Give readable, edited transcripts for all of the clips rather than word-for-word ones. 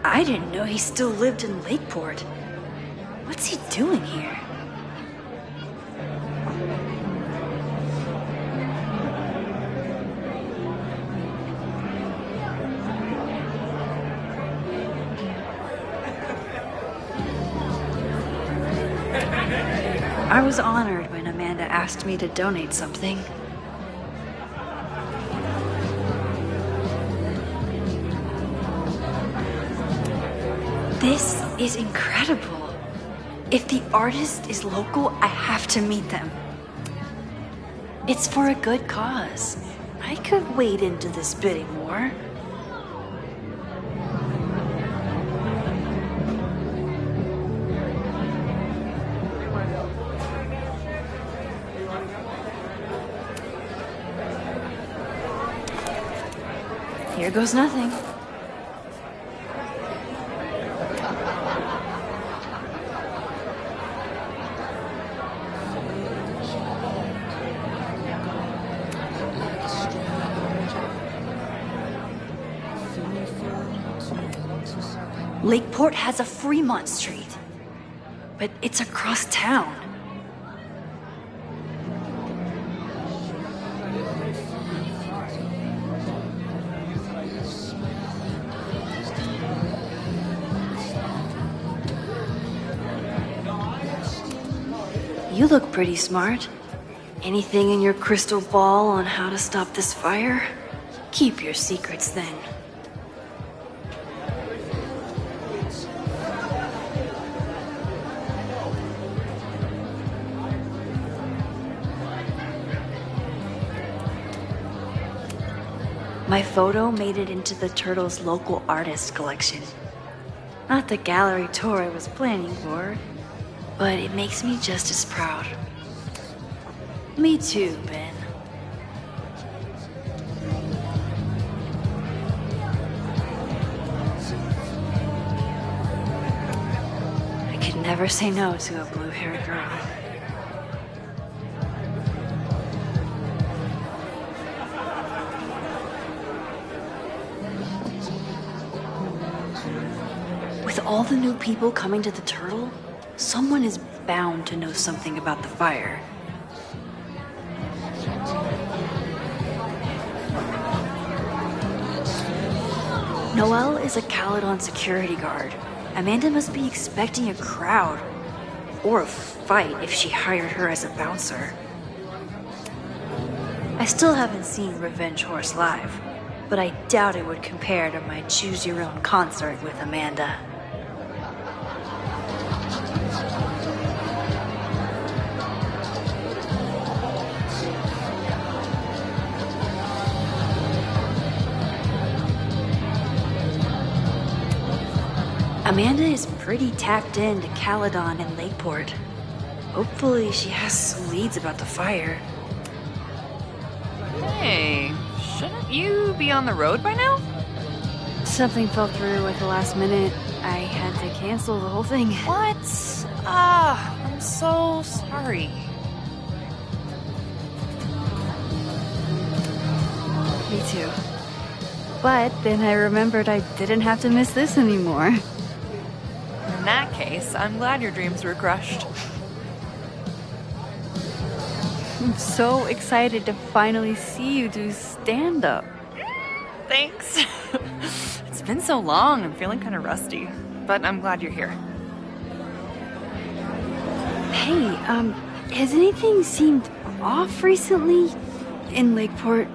I didn't know he still lived in Lakeport. What's he doing here? I was honored when Amanda asked me to donate something. This is incredible. If the artist is local, I have to meet them. It's for a good cause. I could wade into this bidding war. Here goes nothing. Lakeport has a Fremont Street, but it's across town. You look pretty smart. Anything in your crystal ball on how to stop this fire? Keep your secrets then. My photo made it into the Turtle's local artist collection. Not the gallery tour I was planning for, but it makes me just as proud. Me too, Ben. I could never say no to a blue-haired girl. With all the new people coming to the Turtle, someone is bound to know something about the fire. Noelle is a Caledon security guard. Amanda must be expecting a crowd. Or a fight if she hired her as a bouncer. I still haven't seen Revenge Horse live, but I doubt it would compare to my choose-your-own concert with Amanda. Amanda is pretty tapped into Caledon and Lakeport. Hopefully she has some leads about the fire. Hey, shouldn't you be on the road by now? Something fell through at the last minute. I had to cancel the whole thing. What? I'm so sorry. Me too. But then I remembered I didn't have to miss this anymore. In that case, I'm glad your dreams were crushed. I'm so excited to finally see you do stand-up. Thanks. It's been so long, I'm feeling kind of rusty. But I'm glad you're here. Hey, has anything seemed off recently in Lakeport?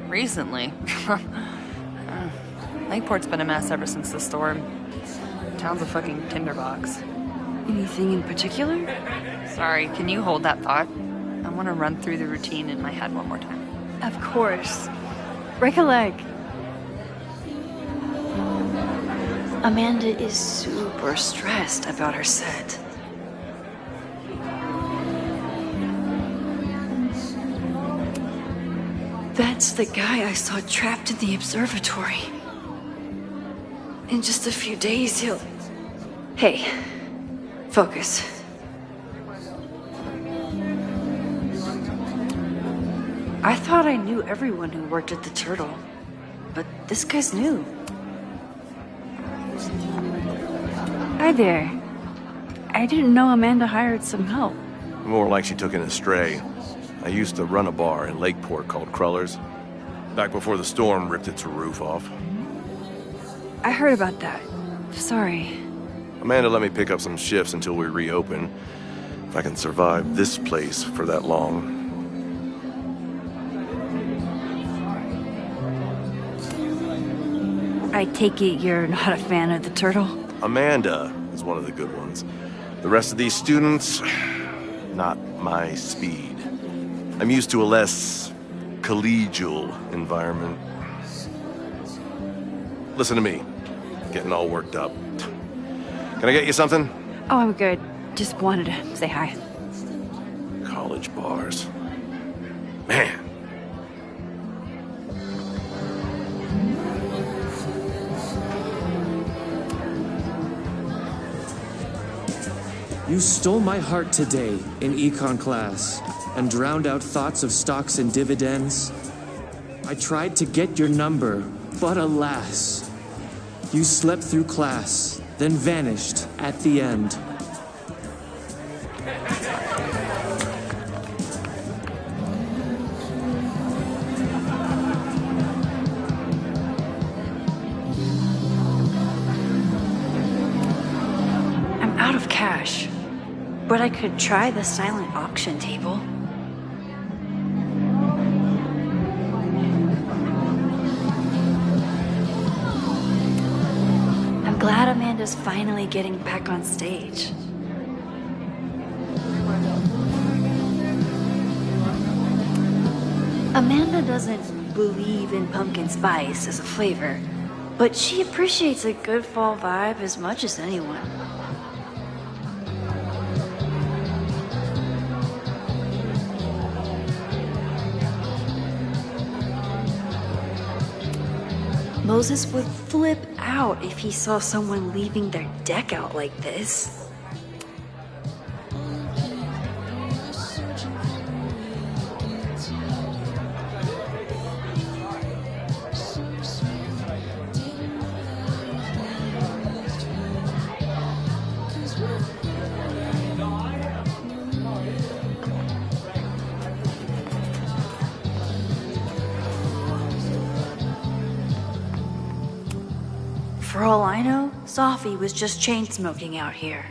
Recently? Lakeport's been a mess ever since the storm. Town's a fucking tinderbox. Anything in particular? Sorry, can you hold that thought? I want to run through the routine in my head one more time. Of course. Recollect. Amanda is super stressed about her set. That's the guy I saw trapped in the observatory. In just a few days, he'll... Hey, focus. I thought I knew everyone who worked at the Turtle, but this guy's new. Hi there. I didn't know Amanda hired some help. More like she took in a stray. I used to run a bar in Lakeport called Crullers, back before the storm ripped its roof off. I heard about that. Sorry. Amanda let me pick up some shifts until we reopen. If I can survive this place for that long. I take it you're not a fan of the turtle? Amanda is one of the good ones. The rest of these students, not my speed. I'm used to a less collegial environment. Listen to me, getting all worked up. Can I get you something? Oh, I'm good. Just wanted to say hi. College bars. Man. You stole my heart today in econ class and drowned out thoughts of stocks and dividends. I tried to get your number, but alas, you slept through class, then vanished at the end. I'm out of cash, but I could try the silent auction table. I'm glad Amanda's finally getting back on stage. Amanda doesn't believe in pumpkin spice as a flavor, but she appreciates a good fall vibe as much as anyone. Moses would flip out if he saw someone leaving their deck out like this. For all I know, Sophie was just chain smoking out here.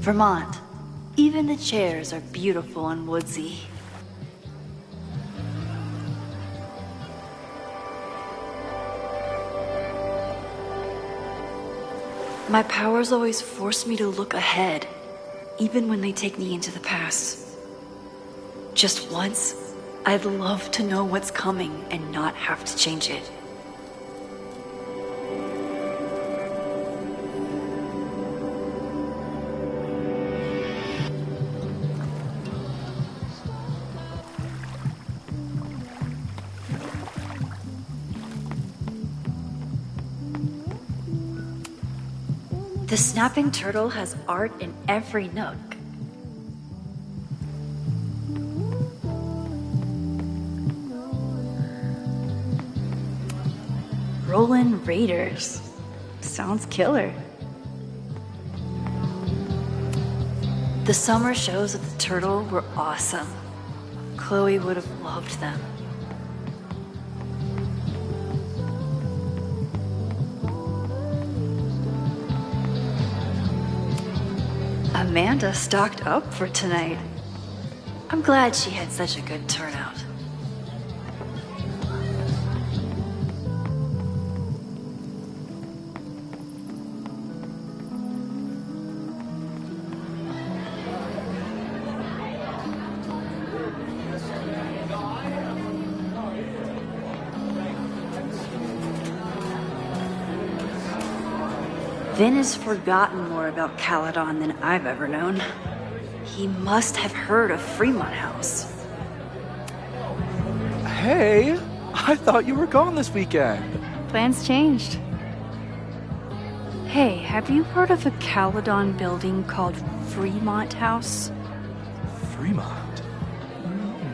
Vermont. Even the chairs are beautiful and woodsy. My powers always force me to look ahead, even when they take me into the past. Just once, I'd love to know what's coming and not have to change it. The snapping turtle has art in every nook. Rollin' Raiders. Sounds killer. The summer shows at the Turtle were awesome. Chloe would have loved them. Amanda stocked up for tonight. I'm glad she had such a good turnout. Vin has forgotten more about Caledon than I've ever known. He must have heard of Fremont House. Hey, I thought you were gone this weekend. Plans changed. Hey, have you heard of a Caledon building called Fremont House? Fremont.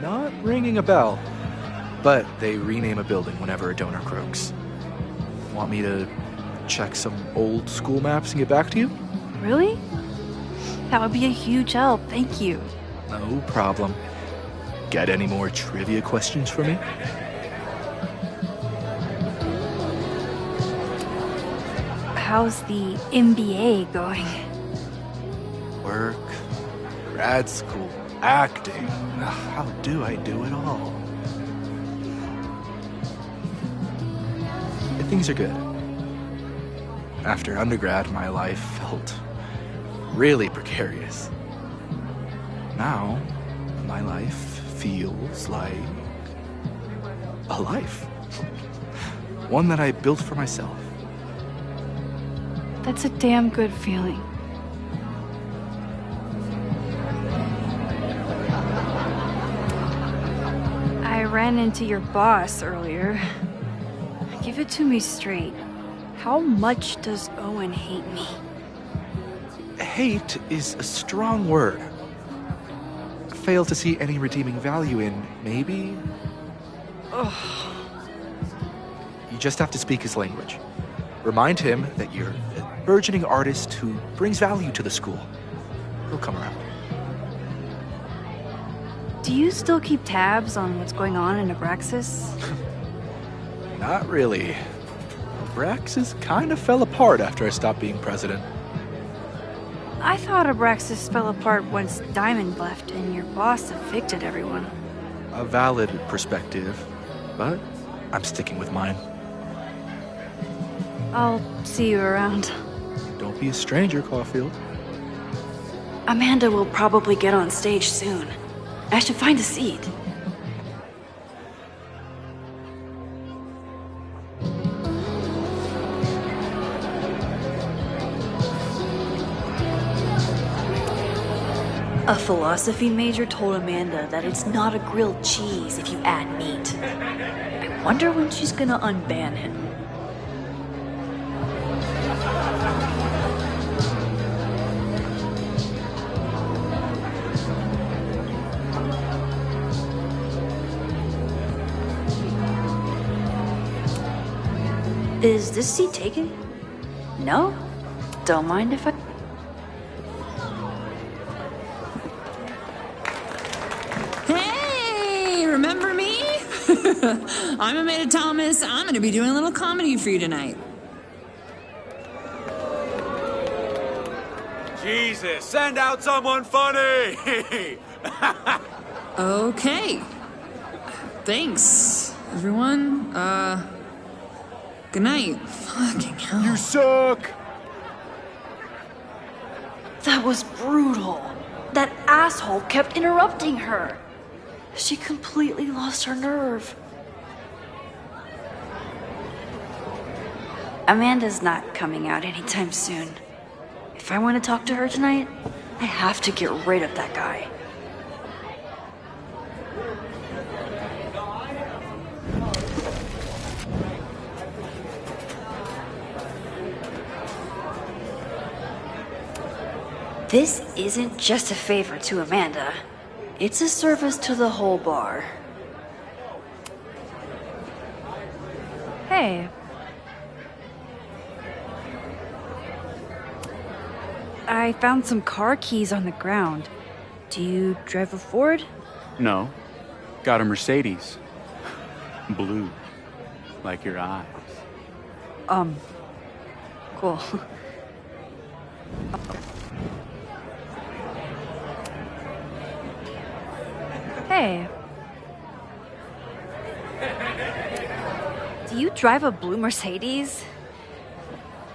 Not ringing a bell. But they rename a building whenever a donor croaks. Want me to check some old school maps and get back to you? Really? That would be a huge help, thank you. No problem. Got any more trivia questions for me? How's the MBA going? Work, grad school, acting. How do I do it all? Things are good. After undergrad, my life felt really precarious. Now, my life feels like a life. One that I built for myself. That's a damn good feeling. I ran into your boss earlier. Give it to me straight. How much does Owen hate me? Hate is a strong word. Fail to see any redeeming value in, maybe? Ugh. You just have to speak his language. Remind him that you're a burgeoning artist who brings value to the school. He'll come around. Do you still keep tabs on what's going on in Abraxas? Not really. Abraxas kind of fell apart after I stopped being president. I thought Abraxas fell apart once Diamond left and your boss evicted everyone. A valid perspective, but I'm sticking with mine. I'll see you around. Don't be a stranger, Caulfield. Amanda will probably get on stage soon. I should find a seat. A philosophy major told Amanda that it's not a grilled cheese if you add meat. I wonder when she's gonna unban him. Is this seat taken? No? Don't mind if I... Hey, remember me? I'm Amanda Thomas. I'm going to be doing a little comedy for you tonight. Jesus, send out someone funny! Okay. Thanks, everyone. Good night. Fucking hell. You suck! That was brutal. That asshole kept interrupting her. She completely lost her nerve. Amanda's not coming out anytime soon. If I want to talk to her tonight, I have to get rid of that guy. This isn't just a favor to Amanda. It's a service to the whole bar. Hey. I found some car keys on the ground. Do you drive a Ford? No. Got a Mercedes. Blue. Like your eyes. Cool. Hey. Do you drive a blue Mercedes?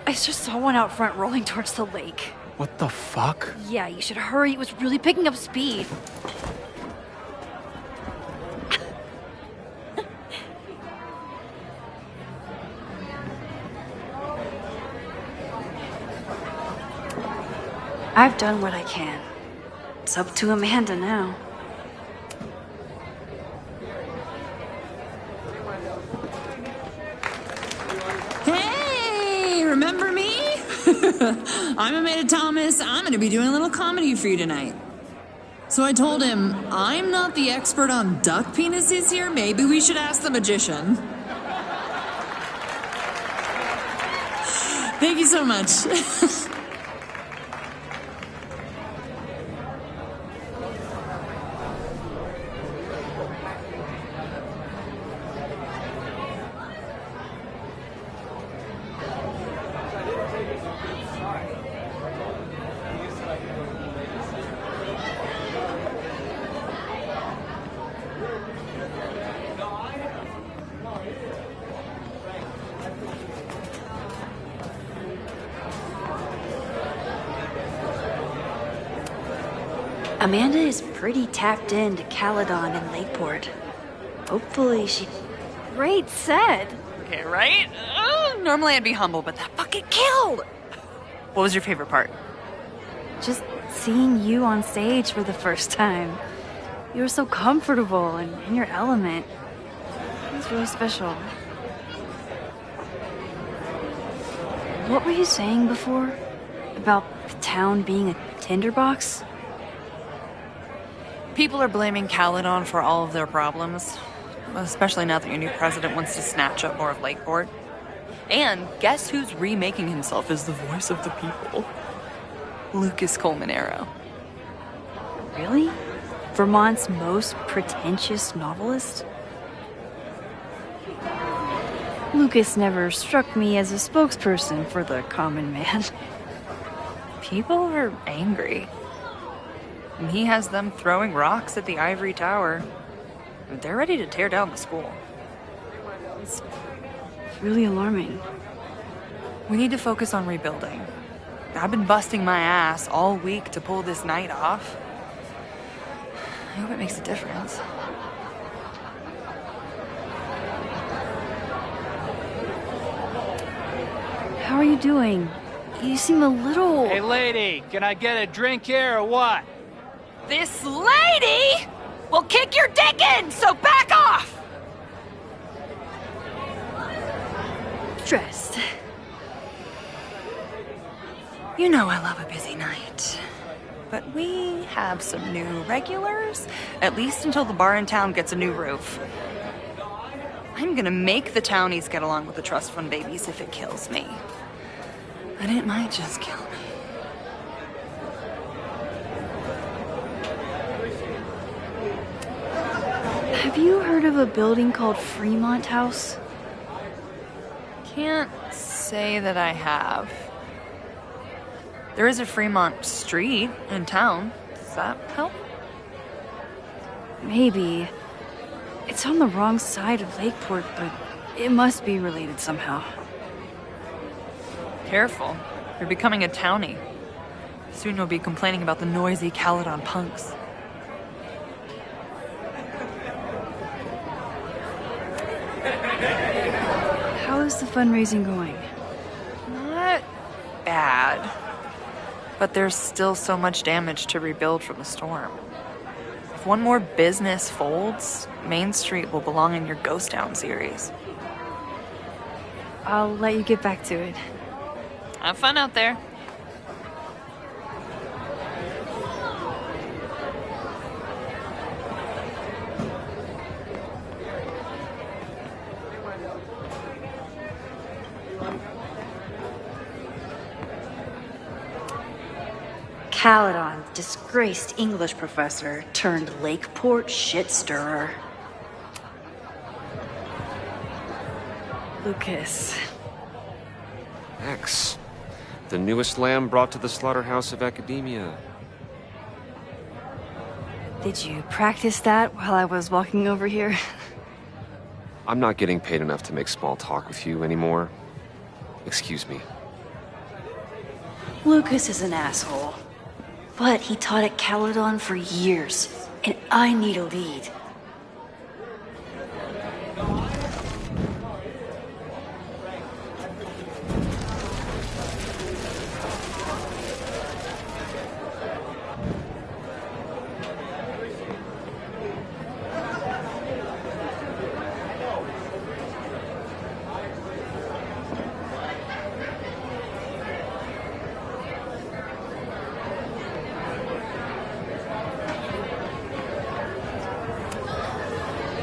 I just saw one out front rolling towards the lake. What the fuck? Yeah, you should hurry. It was really picking up speed. I've done what I can. It's up to Amanda now. Hey, remember me? I'm Amanda Thomas. I'm going to be doing a little comedy for you tonight. So I told him, I'm not the expert on duck penises here. Maybe we should ask the magician. Thank you so much. Amanda is pretty tapped into Caledon and Lakeport. Hopefully she... Great set! Okay, right? Normally I'd be humble, but that fucking killed! What was your favorite part? Just seeing you on stage for the first time. You were so comfortable and in your element. It was really special. What were you saying before? About the town being a tinderbox? People are blaming Caledon for all of their problems, especially now that your new president wants to snatch up more of Lakeport. And guess who's remaking himself as the voice of the people? Lucas Colmanero. Really? Vermont's most pretentious novelist? Lucas never struck me as a spokesperson for the common man. People are angry. And he has them throwing rocks at the Ivory Tower. They're ready to tear down the school. It's really alarming. We need to focus on rebuilding. I've been busting my ass all week to pull this night off. I hope it makes a difference. How are you doing? You seem a little... Hey, lady, can I get a drink here or what? This lady will kick your dick in, so back off! Stressed. You know I love a busy night. But we have some new regulars, at least until the bar in town gets a new roof. I'm gonna make the townies get along with the trust fund babies if it kills me. And it might just kill me. Have you heard of a building called Fremont House? Can't say that I have. There is a Fremont Street in town. Does that help? Maybe. It's on the wrong side of Lakeport, but it must be related somehow. Careful. You're becoming a townie. Soon you'll be complaining about the noisy Caledon punks. How is the fundraising going? Not bad. But there's still so much damage to rebuild from the storm. If one more business folds, Main Street will belong in your Ghost Town series. I'll let you get back to it. Have fun out there. Caledon, disgraced English professor turned Lakeport shit stirrer. Lucas. X, the newest lamb brought to the slaughterhouse of academia. Did you practice that while I was walking over here? I'm not getting paid enough to make small talk with you anymore. Excuse me. Lucas is an asshole. But he taught at Caledon for years, and I need a lead.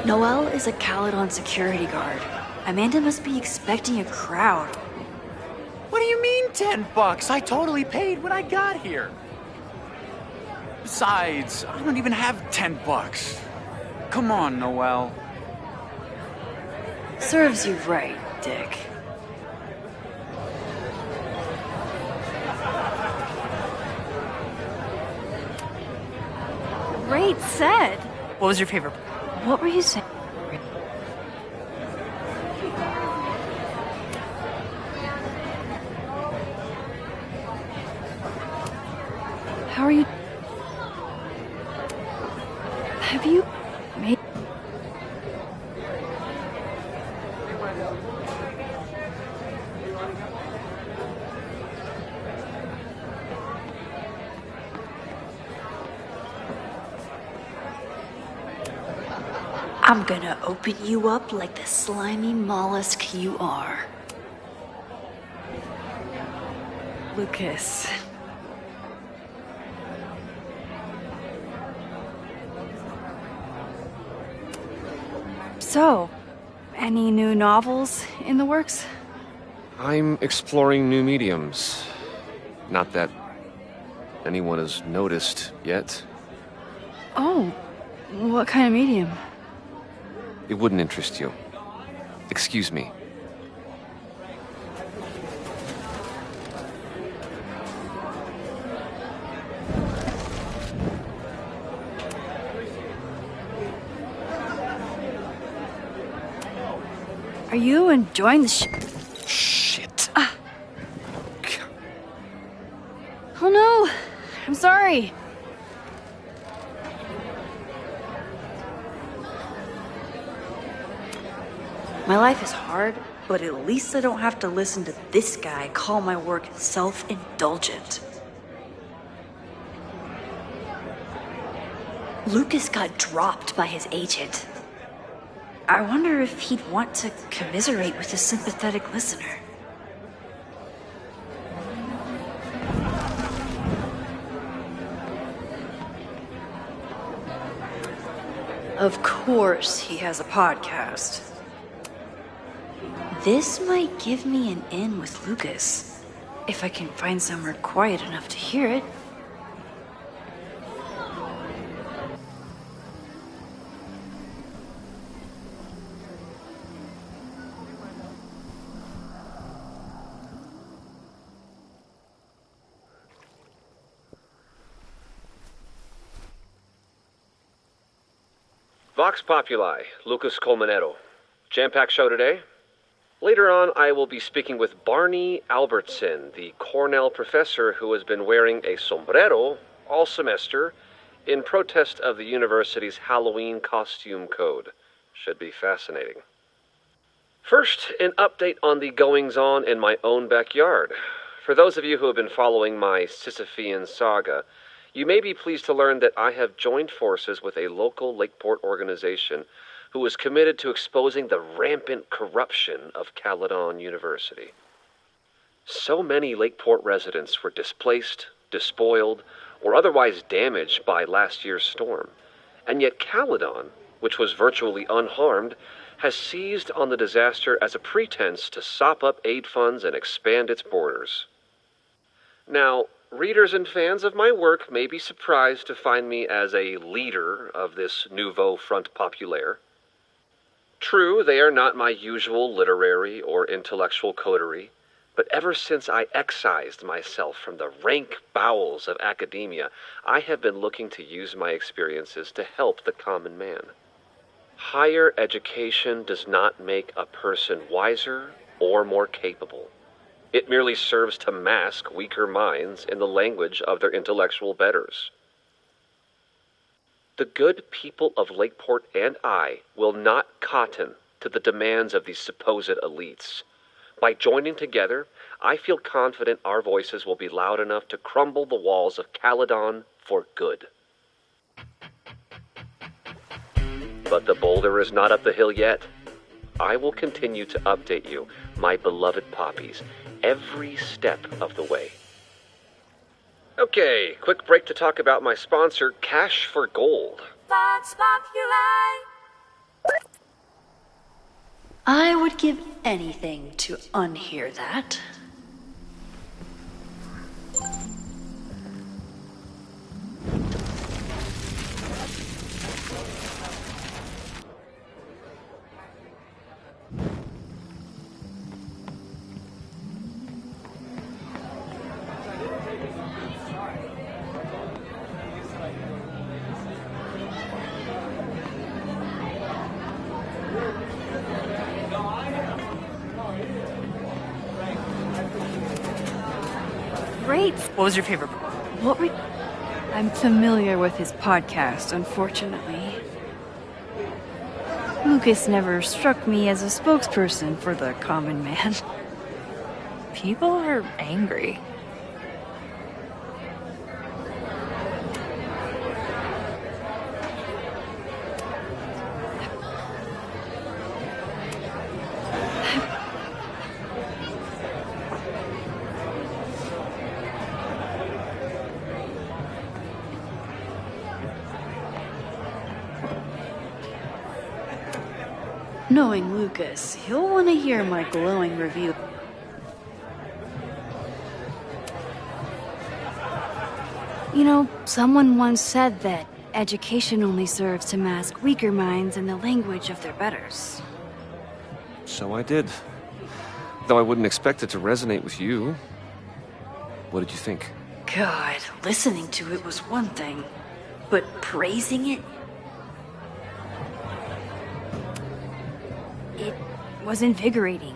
Noelle is a Caledon security guard. Amanda must be expecting a crowd. What do you mean $10? I totally paid when I got here. Besides, I don't even have $10. Come on, Noelle. Serves you right, Dick. Great set. What was your favorite? What were you saying? How are you? Have you made? I'm gonna open you up like the slimy mollusk you are. Lucas. So, any new novels in the works? I'm exploring new mediums. Not that anyone has noticed yet. Oh, what kind of medium? It wouldn't interest you. Excuse me. Are you enjoying the Shit. Oh no, I'm sorry. My life is hard, but at least I don't have to listen to this guy call my work self-indulgent. Lucas got dropped by his agent. I wonder if he'd want to commiserate with a sympathetic listener. Of course he has a podcast. This might give me an in with Lucas, if I can find somewhere quiet enough to hear it. Vox Populi, Lucas Colmenero. Jam-packed show today. Later on, I will be speaking with Barney Albertson, the Cornell professor who has been wearing a sombrero all semester in protest of the university's Halloween costume code. Should be fascinating. First, an update on the goings-on in my own backyard. For those of you who have been following my Sisyphean saga, you may be pleased to learn that I have joined forces with a local Lakeport organization who is committed to exposing the rampant corruption of Caledon University. So many Lakeport residents were displaced, despoiled, or otherwise damaged by last year's storm. And yet Caledon, which was virtually unharmed, has seized on the disaster as a pretense to sop up aid funds and expand its borders. Now, readers and fans of my work may be surprised to find me as a leader of this nouveau front populaire. True, they are not my usual literary or intellectual coterie, but ever since I excised myself from the rank bowels of academia, I have been looking to use my experiences to help the common man. Higher education does not make a person wiser or more capable. It merely serves to mask weaker minds in the language of their intellectual betters. The good people of Lakeport and I will not cotton to the demands of these supposed elites. By joining together, I feel confident our voices will be loud enough to crumble the walls of Caledon for good. But the boulder is not up the hill yet. I will continue to update you, my beloved poppies, every step of the way. Okay, quick break to talk about my sponsor, Cash for Gold. Vox Populi. I would give anything to unhear that. Great. What was your favorite part? What were... I'm familiar with his podcast, unfortunately. Lucas never struck me as a spokesperson for the common man. People are angry. Knowing Lucas, he'll want to hear my glowing review. You know, someone once said that education only serves to mask weaker minds in the language of their betters. So I did. Though I wouldn't expect it to resonate with you. What did you think? God, listening to it was one thing, but praising it? It was invigorating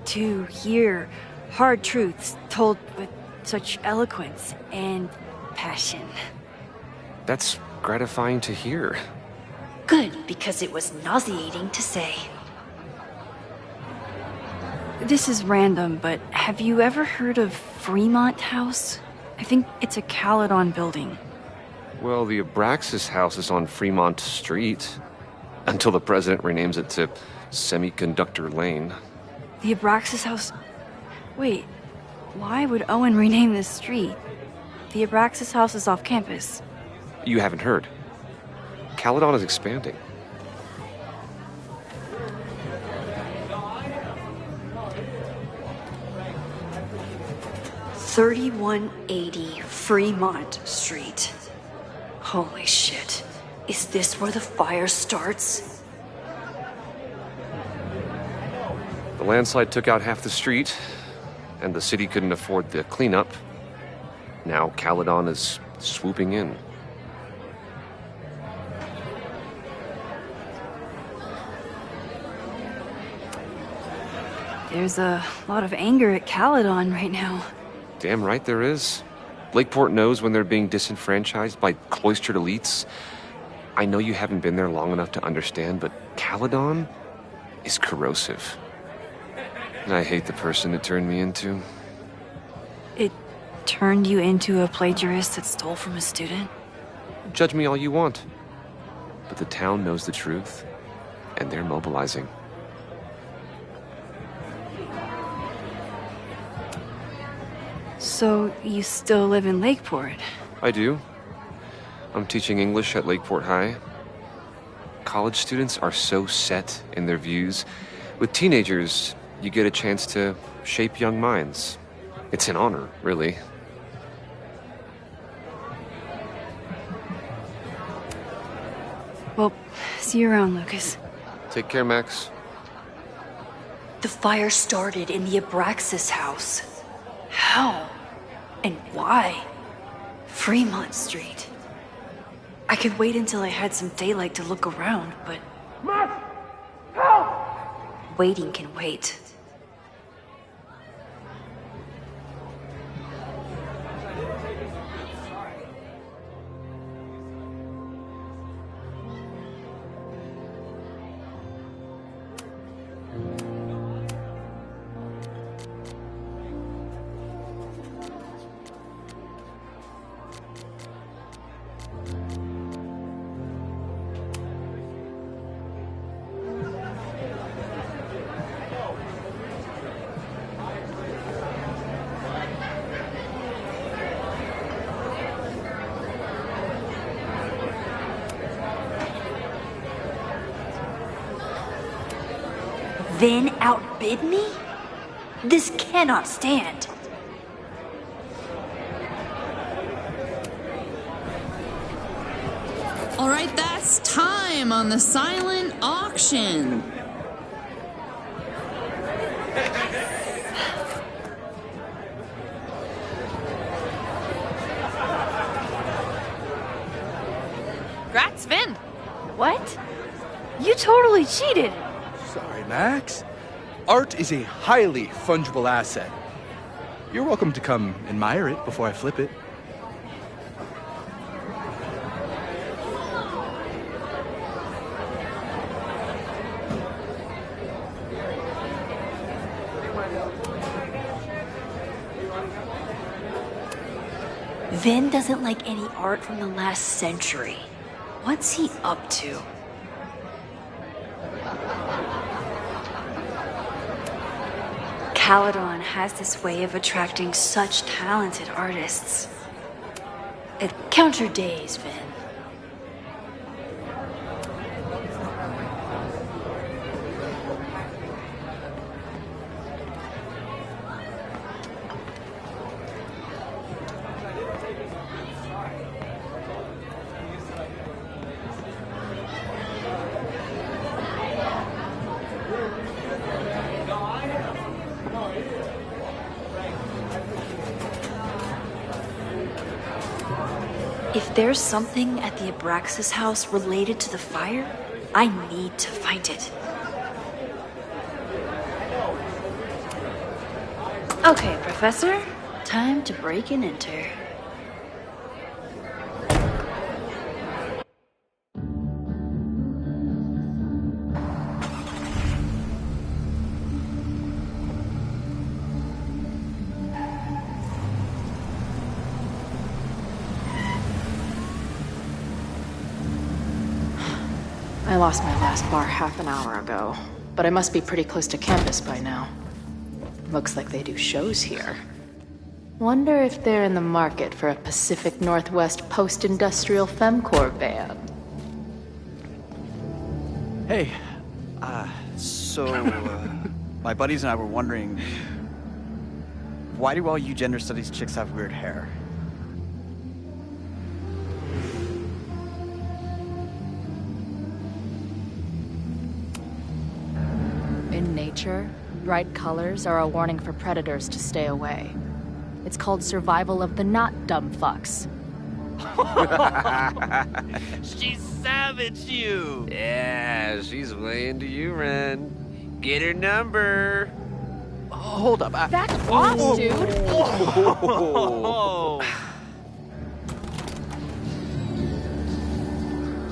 to hear hard truths told with such eloquence and passion. That's gratifying to hear. Good, because it was nauseating to say. This is random, but have you ever heard of Fremont House? I think it's a Caledon building. Well, the Abraxas house is on Fremont Street. Until the president renames it to Semiconductor Lane. The Abraxas House... Wait, why would Owen rename this street? The Abraxas House is off campus. You haven't heard. Caledon is expanding. $3180 Fremont Street. Holy shit. Is this where the fire starts? The landslide took out half the street, and the city couldn't afford the cleanup. Now Caledon is swooping in. There's a lot of anger at Caledon right now. Damn right there is. Lakeport knows when they're being disenfranchised by cloistered elites. I know you haven't been there long enough to understand, but Caledon is corrosive. And I hate the person it turned me into. It turned you into a plagiarist that stole from a student? Judge me all you want. But the town knows the truth, and they're mobilizing. So, you still live in Lakeport? I do. I'm teaching English at Lakeport High. College students are so set in their views. With teenagers, you get a chance to shape young minds. It's an honor, really. Well, see you around, Lucas. Take care, Max. The fire started in the Abraxas house. How? And why? Fremont Street. I could wait until I had some daylight to look around, but... Max! Help! Waiting can wait. Vin outbid me? This cannot stand. All right, that's time on the silent auction. Congrats, Vin. What? You totally cheated. Sorry, Max. Art is a highly fungible asset. You're welcome to come admire it before I flip it. Vin doesn't like any art from the last century. What's he up to? Caledon has this way of attracting such talented artists. Count your days, Vin. If there's something at the Abraxas house related to the fire, I need to find it. Okay, Professor. Time to break and enter. I lost my last bar half an hour ago, but I must be pretty close to campus by now. Looks like they do shows here. Wonder if they're in the market for a Pacific Northwest post-industrial femcore band. Hey, my buddies and I were wondering, why do all you gender studies chicks have weird hair? In nature, bright colors are a warning for predators to stay away. It's called survival of the not dumb fucks. She savaged you! Yeah, she's way into you, Ren. Get her number! Hold up. That's off, dude!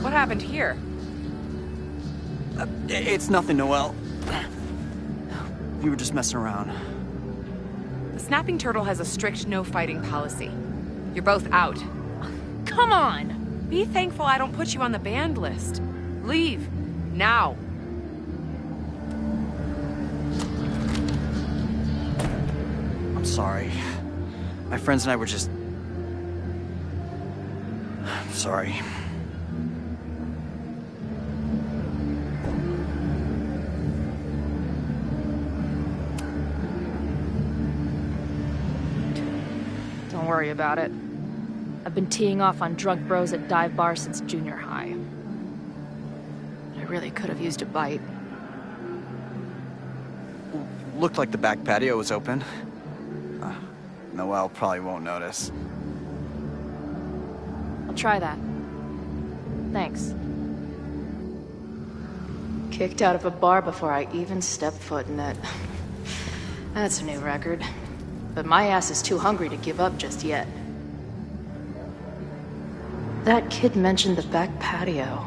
What happened here? It's nothing, Noelle. We were just messing around. The snapping turtle has a strict no-fighting policy. You're both out. Come on! Be thankful I don't put you on the banned list. Leave. Now. I'm sorry. My friends and I were just... I'm sorry. Don't worry about it. I've been teeing off on drunk bros at dive bars since junior high. I really could have used a bite. Looked like the back patio was open. Noelle probably won't notice. I'll try that. Thanks. Kicked out of a bar before I even stepped foot in it. That's a new record. But my ass is too hungry to give up just yet. That kid mentioned the back patio.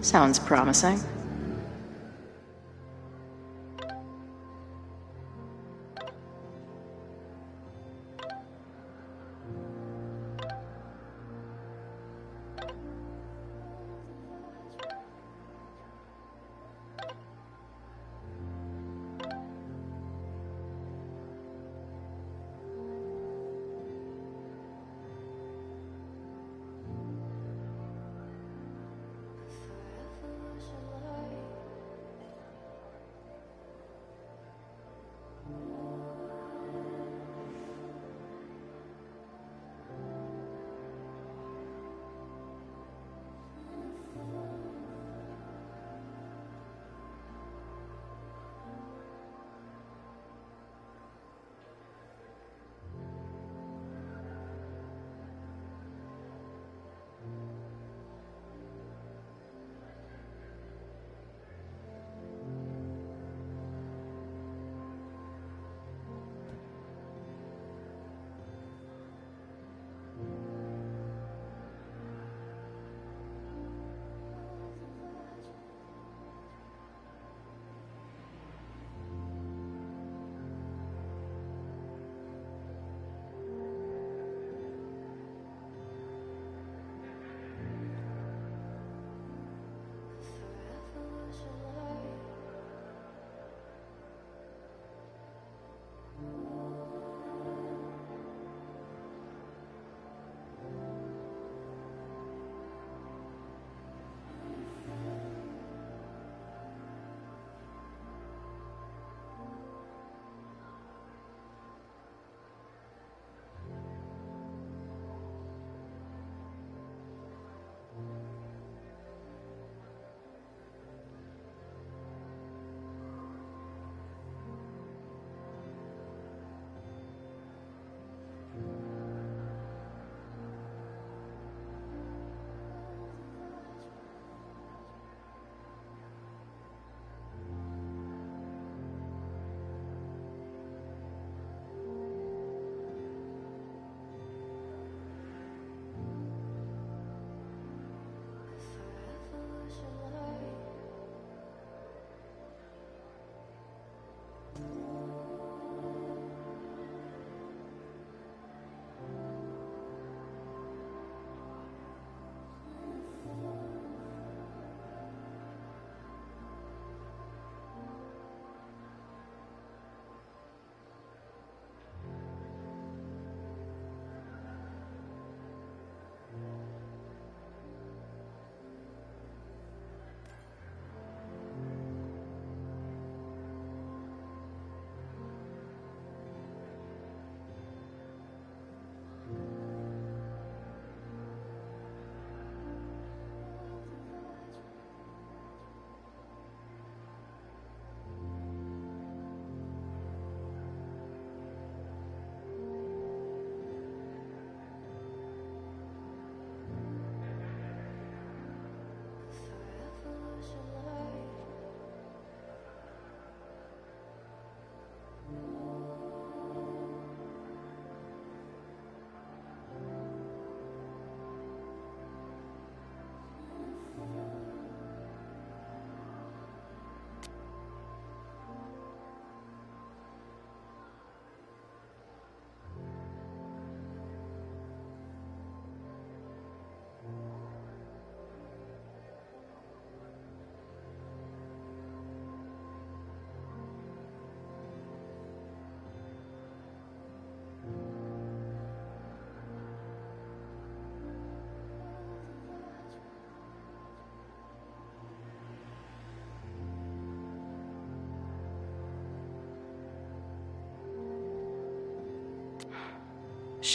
Sounds promising.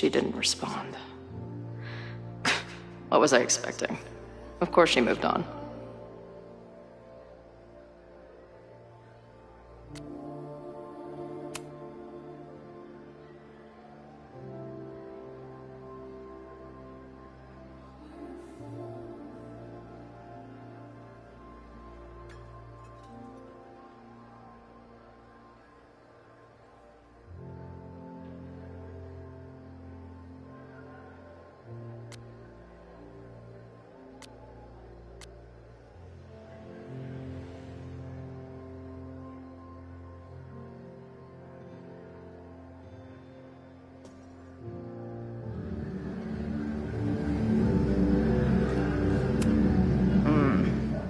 She didn't respond. What was I expecting? Of course she moved on.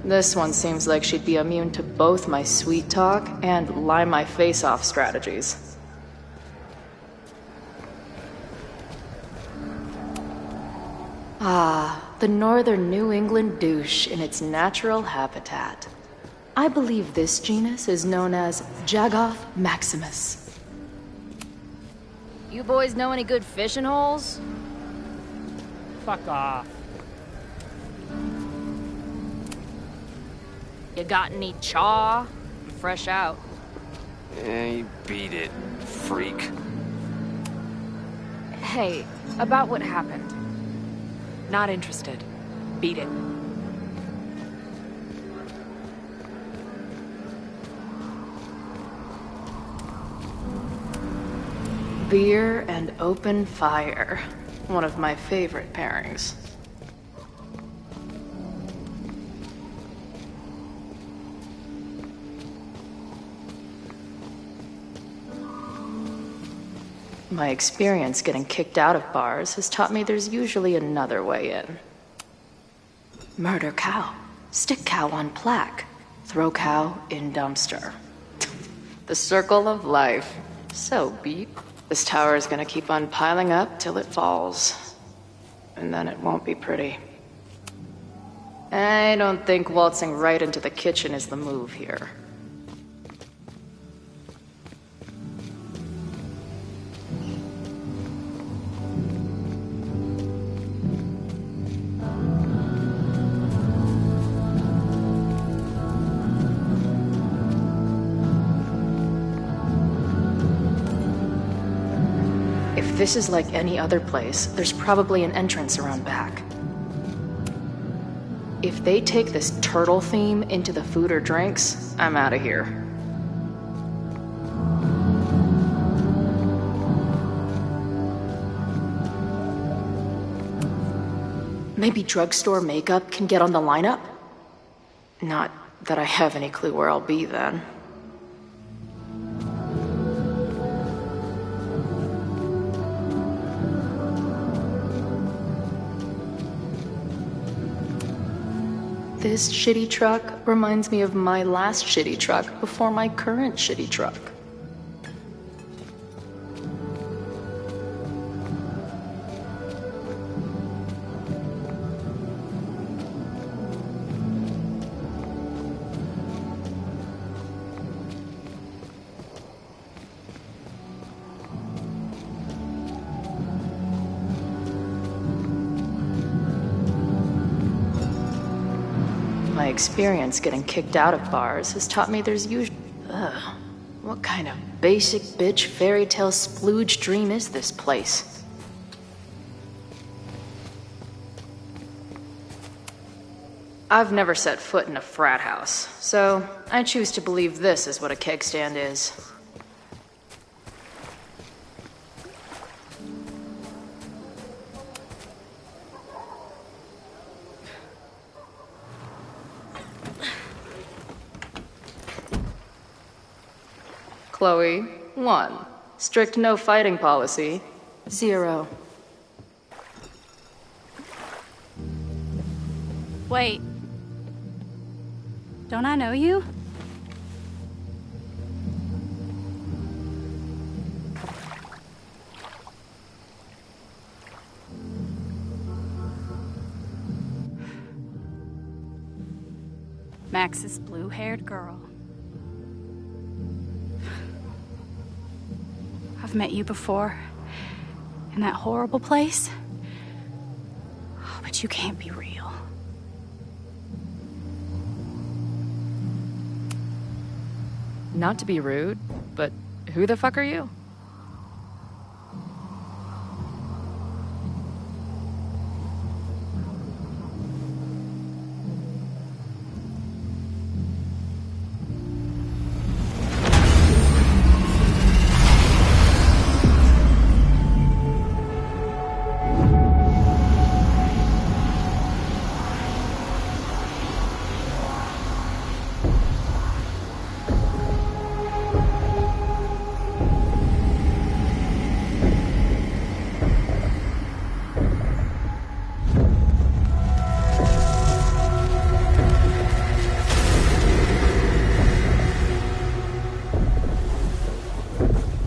This one seems like she'd be immune to both my sweet talk and lie my face off strategies. Ah, the northern New England douche in its natural habitat. I believe this genus is known as Jagoff maximus. You boys know any good fishing holes? Fuck off. You got any chaw? I'm fresh out. You beat it, freak. Hey, about what happened. Not interested. Beat it. Beer and open fire. One of my favorite pairings. My experience getting kicked out of bars has taught me there's usually another way in. Murder cow. Stick cow on plaque. Throw cow in dumpster. The circle of life. So beat. This tower is gonna keep on piling up till it falls. And then it won't be pretty. I don't think waltzing right into the kitchen is the move here. If this is like any other place, there's probably an entrance around back. If they take this turtle theme into the food or drinks, I'm out of here. Maybe drugstore makeup can get on the lineup? Not that I have any clue where I'll be then. This shitty truck reminds me of my last shitty truck before my current shitty truck. My experience getting kicked out of bars has taught me there's usually... Ugh. What kind of basic bitch fairy tale splooge dream is this place? I've never set foot in a frat house, so I choose to believe this is what a keg stand is. Chloe, 1. Strict no fighting policy. 0. Wait. Don't I know you? Max's blue-haired girl. I've met you before, in that horrible place? Oh, but you can't be real. Not to be rude, but who the fuck are you?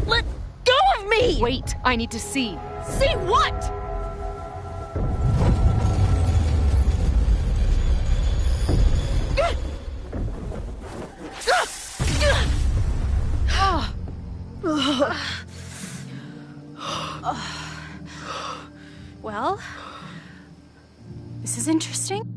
Let go of me! Wait, I need to see. See what? Well, this is interesting.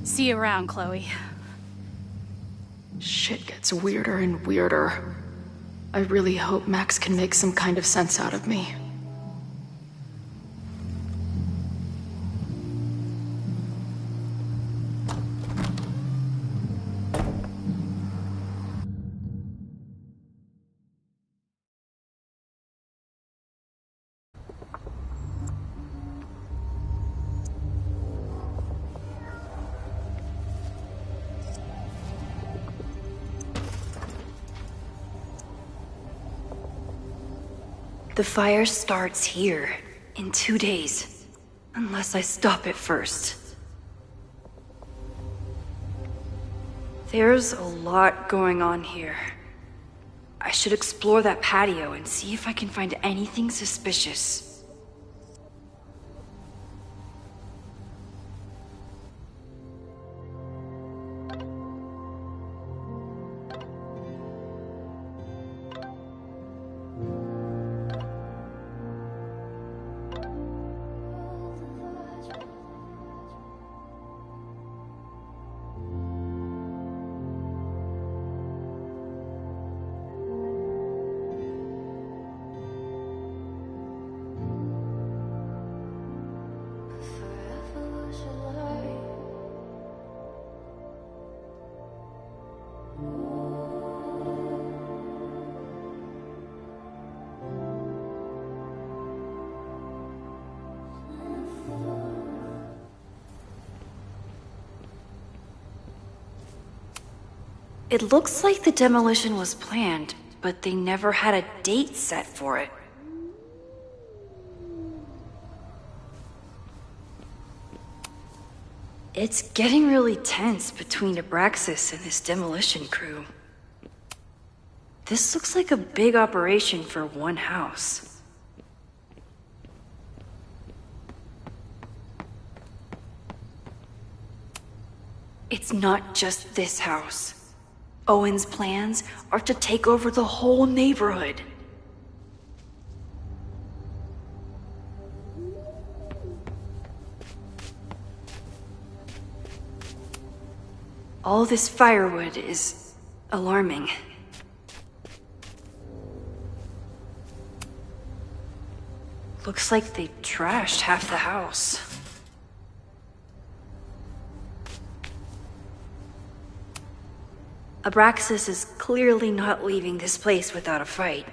See you around, Chloe. Shit gets weirder and weirder. I really hope Max can make some kind of sense out of me. The fire starts here, in 2 days. Unless I stop it first. There's a lot going on here. I should explore that patio and see if I can find anything suspicious. It looks like the demolition was planned, but they never had a date set for it. It's getting really tense between Abraxas and this demolition crew. This looks like a big operation for one house. It's not just this house. Owen's plans are to take over the whole neighborhood. All this firewood is alarming. Looks like they trashed half the house. Abraxas is clearly not leaving this place without a fight.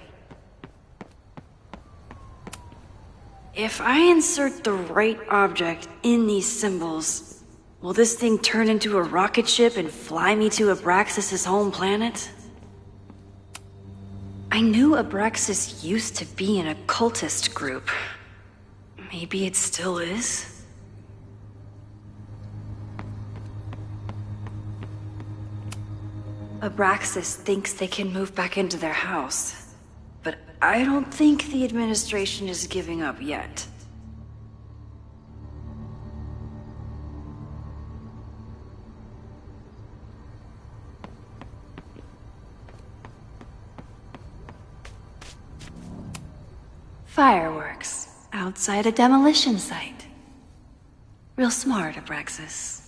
If I insert the right object in these symbols, will this thing turn into a rocket ship and fly me to Abraxas' home planet? I knew Abraxas used to be an occultist group. Maybe it still is? Abraxas thinks they can move back into their house, but I don't think the administration is giving up yet. Fireworks outside a demolition site. Real smart, Abraxas.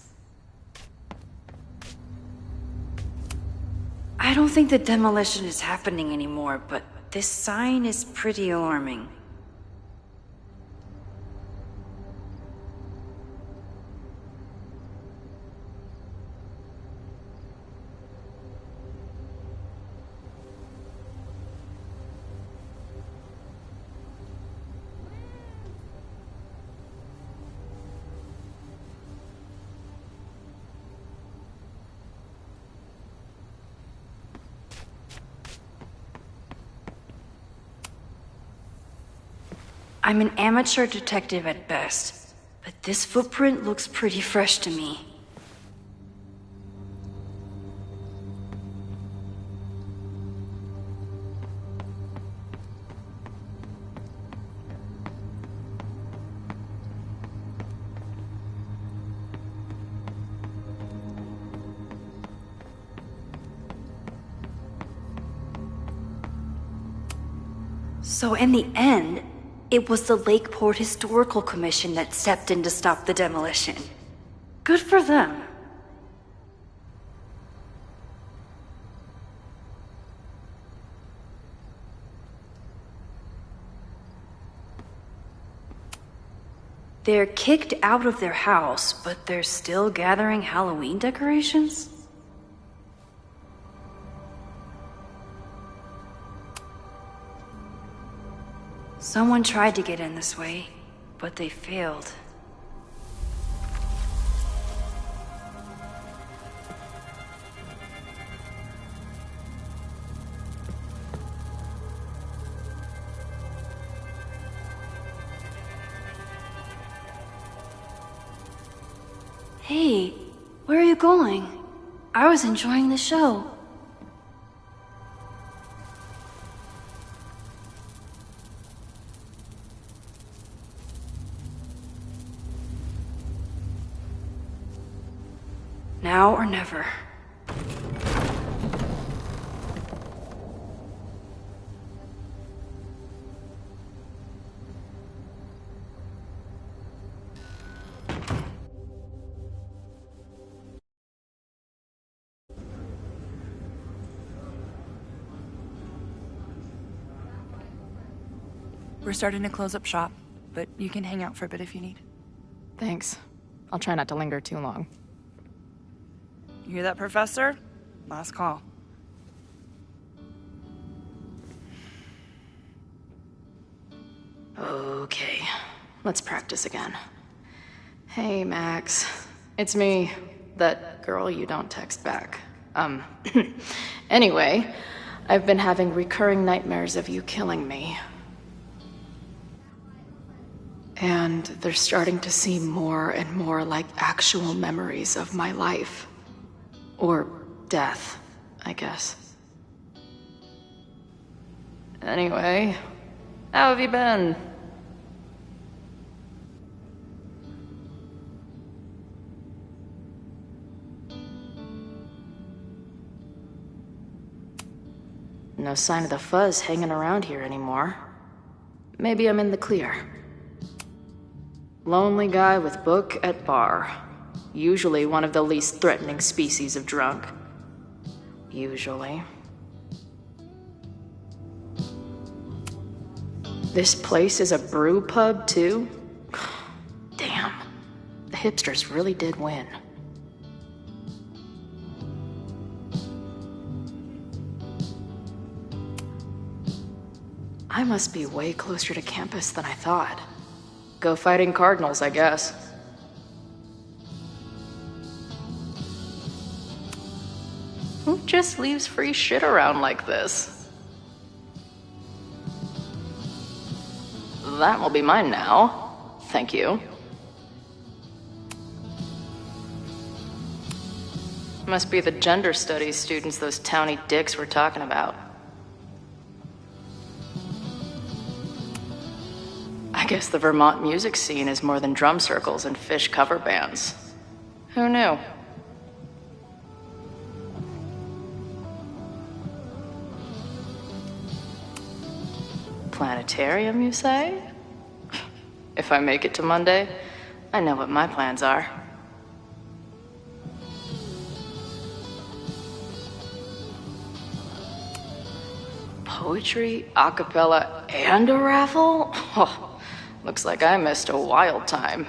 I don't think the demolition is happening anymore, but this sign is pretty alarming. I'm an amateur detective at best, but this footprint looks pretty fresh to me. So in the end, It was the Lakeport Historical Commission that stepped in to stop the demolition. Good for them. They're kicked out of their house, but they're still gathering Halloween decorations? Someone tried to get in this way, but they failed. Hey, where are you going? I was enjoying the show. Now or never. We're starting to close up shop, but you can hang out for a bit if you need. Thanks. I'll try not to linger too long. You hear that, Professor? Last call. Okay, let's practice again. Hey, Max. It's me, that girl you don't text back. Anyway, I've been having recurring nightmares of you killing me. And they're starting to seem more and more like actual memories of my life. Or death, I guess. Anyway, how have you been? No sign of the fuzz hanging around here anymore. Maybe I'm in the clear. Lonely guy with book at bar. Usually one of the least threatening species of drunk. Usually. This place is a brew pub, too? Damn. The hipsters really did win. I must be way closer to campus than I thought. Go fighting Cardinals, I guess. Who just leaves free shit around like this? That will be mine now. Thank you. Must be the gender studies students those towny dicks were talking about. I guess the Vermont music scene is more than drum circles and fish cover bands. Who knew? Planetarium, you say? If I make it to Monday, I know what my plans are. Poetry, a cappella, and a raffle? Oh, looks like I missed a wild time.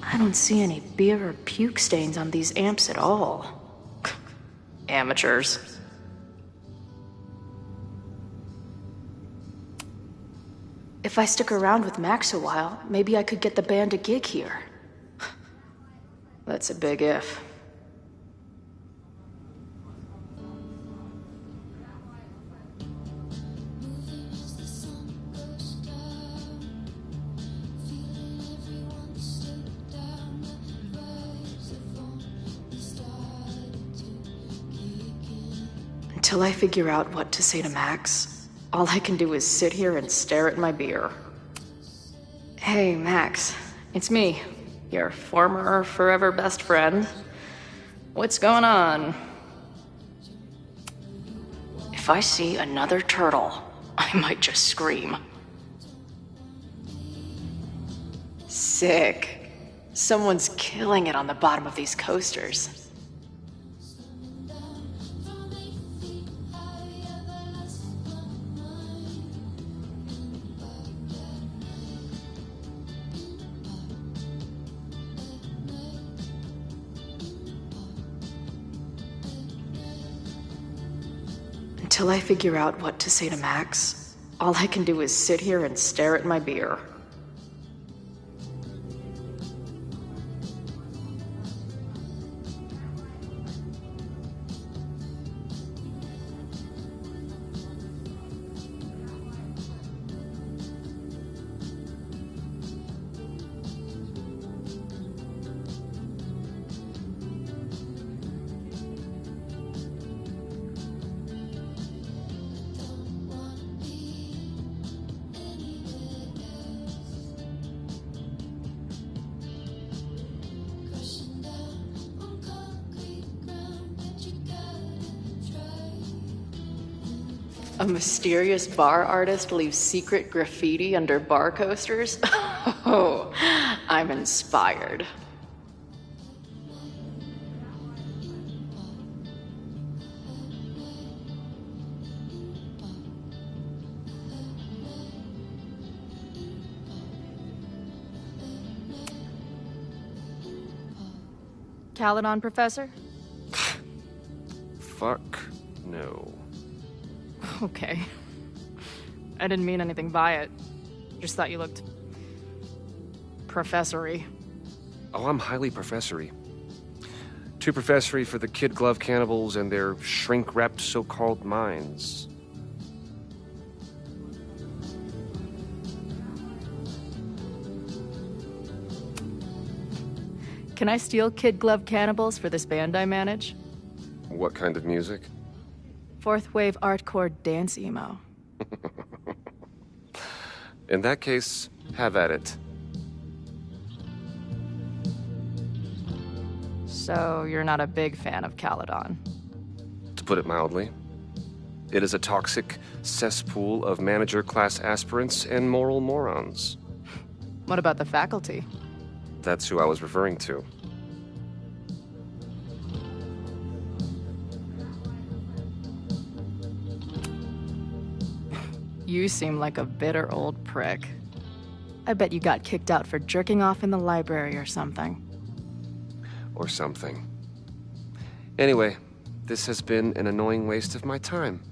I don't see any beer or puke stains on these amps at all. Amateurs. If I stick around with Max a while, maybe I could get the band a gig here. That's a big if. Until I figure out what to say to Max, All I can do is sit here and stare at my beer. Hey, Max. It's me, your former forever best friend. What's going on? If I see another turtle, I might just scream. Sick. Someone's killing it on the bottom of these coasters. Until I figure out what to say to Max, all I can do is sit here and stare at my beer. A mysterious bar artist leaves secret graffiti under bar coasters? Oh, I'm inspired. Caledon, Professor? Fuck no. Okay. I didn't mean anything by it. Just thought you looked... professory. Oh, I'm highly professory. Too professory for the kid glove cannibals and their shrink-wrapped so-called minds. Can I steal kid glove cannibals for this band I manage? What kind of music? Fourth wave artcore dance emo. In that case, have at it. So you're not a big fan of Caledon? To put it mildly. It is a toxic cesspool of manager-class aspirants and moral morons. What about the faculty? That's who I was referring to. You seem like a bitter old prick. I bet you got kicked out for jerking off in the library or something. Or something. Anyway, this has been an annoying waste of my time.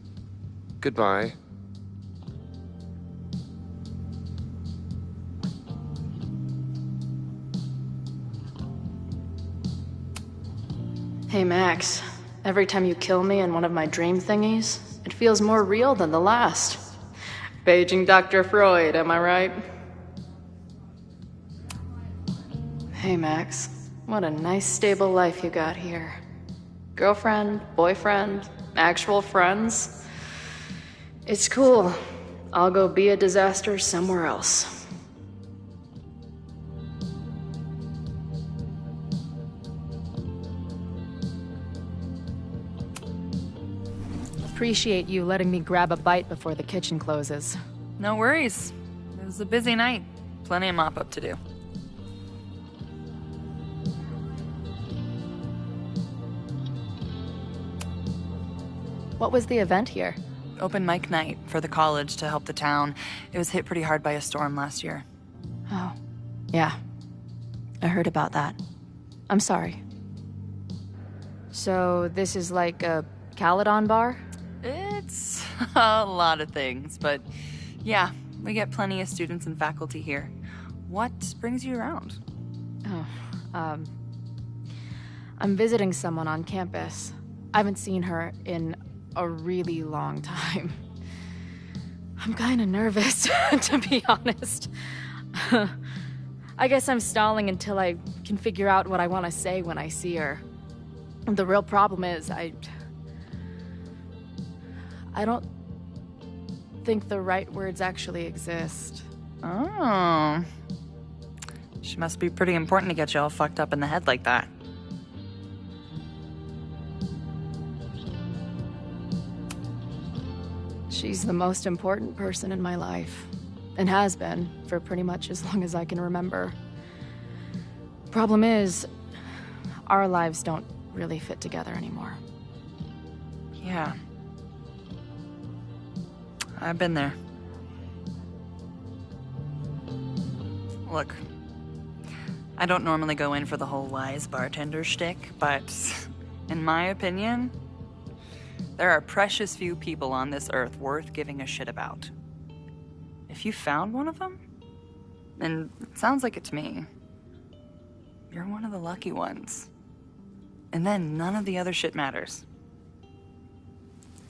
Goodbye. Hey, Max. Every time you kill me in one of my dream thingies, it feels more real than the last. Paging Dr. Freud, am I right? Hey, Max. What a nice, stable life you got here. Girlfriend, boyfriend, actual friends. It's cool. I'll go be a disaster somewhere else. Appreciate you letting me grab a bite before the kitchen closes. No worries. It was a busy night. Plenty of mop-up to do. What was the event here? Open mic night for the college to help the town. It was hit pretty hard by a storm last year. Oh, yeah. I heard about that. I'm sorry. So this is like a Caledon bar? It's a lot of things, but yeah, we get plenty of students and faculty here. What brings you around? Oh, I'm visiting someone on campus. I haven't seen her in a really long time. I'm kind of nervous, to be honest. I guess I'm stalling until I can figure out what I want to say when I see her. The real problem is, I don't think the right words actually exist. Oh. She must be pretty important to get you all fucked up in the head like that. She's the most important person in my life, and has been for pretty much as long as I can remember. Problem is, our lives don't really fit together anymore. Yeah. I've been there. Look, I don't normally go in for the whole wise bartender shtick, but in my opinion, there are precious few people on this earth worth giving a shit about. If you found one of them, and it sounds like it to me, you're one of the lucky ones. And then none of the other shit matters.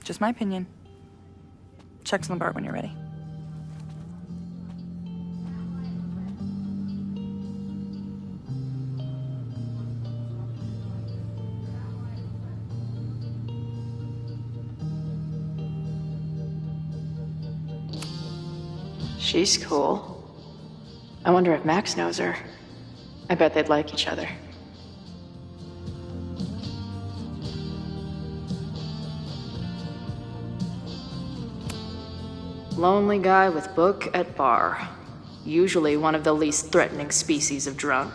Just my opinion. Checks on the bar when you're ready. She's cool. I wonder if Max knows her. I bet they'd like each other. Lonely guy with book at bar. Usually one of the least threatening species of drunk.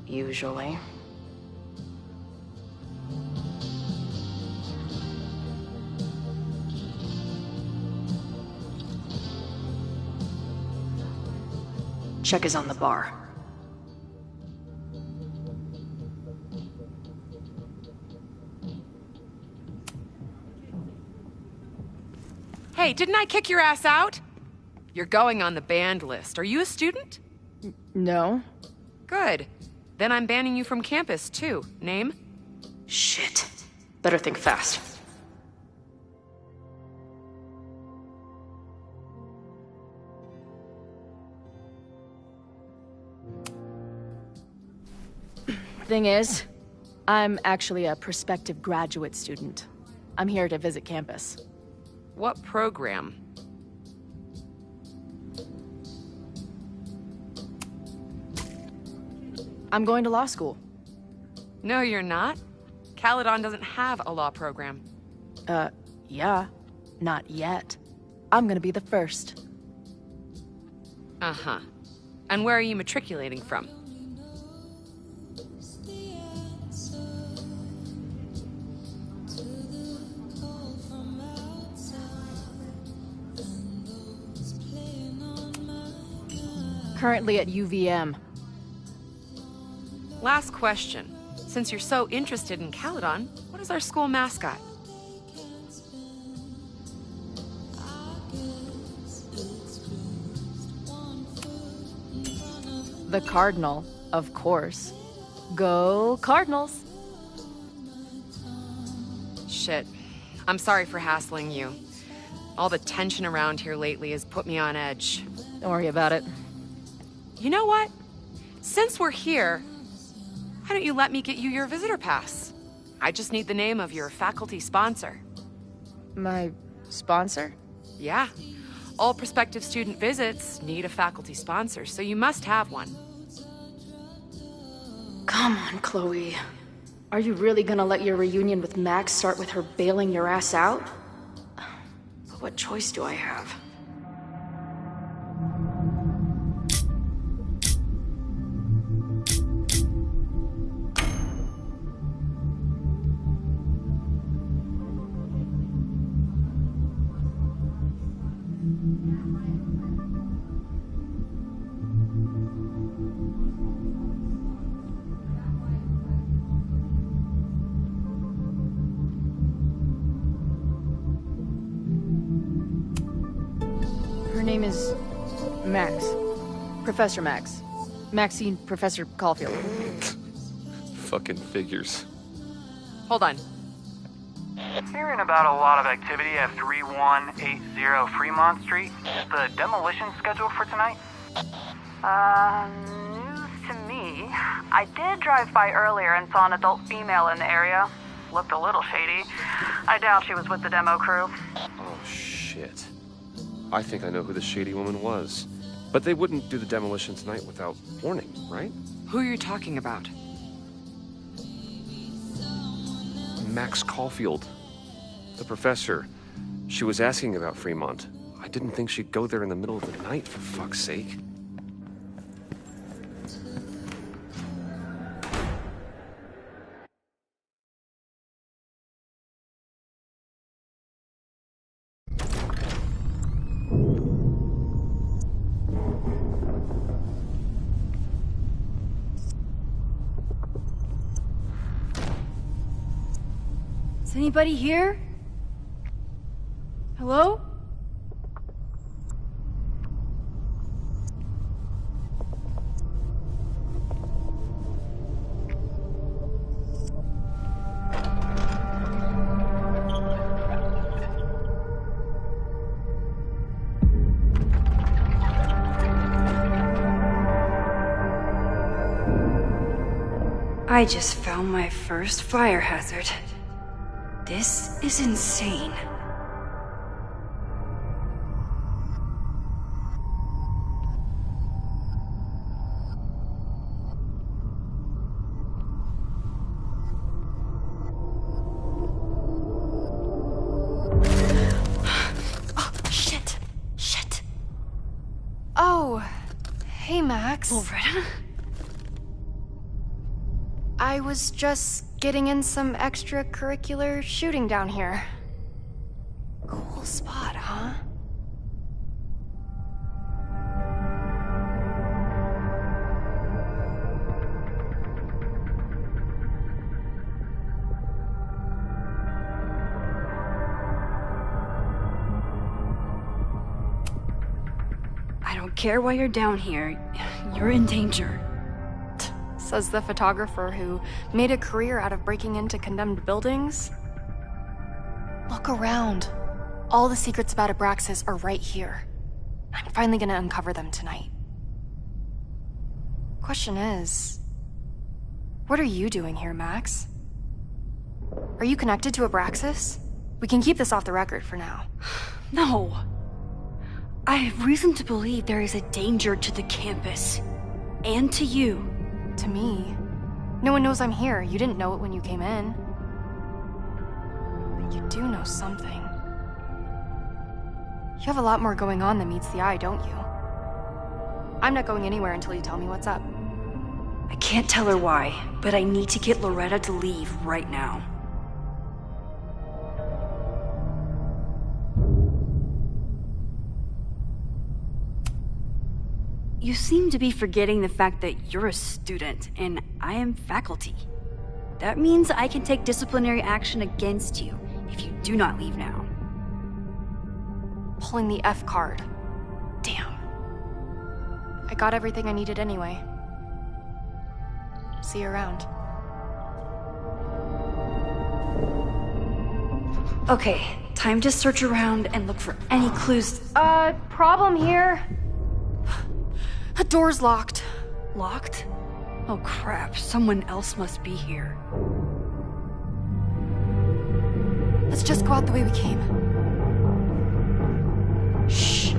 Usually. Check is on the bar. Hey, didn't I kick your ass out? You're going on the banned list. Are you a student? No. Good. Then I'm banning you from campus, too. Name? Shit. Better think fast. Thing is, I'm actually a prospective graduate student. I'm here to visit campus. What program? I'm going to law school. No, you're not. Caledon doesn't have a law program. Yeah. Not yet. I'm gonna be the first. Uh-huh. And where are you matriculating from? Currently at UVM. Last question. Since you're so interested in Caledon, what is our school mascot? The Cardinal, of course. Go Cardinals! Shit. I'm sorry for hassling you. All the tension around here lately has put me on edge. Don't worry about it. You know what? Since we're here, why don't you let me get you your visitor pass? I just need the name of your faculty sponsor. My sponsor? Yeah. All prospective student visits need a faculty sponsor, so you must have one. Come on, Chloe. Are you really gonna let your reunion with Max start with her bailing your ass out? But what choice do I have? Her name is Max. Professor Max. Maxine Professor Caulfield. Fucking figures. Hold on. Hearing about a lot of activity at 3180 Fremont Street. Is the demolition scheduled for tonight? News to me. I did drive by earlier and saw an adult female in the area. Looked a little shady. I doubt she was with the demo crew. Oh, shit. I think I know who the shady woman was. But they wouldn't do the demolition tonight without warning, right? Who are you talking about? Max Caulfield. The professor. She was asking about Fremont. I didn't think she'd go there in the middle of the night, for fuck's sake. Is anybody here? Hello? I just found my first fire hazard. This is insane. Oh, shit. Shit. Oh, hey, Max. Loretta? I was just getting in some extracurricular shooting down here. Cool spot, huh? I don't care why you're down here. You're in danger. Says the photographer who made a career out of breaking into condemned buildings. Look around. All the secrets about Abraxas are right here. I'm finally gonna uncover them tonight. Question is, what are you doing here, Max? Are you connected to Abraxas? We can keep this off the record for now. No. I have reason to believe there is a danger to the campus. And to you. To me? No one knows I'm here. You didn't know it when you came in. But you do know something. You have a lot more going on than meets the eye, don't you? I'm not going anywhere until you tell me what's up. I can't tell her why, but I need to get Loretta to leave right now. You seem to be forgetting the fact that you're a student and I am faculty. That means I can take disciplinary action against you if you do not leave now. Pulling the F card. Damn. I got everything I needed anyway. See you around. Okay, time to search around and look for any clues. Problem here. The door's locked. Locked? Oh crap, someone else must be here. Let's just go out the way we came. Shh.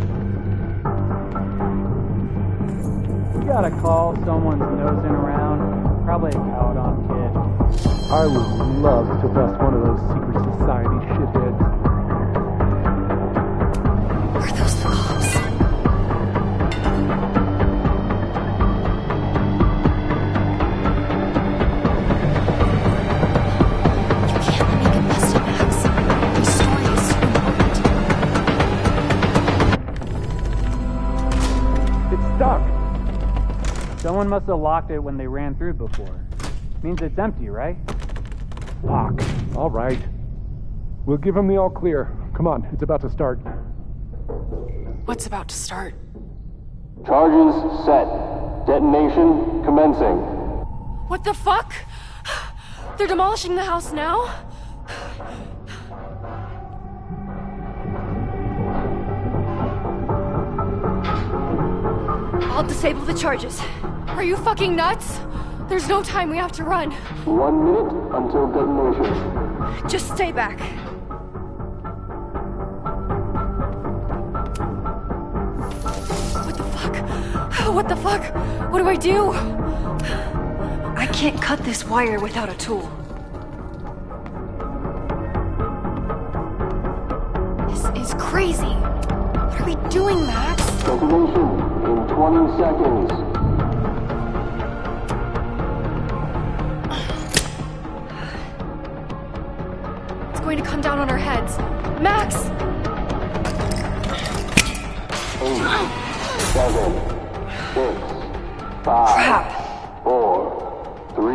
You gotta call someone's nosing around. Probably a Caledon kid. I would love to bust one of those secret society shitheads. Are those the cops? Someone must have locked it when they ran through before. Means it's empty, right? Fuck. All right. We'll give him the all clear. Come on, it's about to start. What's about to start? Charges set. Detonation commencing. What the fuck? They're demolishing the house now? I'll disable the charges. Are you fucking nuts? There's no time, we have to run. 1 minute until detonation. Just stay back. What the fuck? What do I do? I can't cut this wire without a tool. This is crazy. What are we doing, Max? Detonation in 20 seconds. It's going to come down on our heads. Max! 8, 7, 6, 5, 4, 3,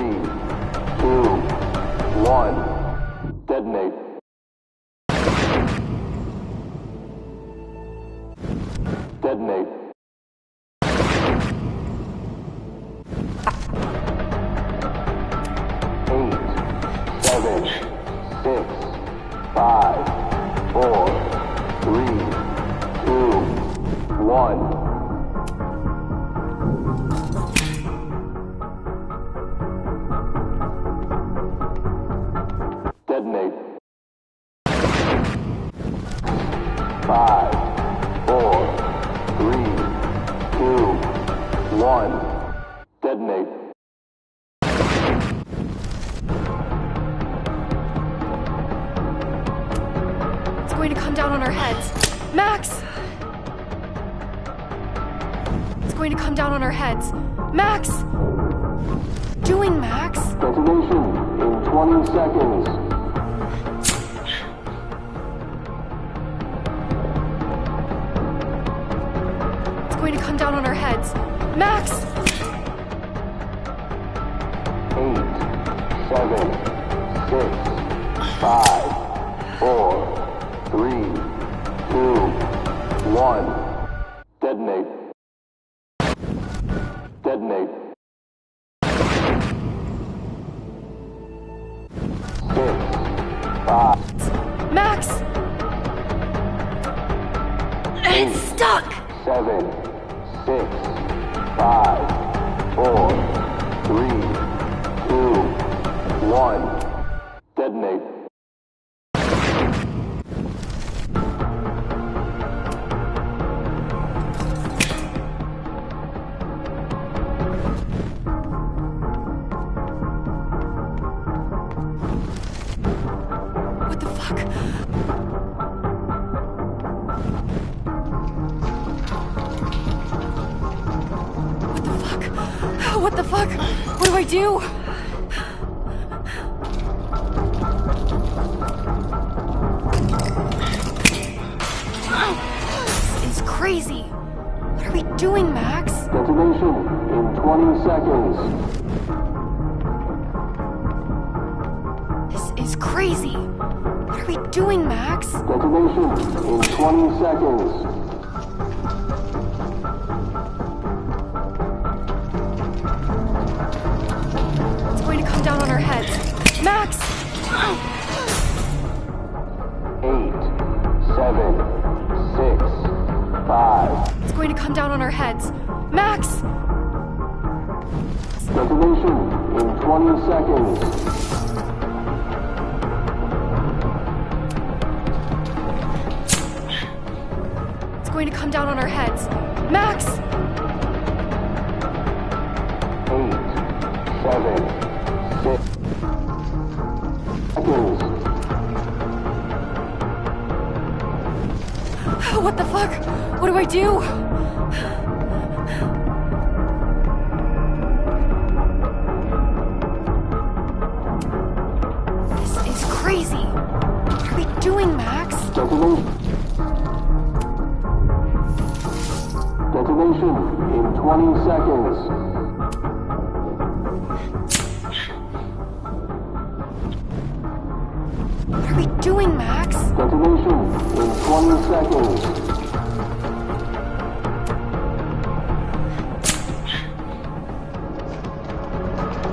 2, 1. Detonate. Detonate. 8, 7, 6, 5, 4, 3, 2, 1. Detonate. 5, 4, 3, 2, 1. Detonate. It's going to come down on our heads. Max! It's going to come down on our heads. Max! Doing, Max? Detonation in 20 seconds. It's going to come down on our heads. Max! 8, 7, 6, 5, 4, 3, 2, 1. Detonate. Detonate. 6, 5. Max! It's stuck! 7, 6, 5, 4, 3, 2, 1. Detonate. What the fuck? What the fuck? What do I do? This is crazy. What are we doing, Max? Detonation in 20 seconds. This is crazy. What are we doing, Max? Detonation in 20 seconds. It's going to come down on our heads. Max! 8, 7, 6, 5. It's going to come down on our heads. Max! Detonation in 20 seconds. It's going to come down on our heads. Max! 8, 7, 6 seconds. What the fuck? What do I do? This is crazy. What are we doing, Max? Detonation in 20 seconds. What are we doing, Max? Detonation in 20 seconds.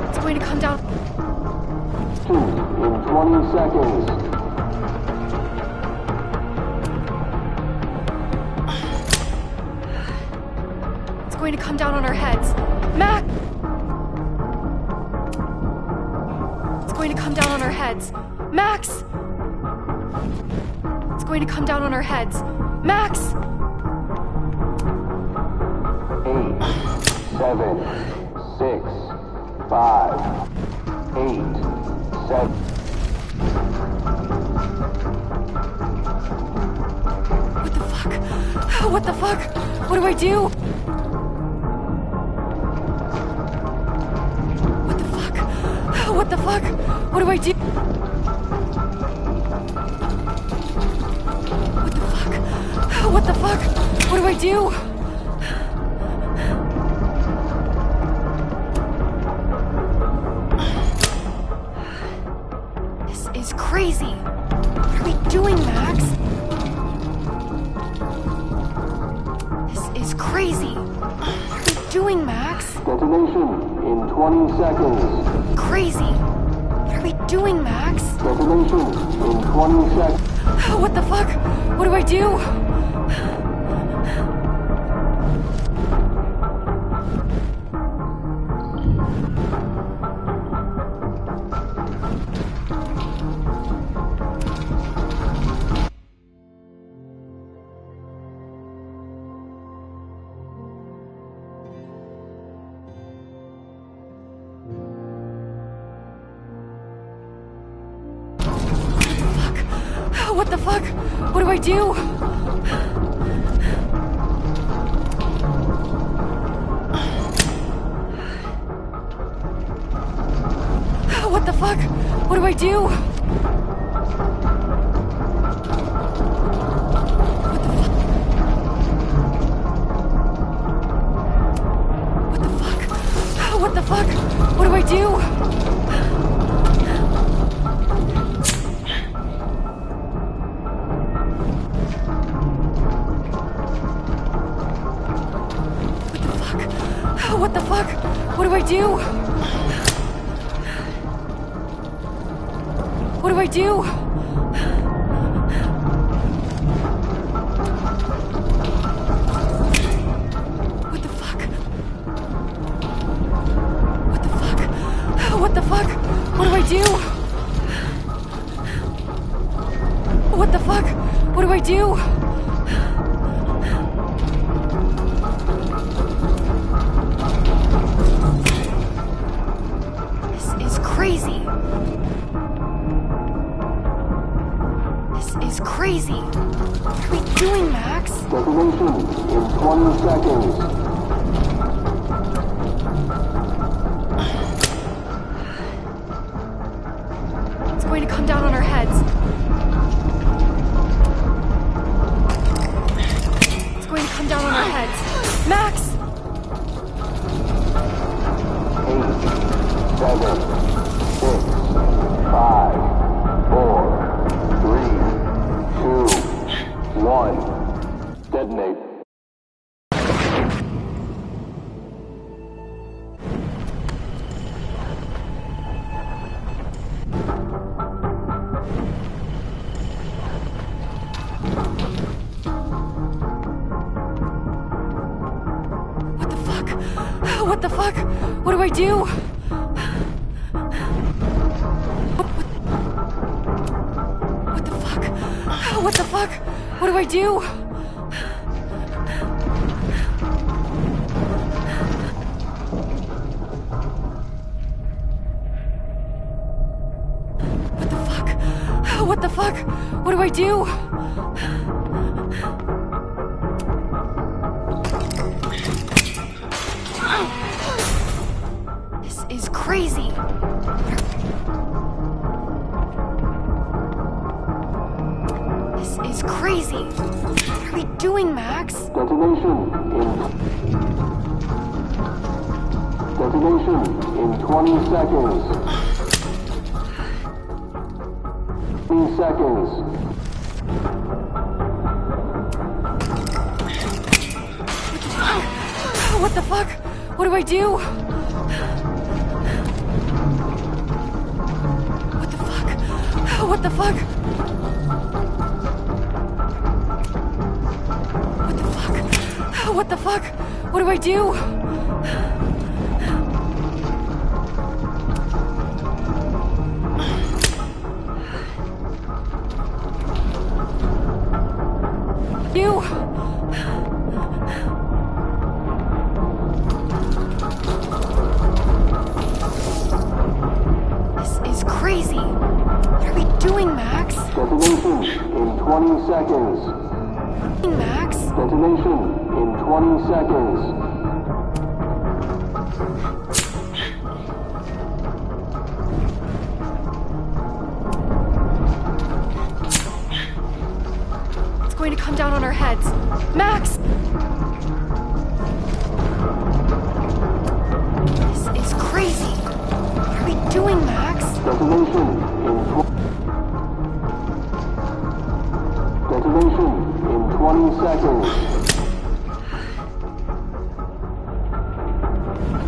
It's going to come down. In 20 seconds. It's going to come down on our heads. Max! It's going to come down on our heads. Max! It's going to come down on our heads. Max! 8, 7, 6, 5, 8, 7. What the fuck? What do I do? What the fuck? What do I do? What the fuck? What do I do? This is crazy. What are we doing, Max? This is crazy. What are we doing, Max? Detonation in 20 seconds. Crazy. What are we doing, Max? Detonation in 20 seconds. What the fuck? What do I do? What the fuck? What do I do? What the fuck? What do I do? What the fuck? What do I do? What the fuck? What do I do? What do I do? What the fuck? What the fuck? What the fuck? What do I do? What the fuck? What do I do? Crazy. This is crazy. What are we doing, Max? Detonation in 20 seconds. It's going to come down on our heads. It's going to come down on our heads. Max! 8, 7, 6, 5, 4, 3, 2, 1. Detonate. What the fuck? What do I do? What the fuck? What do I do? What the fuck? What do I do? This is crazy. This is crazy. What are we doing, Max? Detonation in 20 seconds. 20 seconds. What the fuck? What do I do? What the fuck? What the fuck? What the fuck? What do I do? Detonation in 20 seconds. Max? Detonation in 20 seconds. It's going to come down on our heads. Max! This is crazy. What are we doing, Max? Detonation in 20 seconds.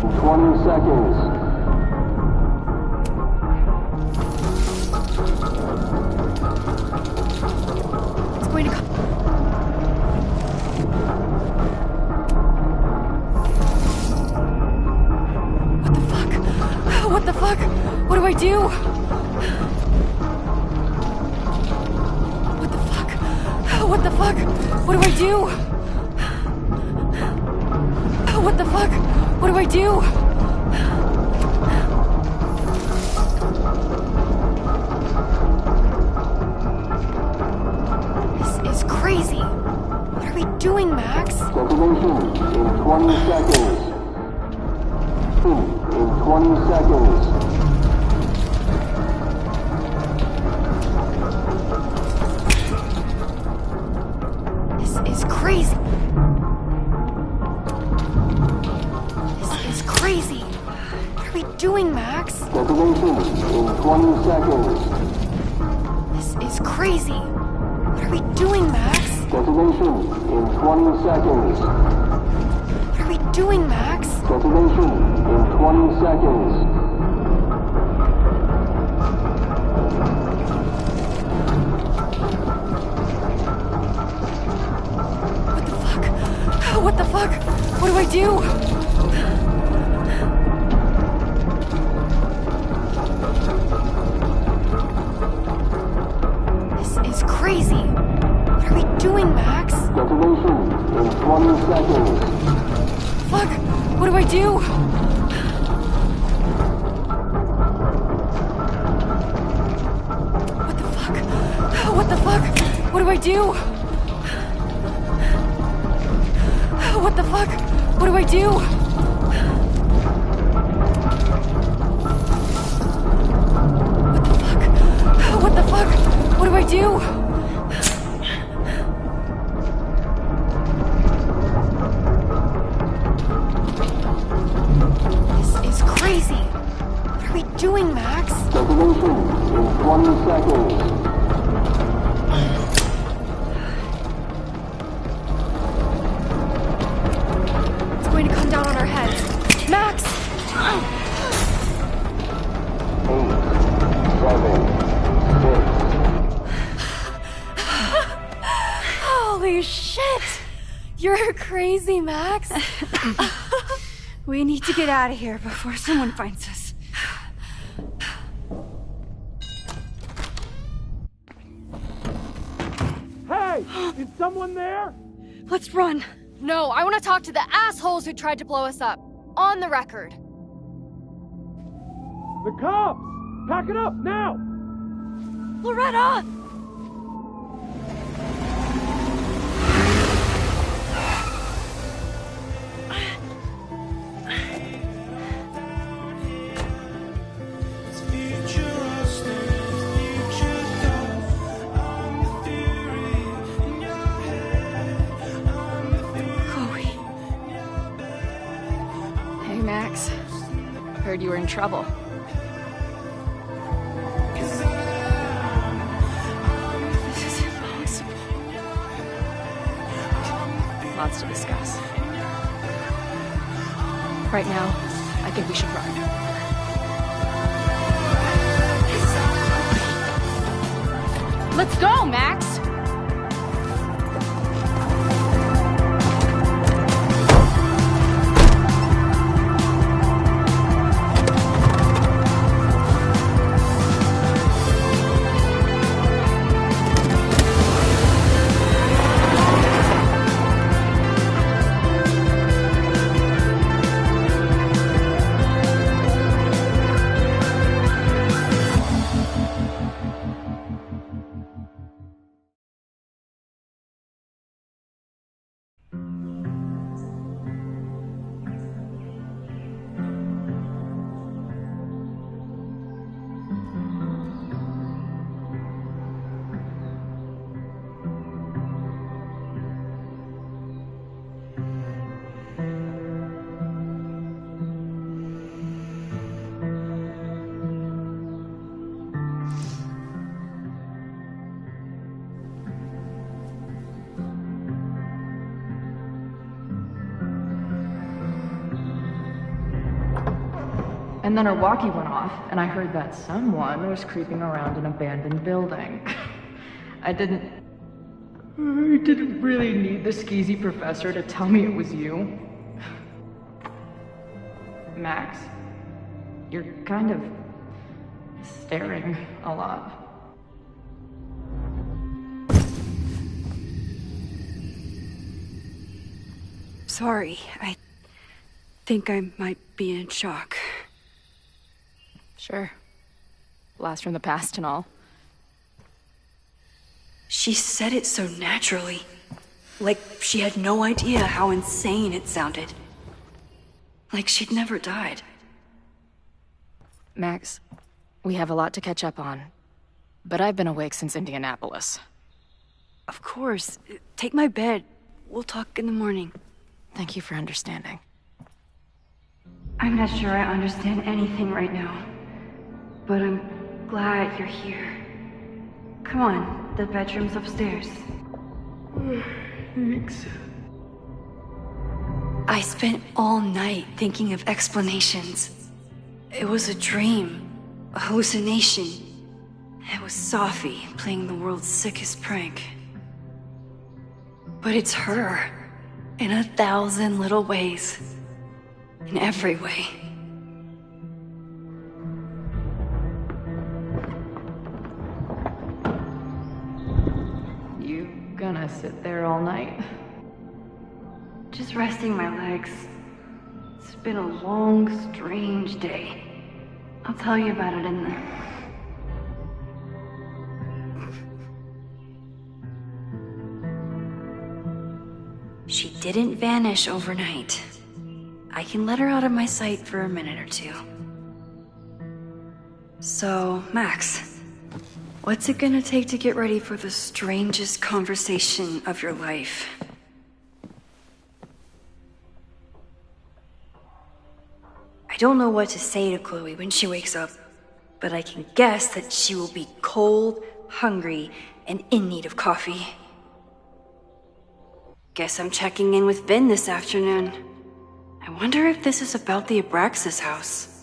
In 20 seconds. It's going to come. What the fuck? What do I do? What the fuck? What the fuck? What do I do? What the fuck? What do I do? This is crazy. What are we doing, Max? Detonation in 20 seconds. In 20 seconds. This is crazy. This is crazy. What are we doing, Max? Detonation in 20 seconds. This is crazy. What are we doing, Max? Detonation in 20 seconds. What are we doing, Max? Detonation in 20 seconds. What the fuck? What do I do? This is crazy. What are we doing, Max? Detonation in 20 seconds. Fuck! What do I do? What the fuck? What the fuck? What do I do? What the fuck? What do I do? What the fuck? What do I do? This is crazy. What are we doing, Max? Detonation in 20 seconds. Going to come down on our heads. Max! 8, 7, 6. Holy shit! You're crazy, Max. We need to get out of here before someone finds us. Hey! Is someone there? Let's run. No, I want to talk to the assholes who tried to blow us up. On the record. The cops! Pack it up, now! Loretta! Max, heard you were in trouble. This is impossible. Lots to discuss. Right now, I think we should run. Let's go, Max! And then her walkie went off, and I heard that someone was creeping around an abandoned building. I didn't really need the skeezy professor to tell me it was you. Max, you're kind of staring a lot. Sorry, I think I might be in shock. Sure. Blast from the past and all. She said it so naturally. Like she had no idea how insane it sounded. Like she'd never died. Max, we have a lot to catch up on. But I've been awake since Indianapolis. Of course. Take my bed. We'll talk in the morning. Thank you for understanding. I'm not sure I understand anything right now. But I'm glad you're here. Come on, the bedroom's upstairs. Thanks. I spent all night thinking of explanations. It was a dream, a hallucination. It was Sophie playing the world's sickest prank. But it's her, in 1,000 little ways. In every way. You gonna sit there all night? Just resting my legs. It's been a long, strange day. I'll tell you about it in the... She didn't vanish overnight. I can let her out of my sight for a minute or two. So, Max, what's it gonna take to get ready for the strangest conversation of your life? I don't know what to say to Chloe when she wakes up, but I can guess that she will be cold, hungry, and in need of coffee. Guess I'm checking in with Vin this afternoon. I wonder if this is about the Abraxas house.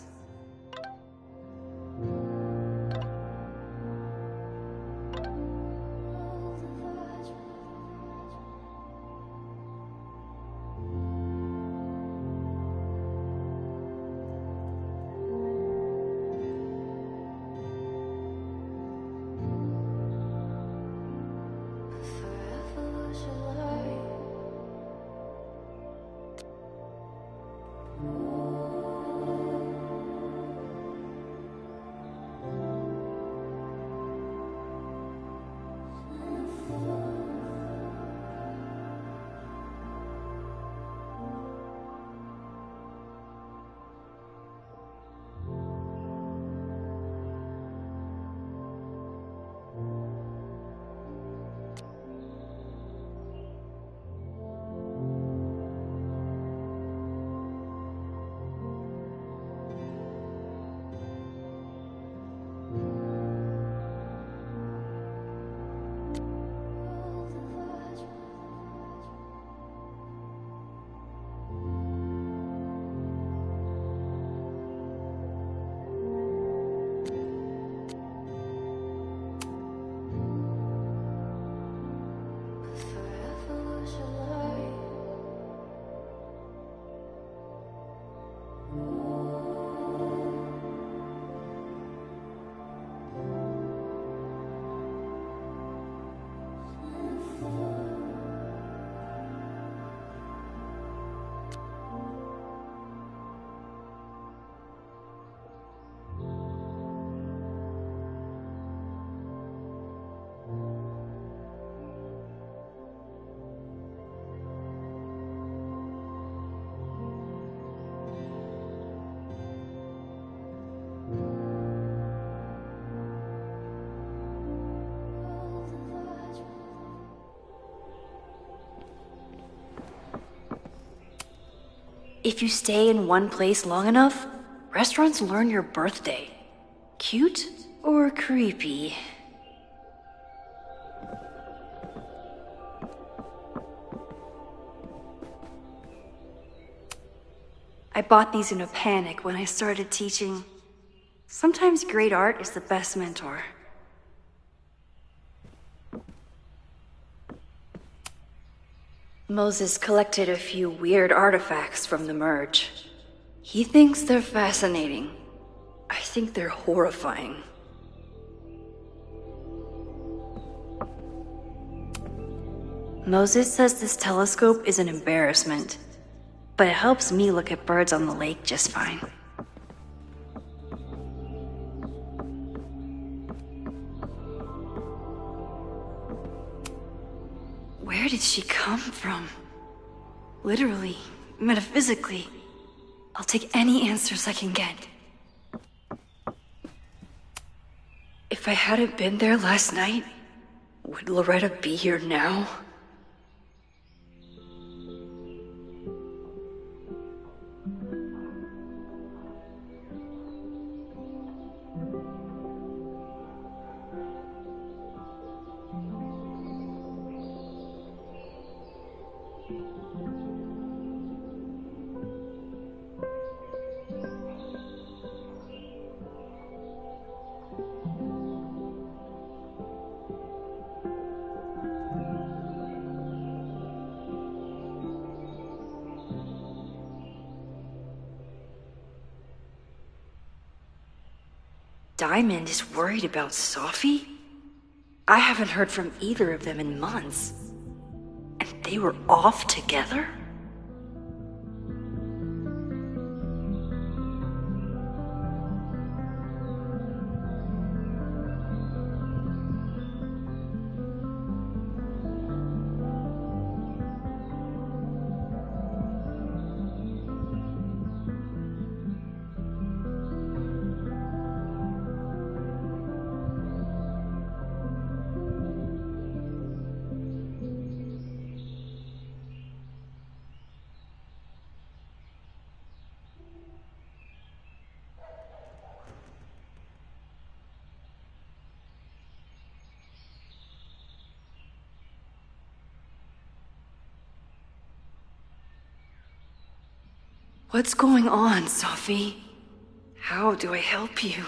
If you stay in one place long enough, restaurants learn your birthday. Cute or creepy? I bought these in a panic when I started teaching. Sometimes great art is the best mentor. Moses collected a few weird artifacts from the merge. He thinks they're fascinating. I think they're horrifying. Moses says this telescope is an embarrassment, but it helps me look at birds on the lake just fine. Where did she come from? Literally, metaphysically. I'll take any answers I can get. If I hadn't been there last night, would Loretta be here now? Diamond is worried about Sophie? I haven't heard from either of them in months. And they were off together? What's going on, Sophie? How do I help you?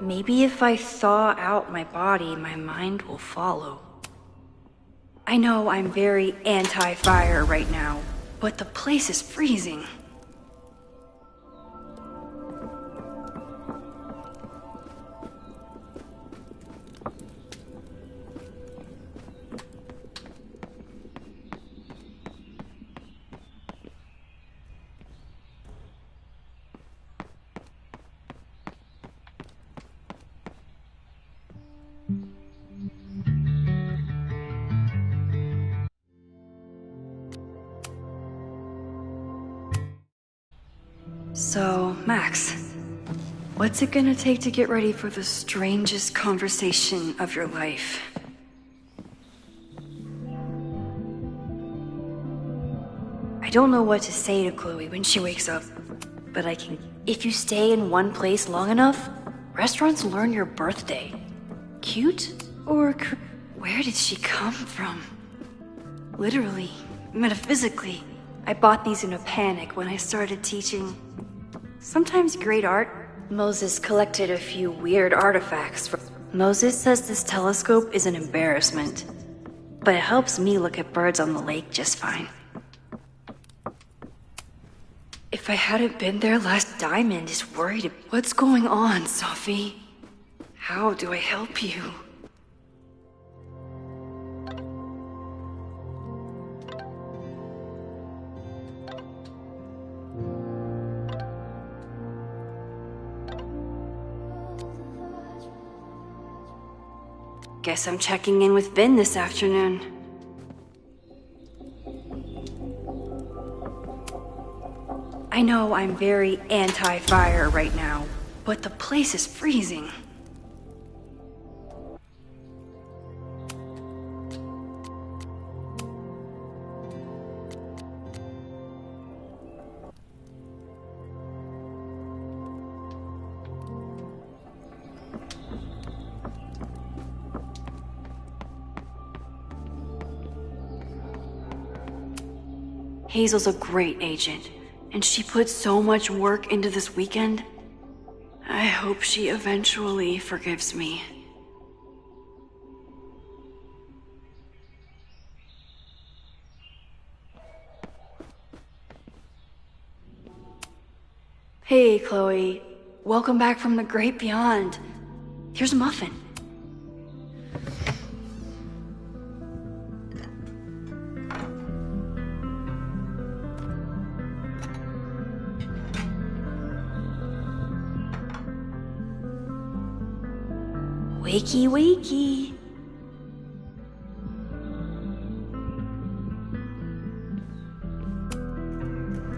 Maybe if I thaw out my body, my mind will follow. I know I'm very anti-fire right now, but the place is freezing. So, Max, what's it gonna take to get ready for the strangest conversation of your life? I don't know what to say to Chloe when she wakes up, but I can. If you stay in one place long enough, restaurants learn your birthday. Cute or where did she come from? Literally, metaphysically. I bought these in a panic when I started teaching. Sometimes great art. Moses collected a few weird artifacts from. Moses says this telescope is an embarrassment, but it helps me look at birds on the lake just fine. If I hadn't been there last, Diamond is worried. What's going on, Sophie? How do I help you? Guess I'm checking in with Vin this afternoon. I know I'm very anti-fire right now, but the place is freezing. Hazel's a great agent, and she put so much work into this weekend. I hope she eventually forgives me. Hey, Chloe. Welcome back from the great beyond. Here's a muffin. Wakey, wakey.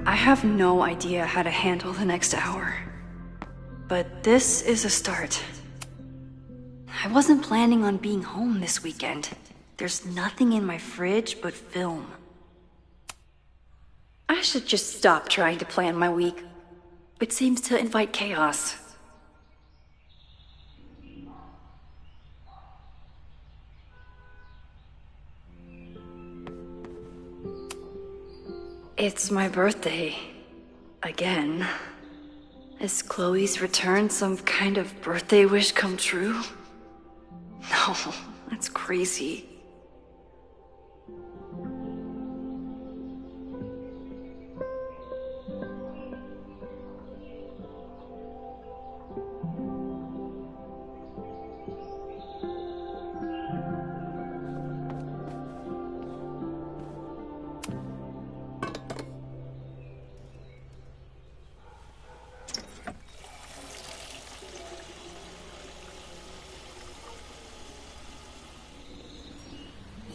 I have no idea how to handle the next hour. But this is a start. I wasn't planning on being home this weekend. There's nothing in my fridge but film. I should just stop trying to plan my week. It seems to invite chaos. It's my birthday. Again. Is Chloe's return some kind of birthday wish come true? No, that's crazy.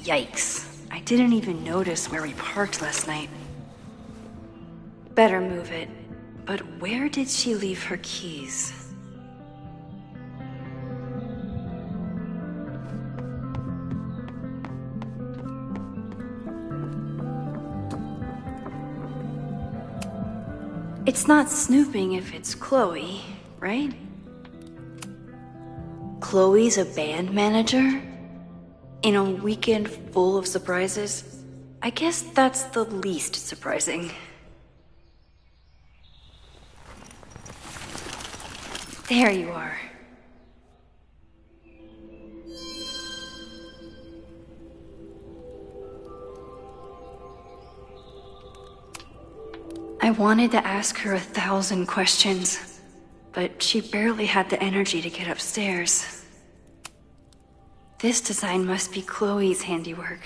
Yikes. I didn't even notice where we parked last night. Better move it. But where did she leave her keys? It's not snooping if it's Chloe, right? Chloe's a band manager? In a weekend full of surprises? I guess that's the least surprising. There you are. I wanted to ask her 1,000 questions, but she barely had the energy to get upstairs. This design must be Chloe's handiwork.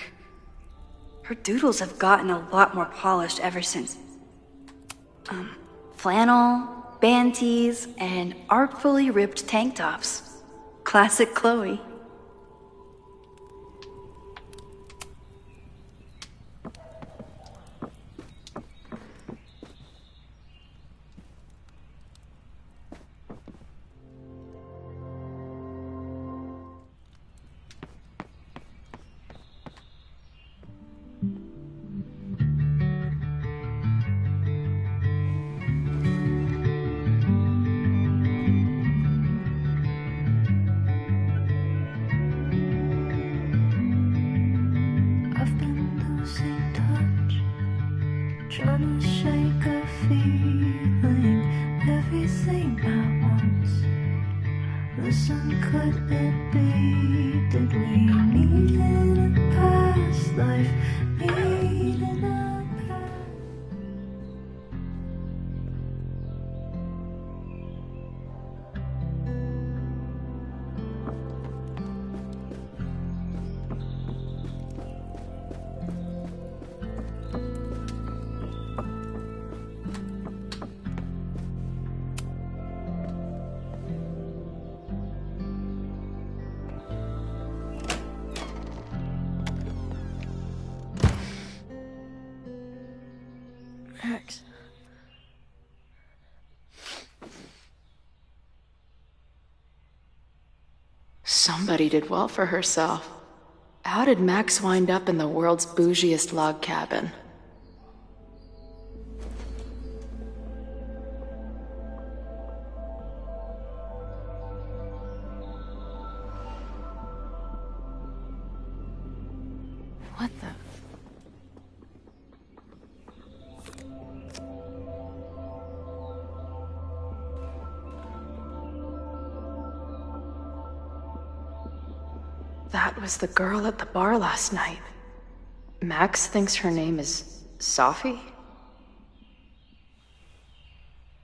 Her doodles have gotten a lot more polished ever since. Flannel, band tees, and artfully ripped tank tops. Classic Chloe. Trying to shake a feeling, everything at once. Listen, could it be? Did we meet in a past life? Meet in a past. Max, Somebody did well for herself. How did Max wind up in the world's bougiest log cabin? What the? That was the girl at the bar last night. Max thinks her name is Sophie?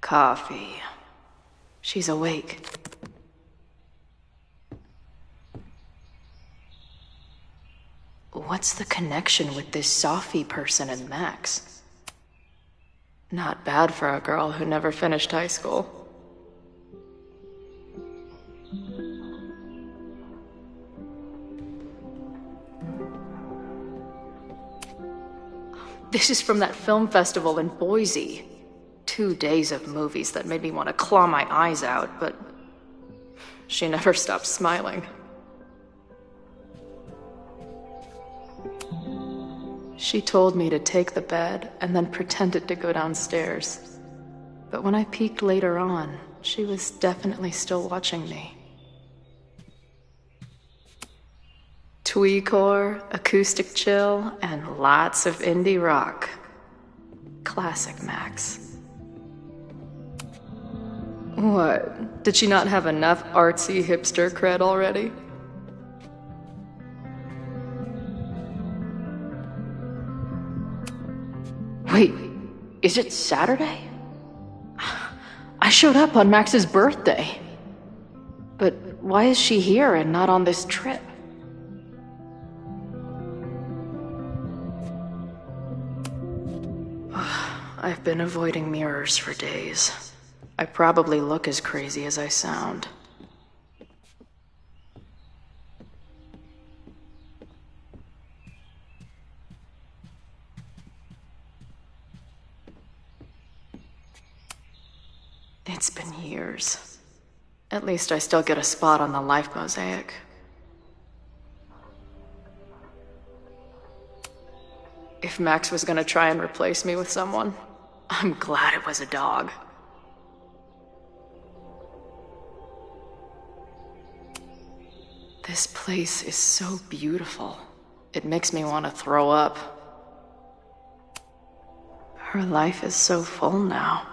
Coffee. She's awake. What's the connection with this Sophie person and Max? Not bad for a girl who never finished high school. This is from that film festival in Boise. 2 days of movies that made me want to claw my eyes out, but she never stopped smiling. She told me to take the bed and then pretended to go downstairs. But when I peeked later on, she was definitely still watching me. Tweecore, acoustic chill, and lots of indie rock. Classic Max. What? Did she not have enough artsy hipster cred already? Wait, is it Saturday? I showed up on Max's birthday. But why is she here and not on this trip? I've been avoiding mirrors for days. I probably look as crazy as I sound. It's been years. At least I still get a spot on the life mosaic. If Max was gonna try and replace me with someone, I'm glad it was a dog. This place is so beautiful. It makes me want to throw up. Her life is so full now.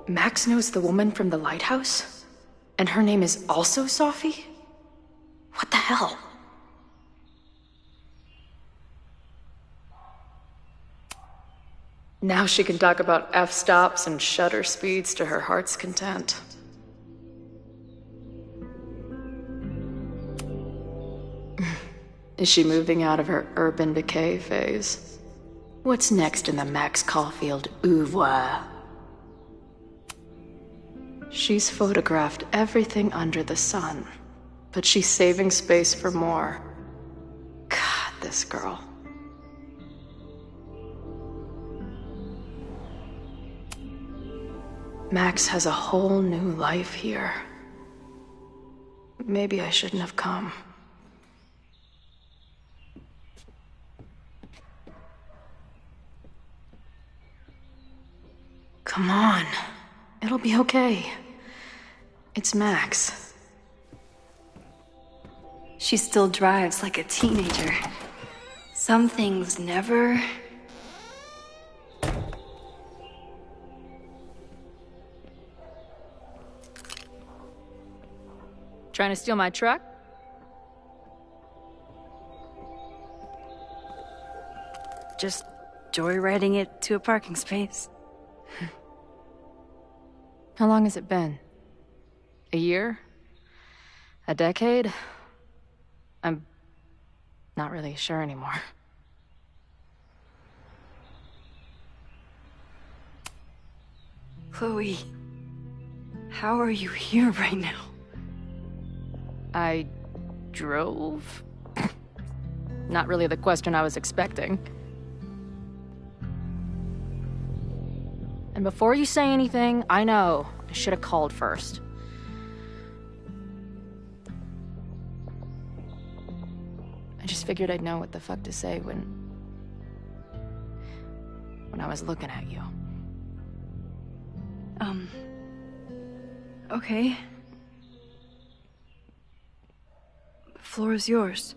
Max knows the woman from the lighthouse? And her name is also Sophie? What the hell? Now she can talk about f-stops and shutter speeds to her heart's content. Is she moving out of her urban decay phase? What's next in the Max Caulfield oeuvre? She's photographed everything under the sun, but she's saving space for more. God, this girl. Max has a whole new life here. Maybe I shouldn't have come. Come on. It'll be okay. It's Max. She still drives like a teenager. Some things never... Trying to steal my truck? Just joyriding it to a parking space. How long has it been? A year? A decade? I'm not really sure anymore. Chloe, how are you here right now? I drove? Not really the question I was expecting. And before you say anything, I know I should have called first. I just figured I'd know what the fuck to say when I was looking at you. Okay. The floor is yours.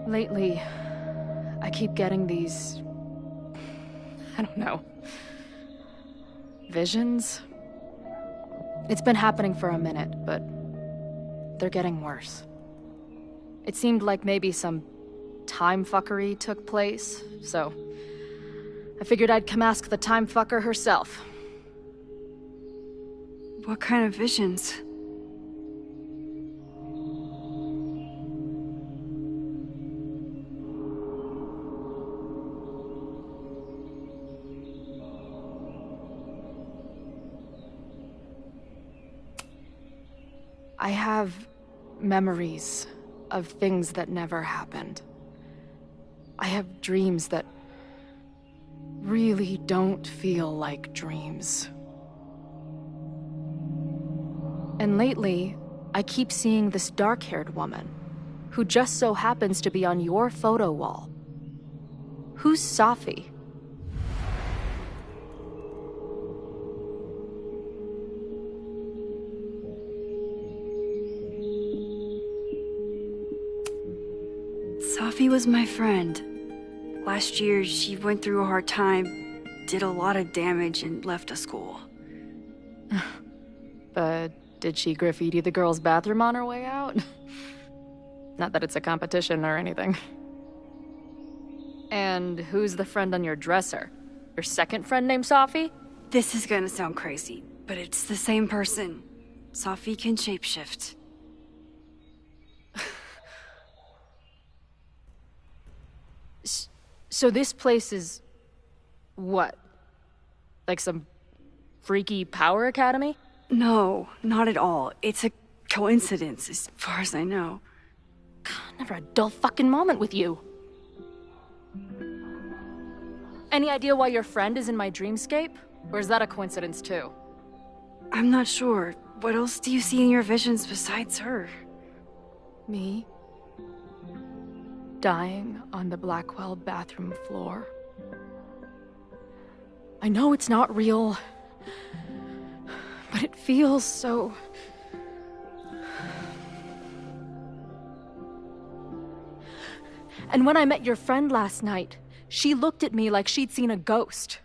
Lately, I keep getting these... I don't know. Visions? It's been happening for a minute, but they're getting worse. It seemed like maybe some time fuckery took place, so I figured I'd come ask the time fucker herself. What kind of visions? I have memories of things that never happened. I have dreams that really don't feel like dreams. And lately, I keep seeing this dark-haired woman, who just so happens to be on your photo wall. Who's Safi? Safi was my friend. Last year, she went through a hard time, did a lot of damage, and left the school. But did she graffiti the girls' bathroom on her way out? Not that it's a competition or anything. And who's the friend on your dresser? Your second friend named Safi? This is gonna sound crazy, but it's the same person. Safi can shapeshift. So this place is... what? Like some freaky power academy? No, not at all. It's a coincidence, as far as I know. God, never a dull fucking moment with you. Any idea why your friend is in my dreamscape? Or is that a coincidence too? I'm not sure. What else do you see in your visions besides her? Me? Dying on the Blackwell bathroom floor. I know it's not real, but it feels so... And when I met your friend last night, she looked at me like she'd seen a ghost.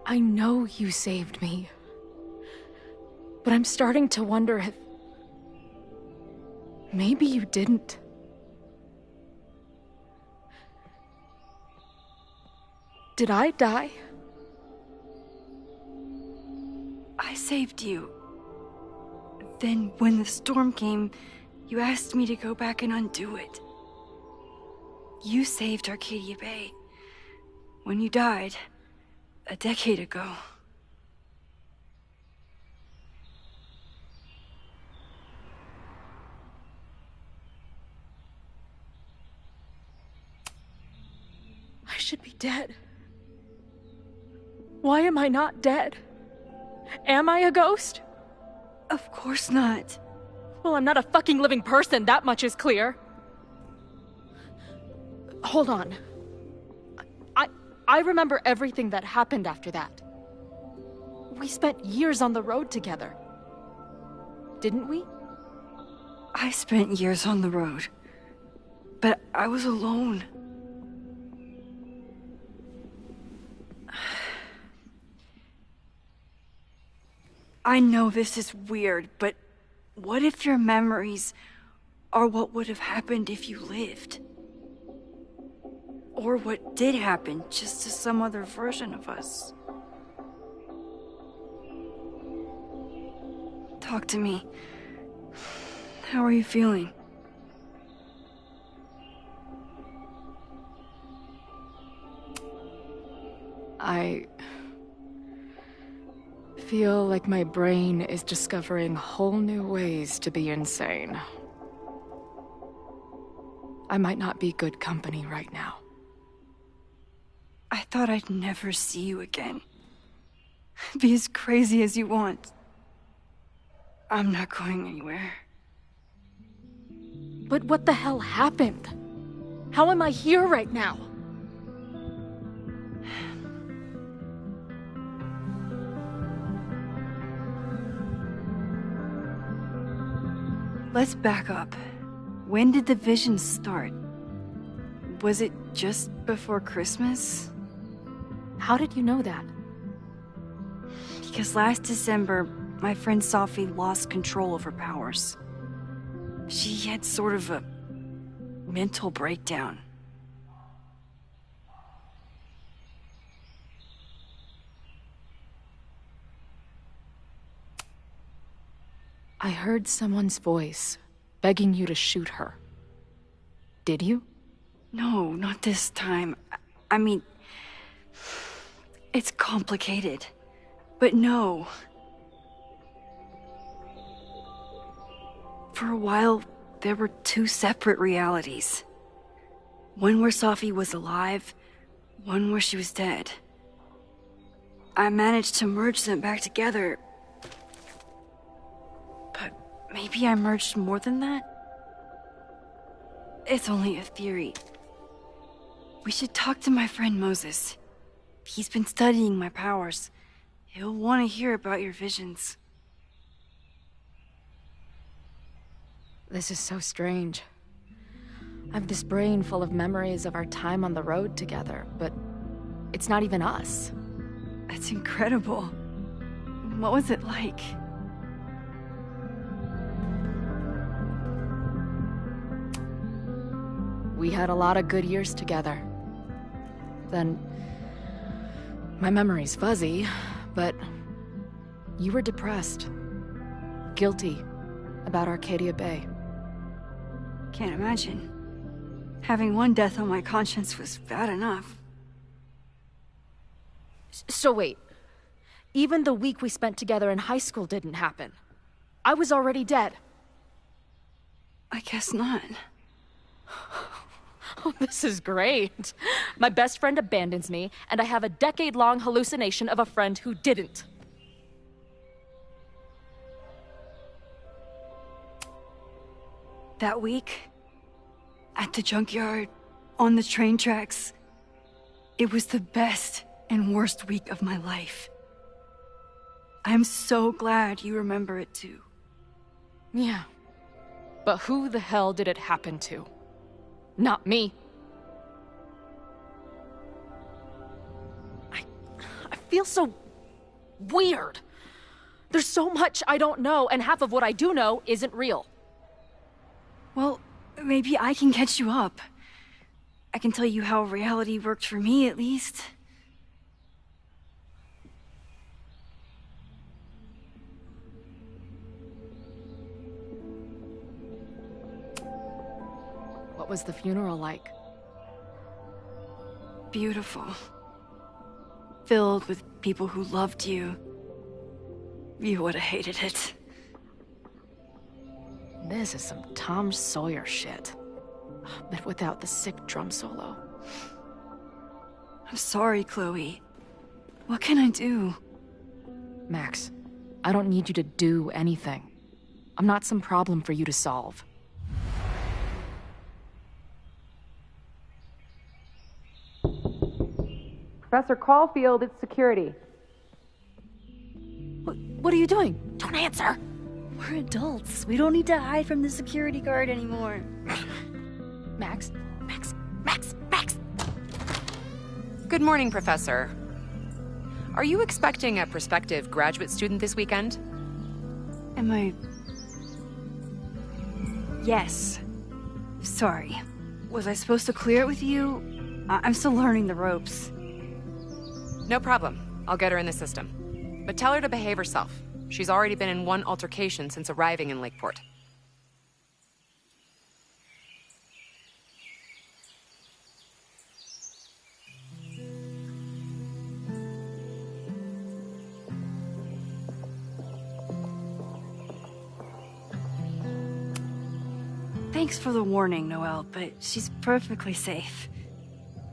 I know you saved me, but I'm starting to wonder if... maybe you didn't. Did I die? I saved you. Then, when the storm came, you asked me to go back and undo it. You saved Arcadia Bay. When you died, a decade ago. I should be dead. Why am I not dead? Am I a ghost? Of course not. Well, I'm not a fucking living person, that much is clear. Hold on. I remember everything that happened after that. We spent years on the road together. Didn't we? I spent years on the road. But I was alone. I know this is weird, but what if your memories are what would have happened if you lived? Or what did happen, just to some other version of us? Talk to me. How are you feeling? I feel like my brain is discovering whole new ways to be insane. I might not be good company right now. I thought I'd never see you again. Be as crazy as you want. I'm not going anywhere. But what the hell happened? How am I here right now? Let's back up. When did the visions start? Was it just before Christmas? How did you know that? Because last December, my friend Sophie lost control of her powers. She had sort of a mental breakdown. I heard someone's voice, begging you to shoot her. Did you? No, not this time. I mean, it's complicated. But no. For a while, there were two separate realities. One where Sophie was alive, one where she was dead. I managed to merge them back together. But maybe I merged more than that? It's only a theory. We should talk to my friend Moses. He's been studying my powers. He'll want to hear about your visions. This is so strange. I have this brain full of memories of our time on the road together, but it's not even us. That's incredible. What was it like? We had a lot of good years together. Then, my memory's fuzzy, but you were depressed. Guilty about Arcadia Bay. Can't imagine. Having one death on my conscience was bad enough. So wait, even the week we spent together in high school didn't happen. I was already dead. I guess not. Oh, this is great. My best friend abandons me, and I have a decade-long hallucination of a friend who didn't. That week, at the junkyard, on the train tracks, it was the best and worst week of my life. I'm so glad you remember it too. Yeah. But who the hell did it happen to? Not me. I feel so weird. There's so much I don't know, and half of what I do know isn't real. Well, maybe I can catch you up. I can tell you how reality worked for me, at least. What was the funeral like? Beautiful. Filled with people who loved you. You would have hated it. This is some Tom Sawyer shit. But without the sick drum solo. I'm sorry, Chloe. What can I do? Max, I don't need you to do anything. I'm not some problem for you to solve. Professor Caulfield, it's security. What are you doing? Don't answer! We're adults. We don't need to hide from the security guard anymore. Max? Good morning, Professor. Are you expecting a prospective graduate student this weekend? Am I... Yes. Sorry. Was I supposed to clear it with you? I'm still learning the ropes. No problem. I'll get her in the system. But tell her to behave herself. She's already been in one altercation since arriving in Lakeport. Thanks for the warning, Noelle, but she's perfectly safe.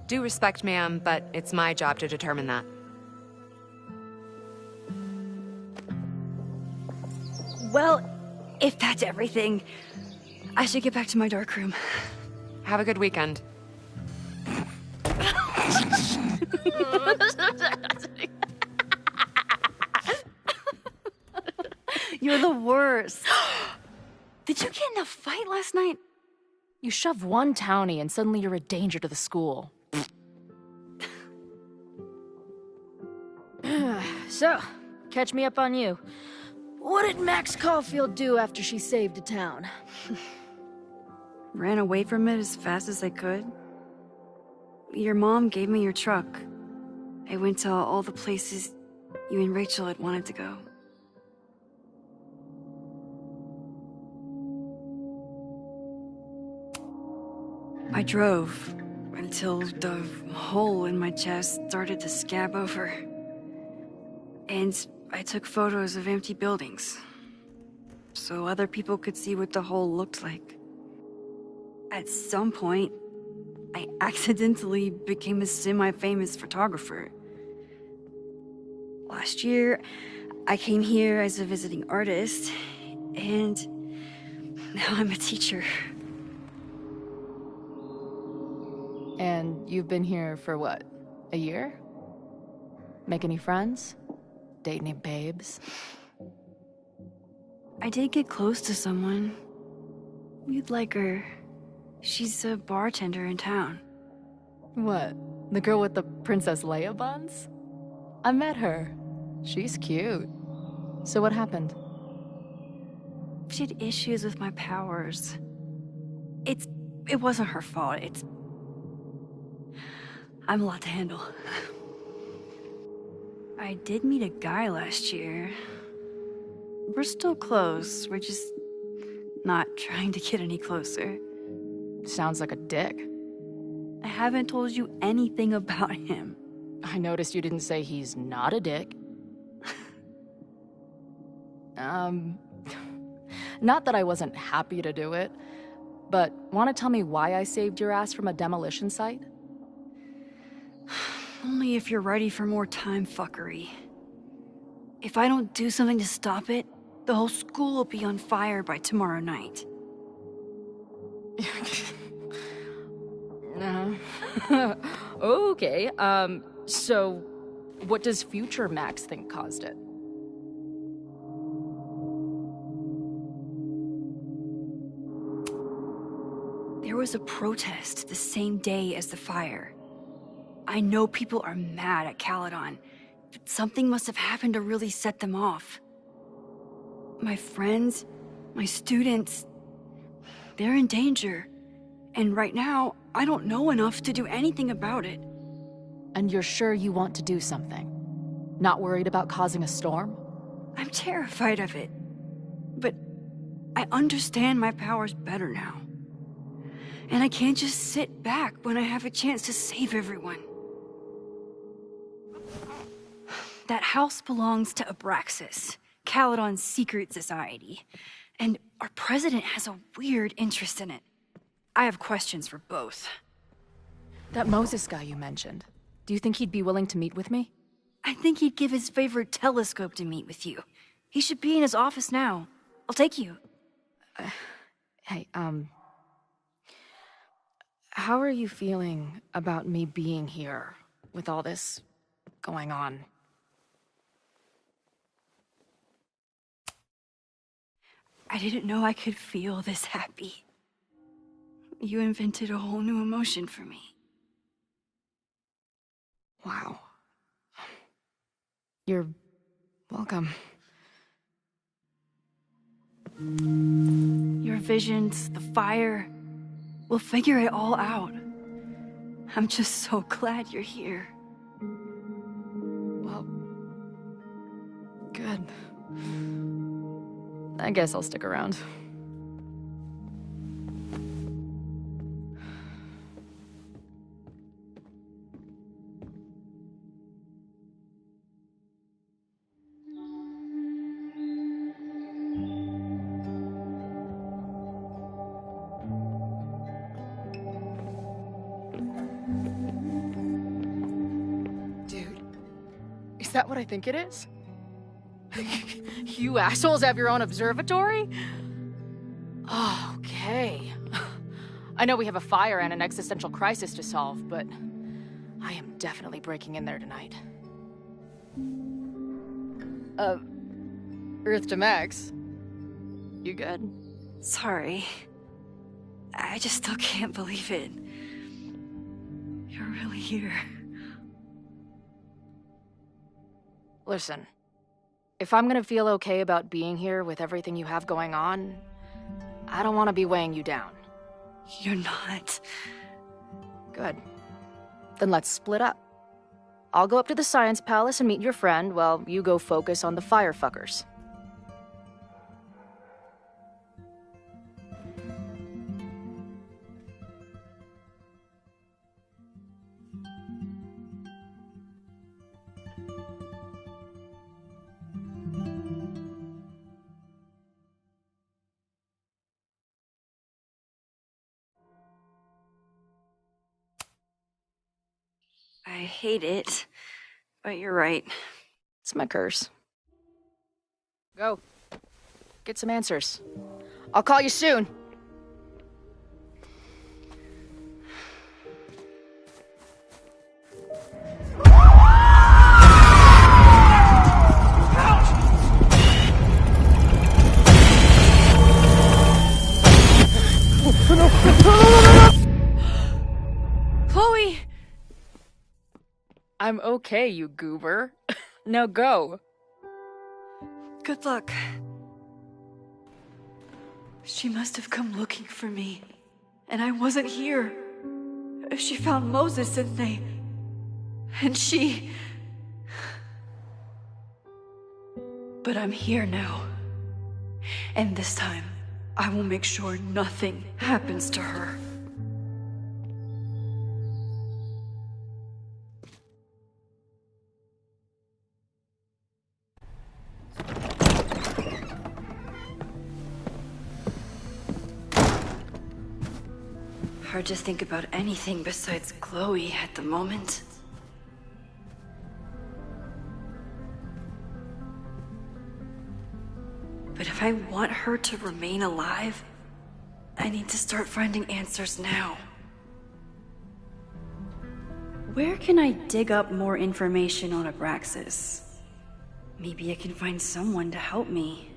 Due respect, ma'am, but it's my job to determine that. Well, if that's everything, I should get back to my dark room. Have a good weekend. You're the worst. Did you get in a fight last night? You shove one townie and suddenly you're a danger to the school. So, catch me up on you. What did Max Caulfield do after she saved a town? Ran away from it as fast as I could. Your mom gave me your truck. I went to all the places you and Rachel had wanted to go. I drove until the hole in my chest started to scab over. And I took photos of empty buildings, so other people could see what the hole looked like. At some point, I accidentally became a semi-famous photographer. Last year, I came here as a visiting artist, and now I'm a teacher. And you've been here for what, a year? Make any friends? Date any babes? I did get close to someone. You'd like her. She's a bartender in town. What? The girl with the Princess Leia buns? I met her. She's cute. So what happened? She had issues with my powers. It wasn't her fault. I'm a lot to handle. I did meet a guy last year. We're still close. We're just not trying to get any closer. Sounds like a dick. I haven't told you anything about him. I noticed you didn't say he's not a dick. Not that I wasn't happy to do it, but want to tell me why I saved your ass from a demolition site? Only if you're ready for more time fuckery. If I don't do something to stop it, the whole school will be on fire by tomorrow night. Okay, so what does future Max think caused it? There was a protest the same day as the fire. I know people are mad at Caledon, but something must have happened to really set them off. My friends, my students, they're in danger. And right now, I don't know enough to do anything about it. And you're sure you want to do something? Not worried about causing a storm? I'm terrified of it. But I understand my powers better now. And I can't just sit back when I have a chance to save everyone. That house belongs to Abraxas, Caledon's secret society. And our president has a weird interest in it. I have questions for both. That Moses guy you mentioned, do you think he'd be willing to meet with me? I think he'd give his favorite telescope to meet with you. He should be in his office now. I'll take you. Hey, how are you feeling about me being here with all this going on? I didn't know I could feel this happy. You invented a whole new emotion for me. Wow. You're welcome. Your visions, the fire, we'll figure it all out. I'm just so glad you're here. Well, good. I guess I'll stick around. Is that what I think it is? You assholes have your own observatory? Oh, okay. I know we have a fire and an existential crisis to solve, but I am definitely breaking in there tonight. Earth to Max. You good? Sorry. I just still can't believe it. You're really here. Listen, if I'm gonna feel okay about being here with everything you have going on, I don't want to be weighing you down. You're not. Good. Then let's split up. I'll go up to the Science Palace and meet your friend while you go focus on the firefuckers. I hate it, but you're right. It's my curse. Go. Get some answers. I'll call you soon. Chloe! I'm okay, you goober. Now go. Good luck. She must have come looking for me, and I wasn't here. She found Moses and she... But I'm here now. And this time, I will make sure nothing happens to her. Hard to think about anything besides Chloe at the moment. But if I want her to remain alive, I need to start finding answers now. Where can I dig up more information on Abraxas? Maybe I can find someone to help me.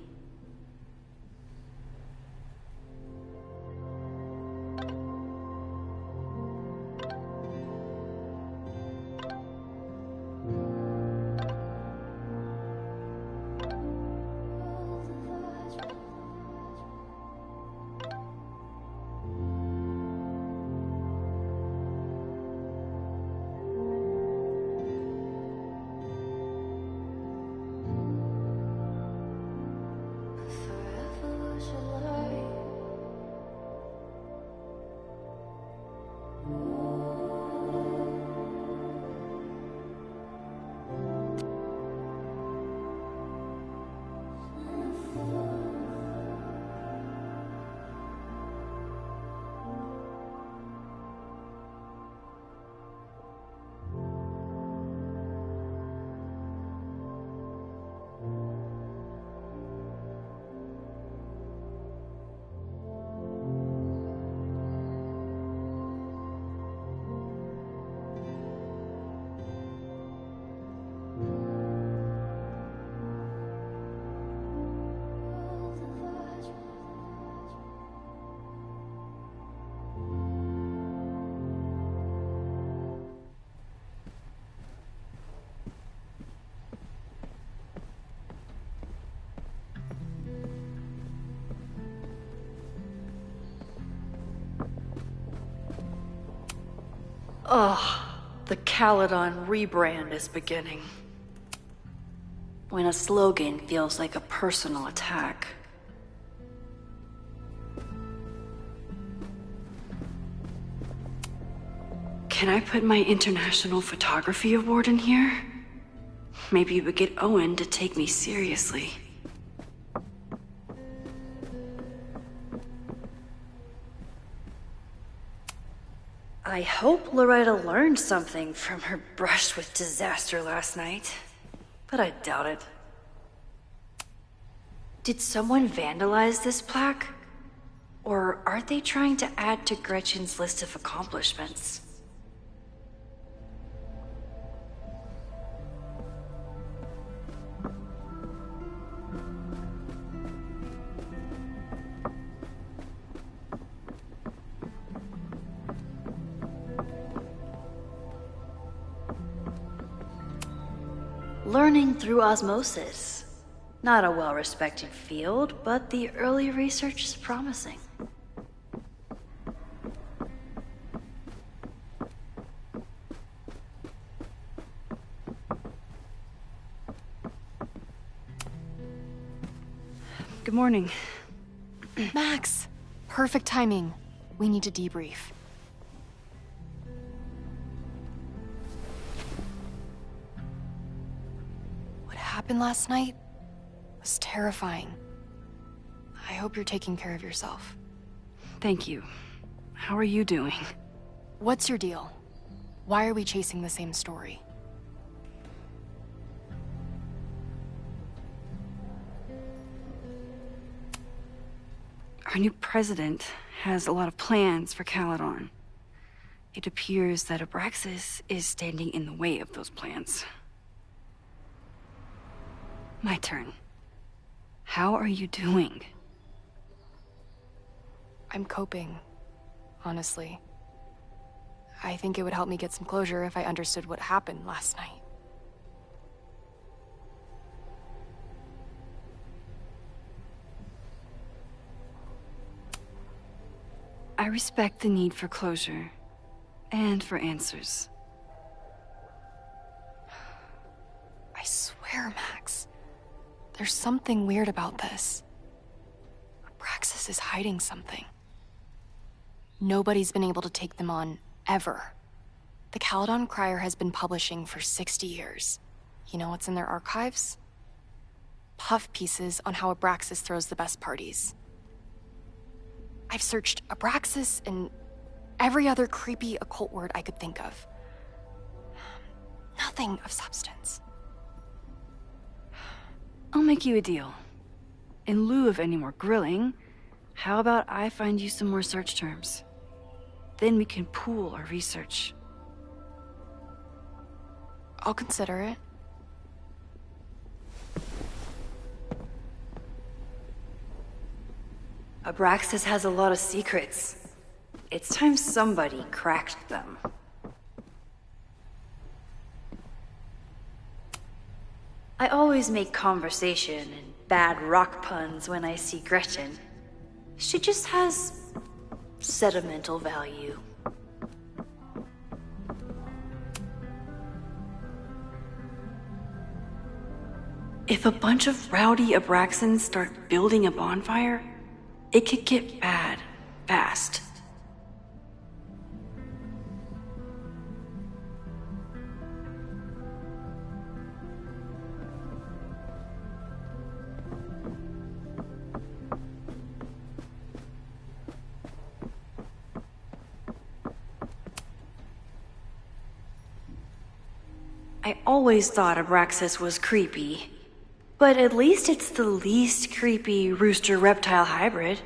Ugh, the Caledon rebrand is beginning. When a slogan feels like a personal attack. Can I put my International Photography Award in here? Maybe we get Owen to take me seriously. I hope Loretta learned something from her brush with disaster last night. but I doubt it. Did someone vandalize this plaque? Or are they trying to add to Gretchen's list of accomplishments? Learning through osmosis. Not a well-respected field, but the early research is promising. Good morning. Max, perfect timing. We need to debrief. What happened last night was terrifying. I hope you're taking care of yourself. Thank you. How are you doing? What's your deal? Why are we chasing the same story? Our new president has a lot of plans for Caledon. It appears that Abraxas is standing in the way of those plans. My turn. How are you doing? I'm coping, honestly. I think it would help me get some closure if I understood what happened last night. I respect the need for closure, and for answers. I swear, Max, there's something weird about this. Abraxas is hiding something. Nobody's been able to take them on, ever. The Caledon Crier has been publishing for 60 years. You know what's in their archives? Puff pieces on how Abraxas throws the best parties. I've searched Abraxas and every other creepy occult word I could think of. Nothing of substance. I'll make you a deal. In lieu of any more grilling, how about I find you some more search terms? Then we can pool our research. I'll consider it. Abraxas has a lot of secrets. It's time somebody cracked them. I always make conversation and bad rock puns when I see Gretchen. She just has sentimental value. If a bunch of rowdy Abraxans start building a bonfire, it could get bad, fast. I always thought Abraxas was creepy. But at least it's the least creepy rooster-reptile hybrid.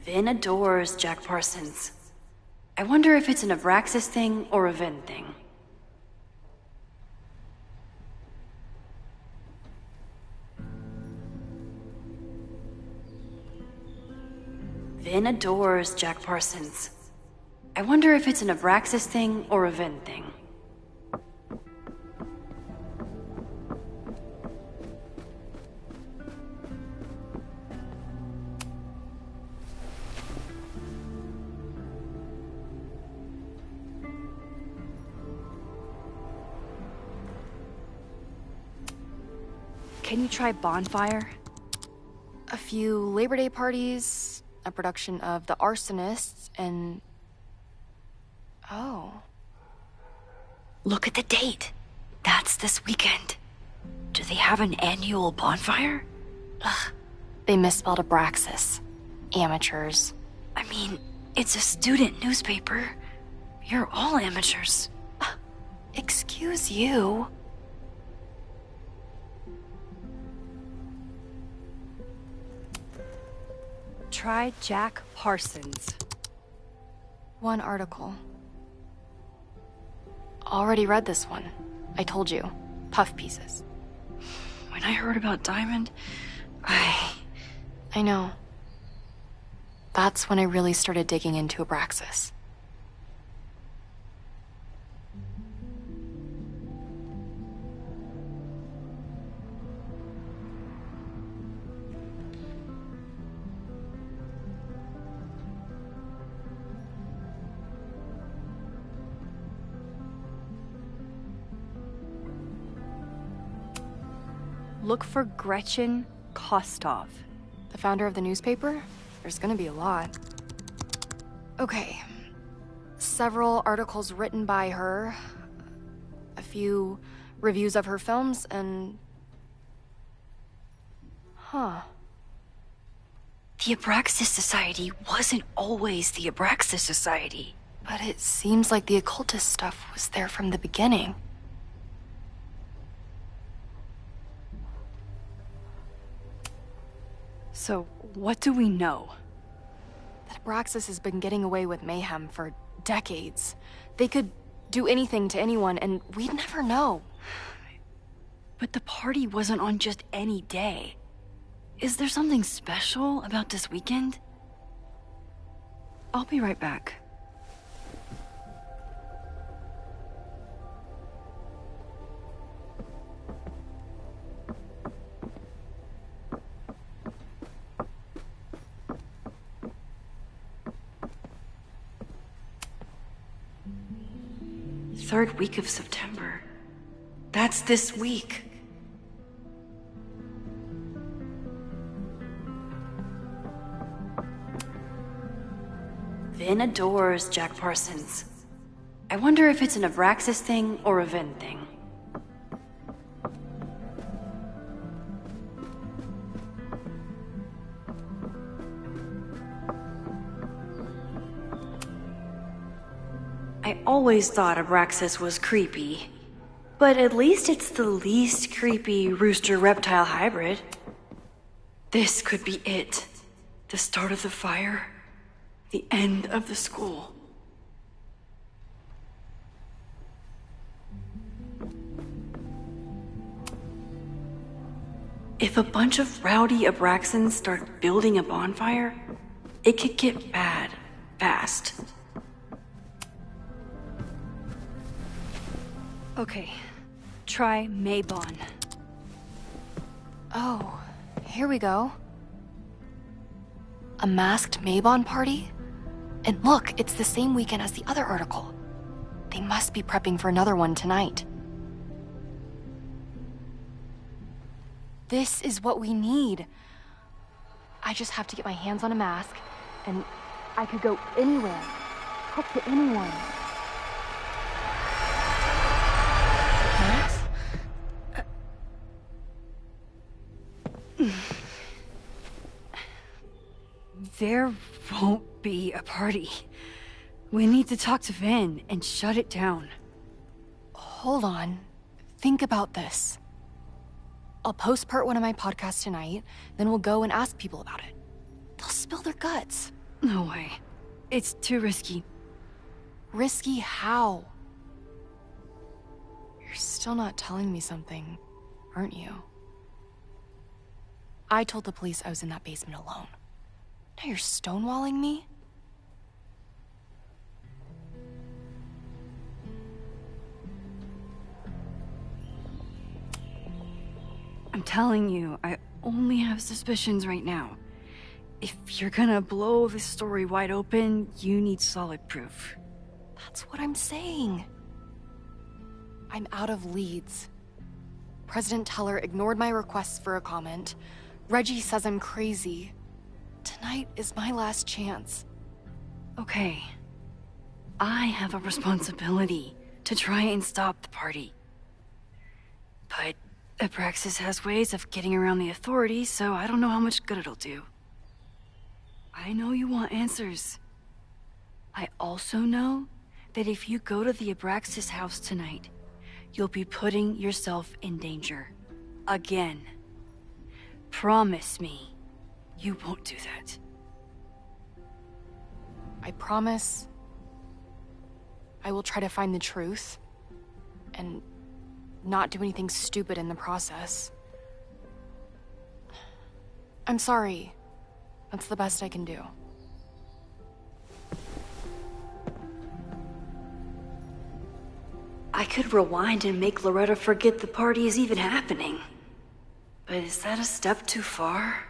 Vin adores Jack Parsons. I wonder if it's an Abraxas thing or a Vin thing. Vin adores Jack Parsons. I wonder if it's an Abraxas thing or a Vin thing. Can you try bonfire? a few Labor Day parties, a production of The Arsonists, and... Oh. Look at the date. That's this weekend. Do they have an annual bonfire? Ugh. They misspelled Abraxas. Amateurs. I mean, it's a student newspaper. You're all amateurs. Excuse you. Try Jack Parsons. One article. Already read this one. I told you. Puff pieces. When I heard about Diamond, I know. That's when I really started digging into Abraxas. Look for Gretchen Kostov. The founder of the newspaper? There's gonna be a lot. Okay. Several articles written by her, a few reviews of her films, and... Huh. The Abraxas Society wasn't always the Abraxas Society. But it seems like the occultist stuff was there from the beginning. So, what do we know? That Abraxas has been getting away with mayhem for decades. They could do anything to anyone, and we'd never know. But the party wasn't on just any day. Is there something special about this weekend? I'll be right back. Third week of September. That's this week. Vin adores Jack Parsons. I wonder if it's an Abraxas thing or a Vin thing. I always thought Abraxas was creepy. But at least it's the least creepy rooster-reptile hybrid. This could be it. The start of the fire. The end of the school. If a bunch of rowdy Abraxans start building a bonfire, it could get bad, fast. Okay, try Maybon. Oh, here we go. A masked Maybon party? And look, it's the same weekend as the other article. They must be prepping for another one tonight. This is what we need. I just have to get my hands on a mask, and I could go anywhere, talk to anyone. Max? There won't be a party. We need to talk to Vin and shut it down. Hold on. Think about this. I'll post part 1 of my podcast tonight, then we'll go and ask people about it. They'll spill their guts. No way. It's too risky. Risky how? You're still not telling me something, aren't you? I told the police I was in that basement alone. Now you're stonewalling me? I'm telling you, I only have suspicions right now. If you're gonna blow this story wide open, you need solid proof. That's what I'm saying. I'm out of leads. President Teller ignored my requests for a comment. Reggie says I'm crazy. Tonight is my last chance. Okay. I have a responsibility to try and stop the party. But Abraxas has ways of getting around the authorities, so I don't know how much good it'll do. I know you want answers. I also know that if you go to the Abraxas house tonight, you'll be putting yourself in danger. Again. Promise me you won't do that. I promise I will try to find the truth and not do anything stupid in the process. I'm sorry. That's the best I can do. I could rewind and make Loretta forget the party is even happening. But is that a step too far?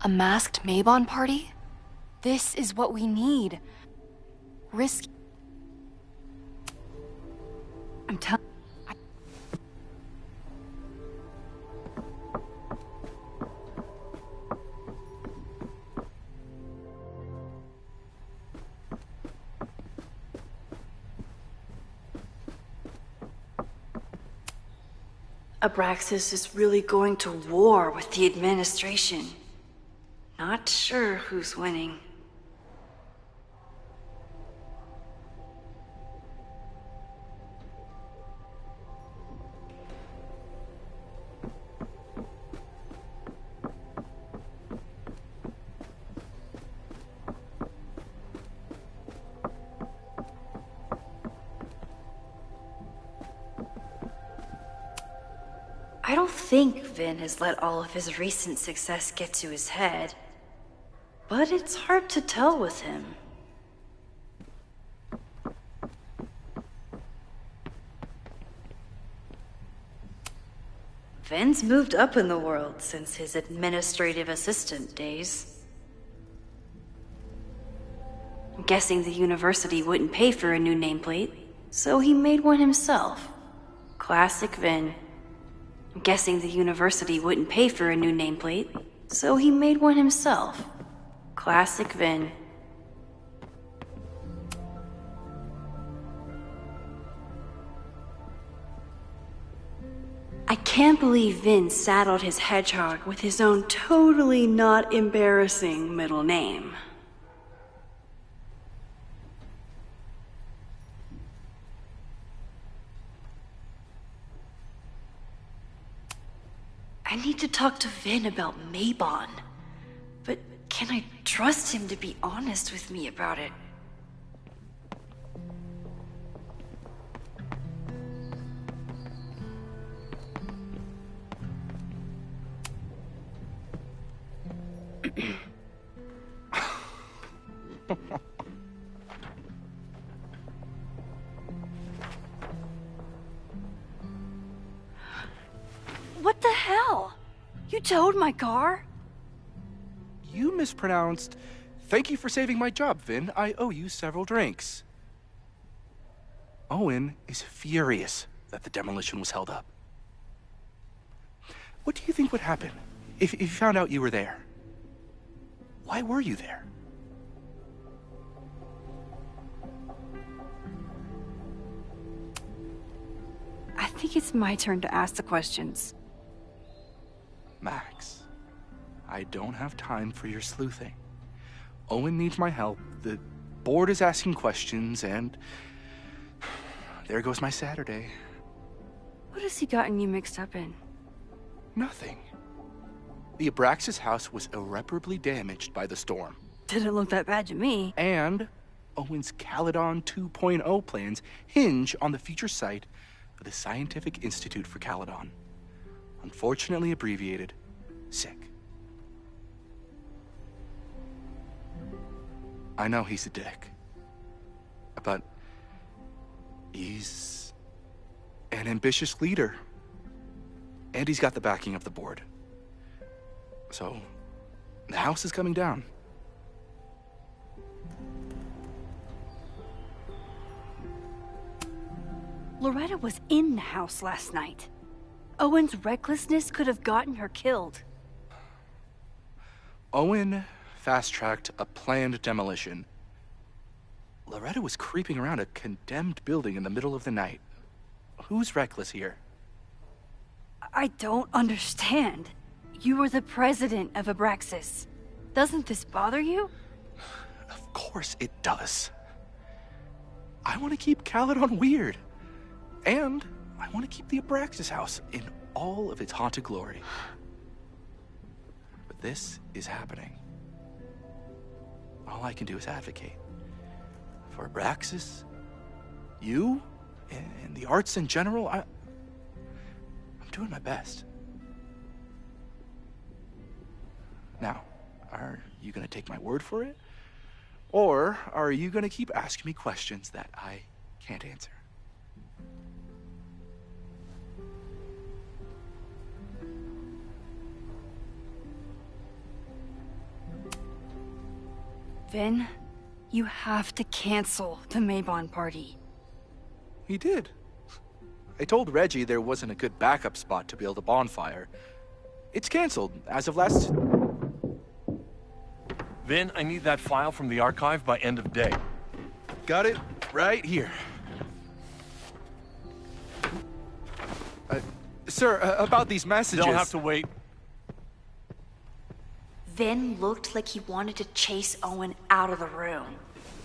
A masked Mabon party? This is what we need. Risk. I'm telling. Abraxas is really going to war with the administration. Not sure who's winning. don't think Vin has let all of his recent success get to his head, but it's hard to tell with him. Vin's moved up in the world since his administrative assistant days. I'm guessing the university wouldn't pay for a new nameplate, so he made one himself. Classic Vin. I'm guessing the university wouldn't pay for a new nameplate, so he made one himself. Classic Vin. I can't believe Vin saddled his hedgehog with his own totally not embarrassing middle name. I need to talk to Vin about Mabon, but can I trust him to be honest with me about it? What the hell? You towed my car? You mispronounced. Thank you for saving my job, Vin. I owe you several drinks. Owen is furious that the demolition was held up. What do you think would happen if you found out you were there? Why were you there? I think it's my turn to ask the questions. Max, I don't have time for your sleuthing. Owen needs my help, the board is asking questions, and there goes my Saturday. What has he gotten you mixed up in? Nothing. The Abraxas house was irreparably damaged by the storm. Didn't look that bad to me. And Owen's Caledon 2.0 plans hinge on the future site of the Scientific Institute for Caledon. Unfortunately abbreviated, SICK. I know he's a dick, but he's an ambitious leader, and he's got the backing of the board. So, the house is coming down. Loretta was in the house last night. Owen's recklessness could have gotten her killed. Owen fast-tracked a planned demolition. Loretta was creeping around a condemned building in the middle of the night. Who's reckless here? I don't understand. You were the president of Abraxas. Doesn't this bother you? Of course it does. I want to keep Caledon weird. And I want to keep the Abraxas house in all of its haunted glory. But this is happening. All I can do is advocate. For Abraxas, you, and the arts in general, I'm doing my best. Now, are you gonna take my word for it? Or are you gonna keep asking me questions that I can't answer? Vin, you have to cancel the Mabon party. He did. I told Reggie there wasn't a good backup spot to build a bonfire. It's canceled as of last... Vin, I need that file from the archive by end of day. Got it right here. Sir, about these messages... They'll have to wait. Vin looked like he wanted to chase Owen out of the room.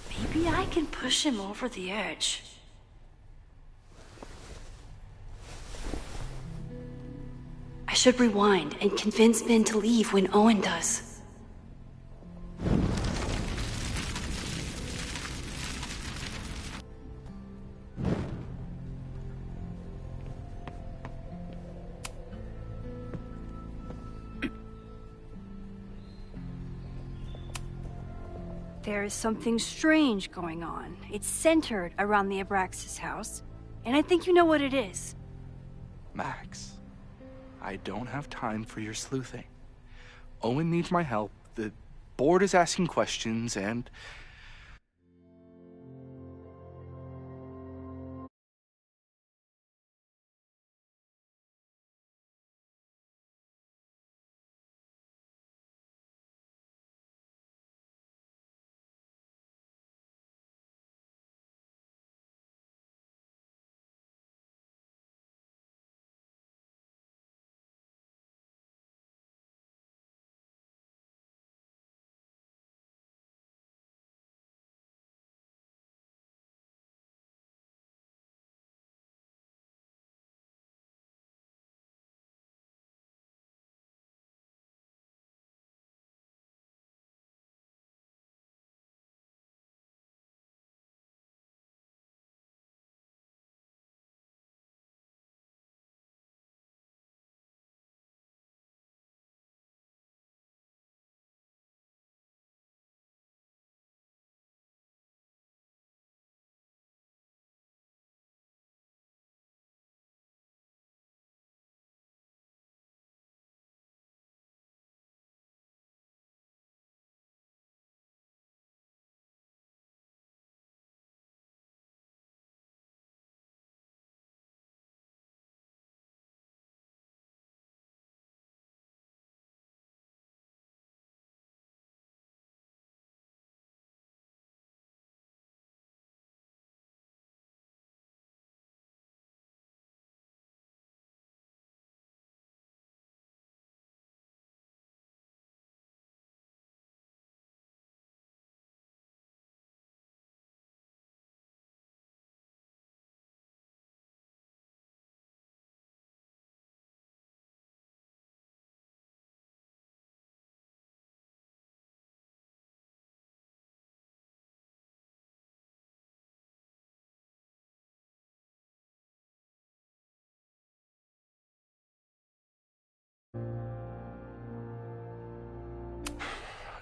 Maybe I can push him over the edge. I should rewind and convince Vin to leave when Owen does. There is something strange going on. It's centered around the Abraxas house, and I think you know what it is. Max, I don't have time for your sleuthing. Owen needs my help. The board is asking questions, and...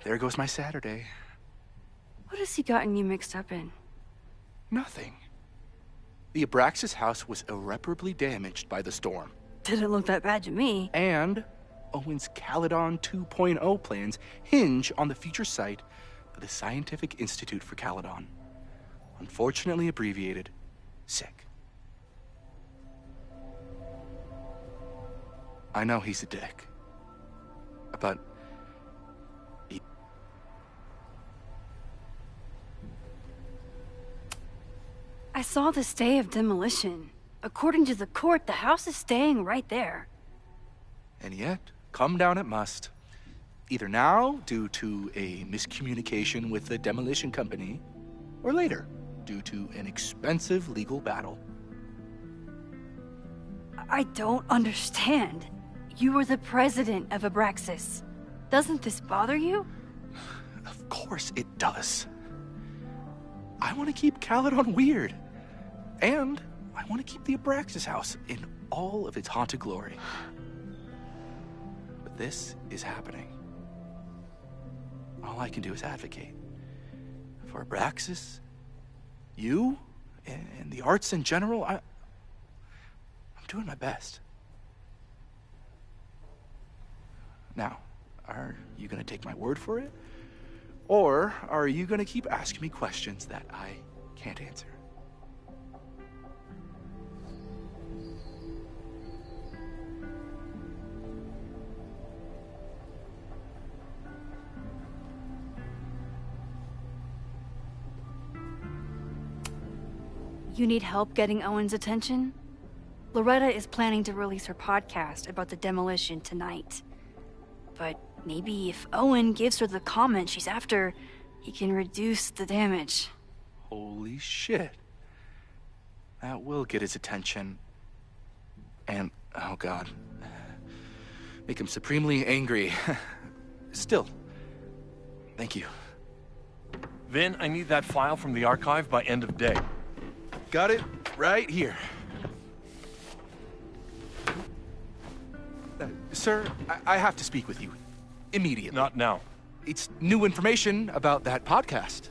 There goes my Saturday. What has he gotten you mixed up in? Nothing. The Abraxas house was irreparably damaged by the storm. Didn't look that bad to me. And Owen's Caledon 2.0 plans hinge on the future site of the Scientific Institute for Caledon. Unfortunately abbreviated, SICK. I know he's a dick, but I saw the stay of demolition. According to the court, the house is staying right there. And yet, come down it must. Either now, due to a miscommunication with the demolition company, or later, due to an expensive legal battle. I don't understand. You were the president of Abraxas. Doesn't this bother you? Of course it does. I want to keep Caledon weird. And I want to keep the Abraxas house in all of its haunted glory. But this is happening. All I can do is advocate. For Abraxas, you, and the arts in general, I'm doing my best. Now, are you going to take my word for it? Or are you going to keep asking me questions that I can't answer? You need help getting Owen's attention? Loretta is planning to release her podcast about the demolition tonight. But maybe if Owen gives her the comment she's after, he can reduce the damage. Holy shit. That will get his attention. And, oh god, make him supremely angry. Still, thank you. Vin, I need that file from the archive by end of day. Got it right here. Sir, I have to speak with you. Immediately. Not now. it's new information about that podcast.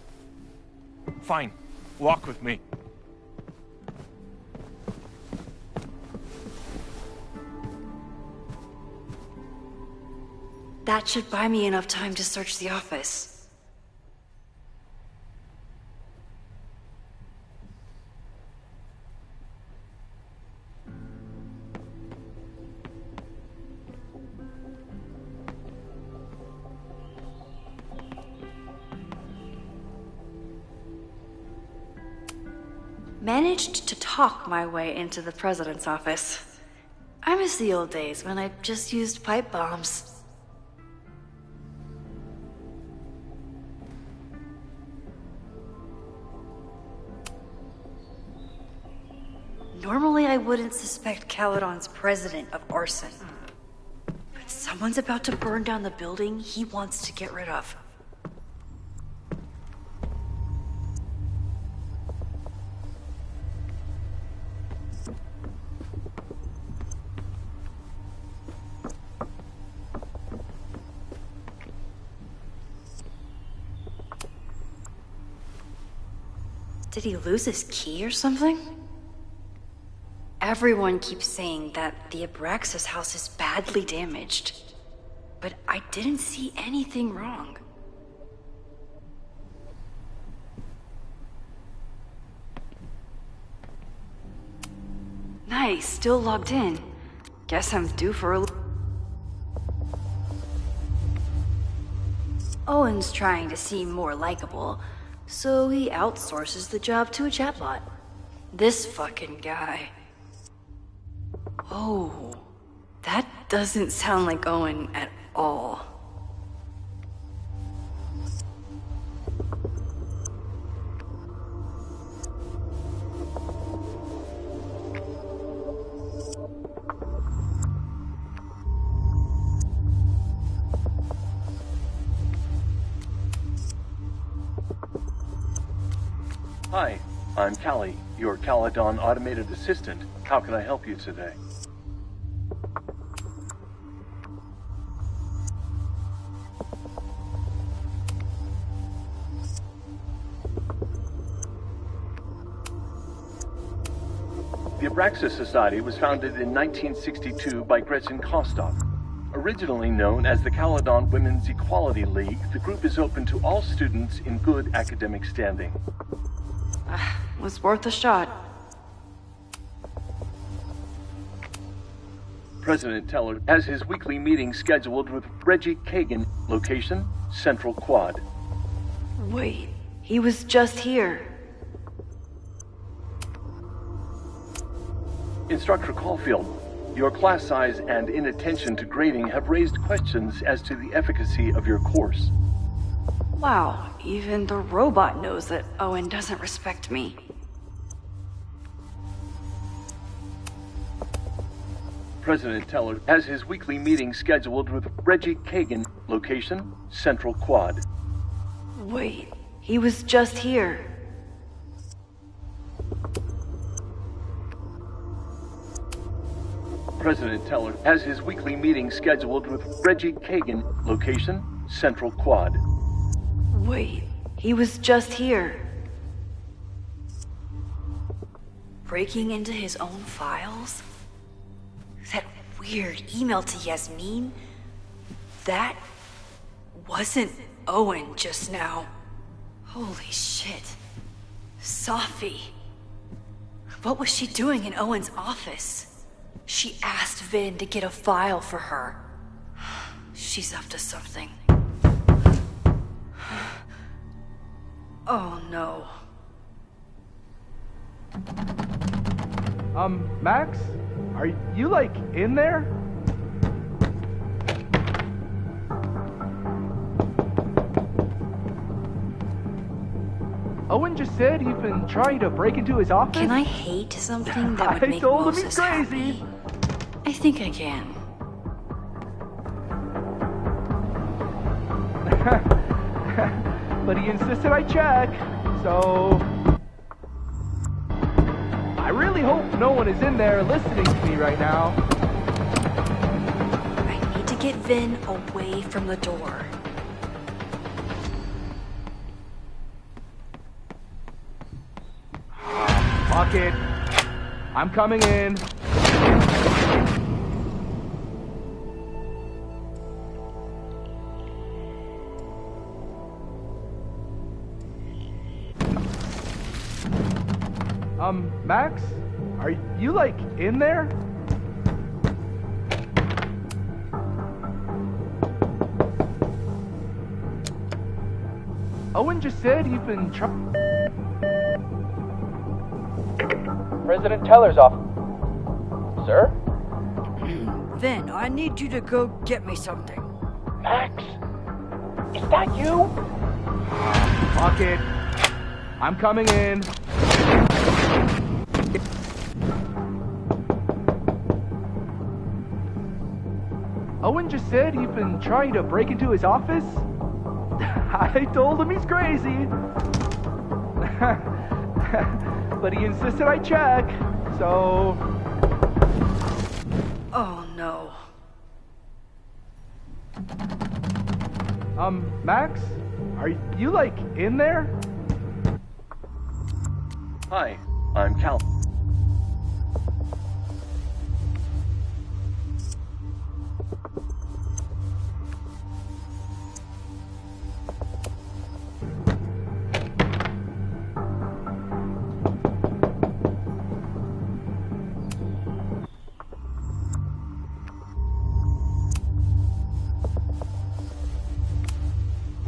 Fine. Walk with me. That should buy me enough time to search the office. Managed to talk my way into the president's office. I miss the old days when I just used pipe bombs. Normally, I wouldn't suspect Caledon's president of arson. But someone's about to burn down the building he wants to get rid of. Did he lose his key or something? Everyone keeps saying that the Abraxas house is badly damaged, but I didn't see anything wrong. Nice, still logged in. Guess I'm due for a... Owen's trying to seem more likable, so he outsources the job to a chatbot. This fucking guy. Oh, that doesn't sound like Owen at all. Hi, I'm Callie, your Caledon automated assistant. How can I help you today? The Abraxas Society was founded in 1962 by Gretchen Kostock. Originally known as the Caledon Women's Equality League, the group is open to all students in good academic standing. Was worth a shot. President Teller has his weekly meeting scheduled with Reggie Kagan. Location, Central Quad. Wait, he was just here. Instructor Caulfield, your class size and inattention to grading have raised questions as to the efficacy of your course. Wow, even the robot knows that Owen doesn't respect me. President Teller has his weekly meeting scheduled with Reggie Kagan. Location, Central Quad. Wait, he was just here. President Teller has his weekly meeting scheduled with Reggie Kagan. Location, Central Quad. Wait, he was just here. Breaking into his own files? That weird email to Yasmin? That wasn't Owen just now. Holy shit. Safi. What was she doing in Owen's office? She asked Vin to get a file for her. She's up to something. Oh no. Max? Are you, like, in there? Owen just said you've been trying to break into his office? Can I hate something that would make Moses happy? I think I can. But he insisted I check, so... I really hope no one is in there listening to me right now. I need to get Vin away from the door. Fuck it. I'm coming in. Max? Are you, like, in there? Owen just said you've been trying... President Teller's off. Sir? Vin, I need you to go get me something. Max? Is that you? Fuck it. I'm coming in. Owen just said you've been trying to break into his office? I told him he's crazy. But he insisted I check, so... Oh no. Max? Are you, like, in there? Hi, I'm Cal.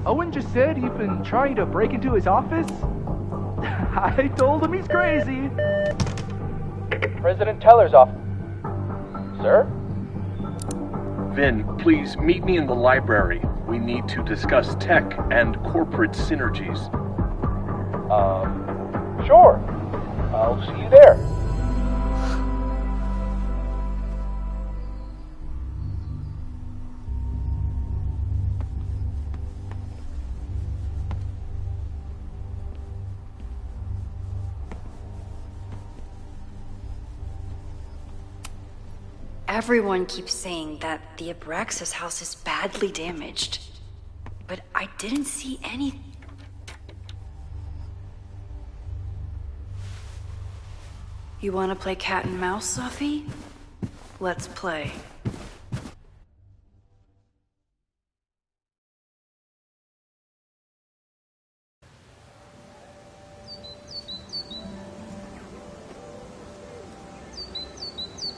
Owen just said you've been trying to break into his office? I told him he's crazy. President Teller's off. Sir? Vin, please meet me in the library. We need to discuss tech and corporate synergies. Sure. I'll see you there. Everyone keeps saying that the Abraxas house is badly damaged. But I didn't see any... You want to play cat and mouse, Sophie? Let's play.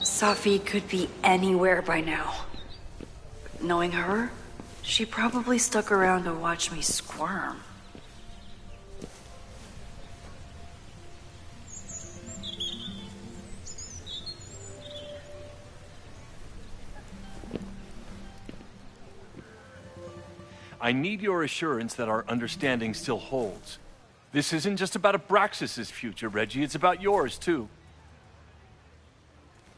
Sophie could be anywhere by now. Knowing her, she probably stuck around to watch me squirm. I need your assurance that our understanding still holds. This isn't just about Abraxas' future, Reggie. It's about yours, too.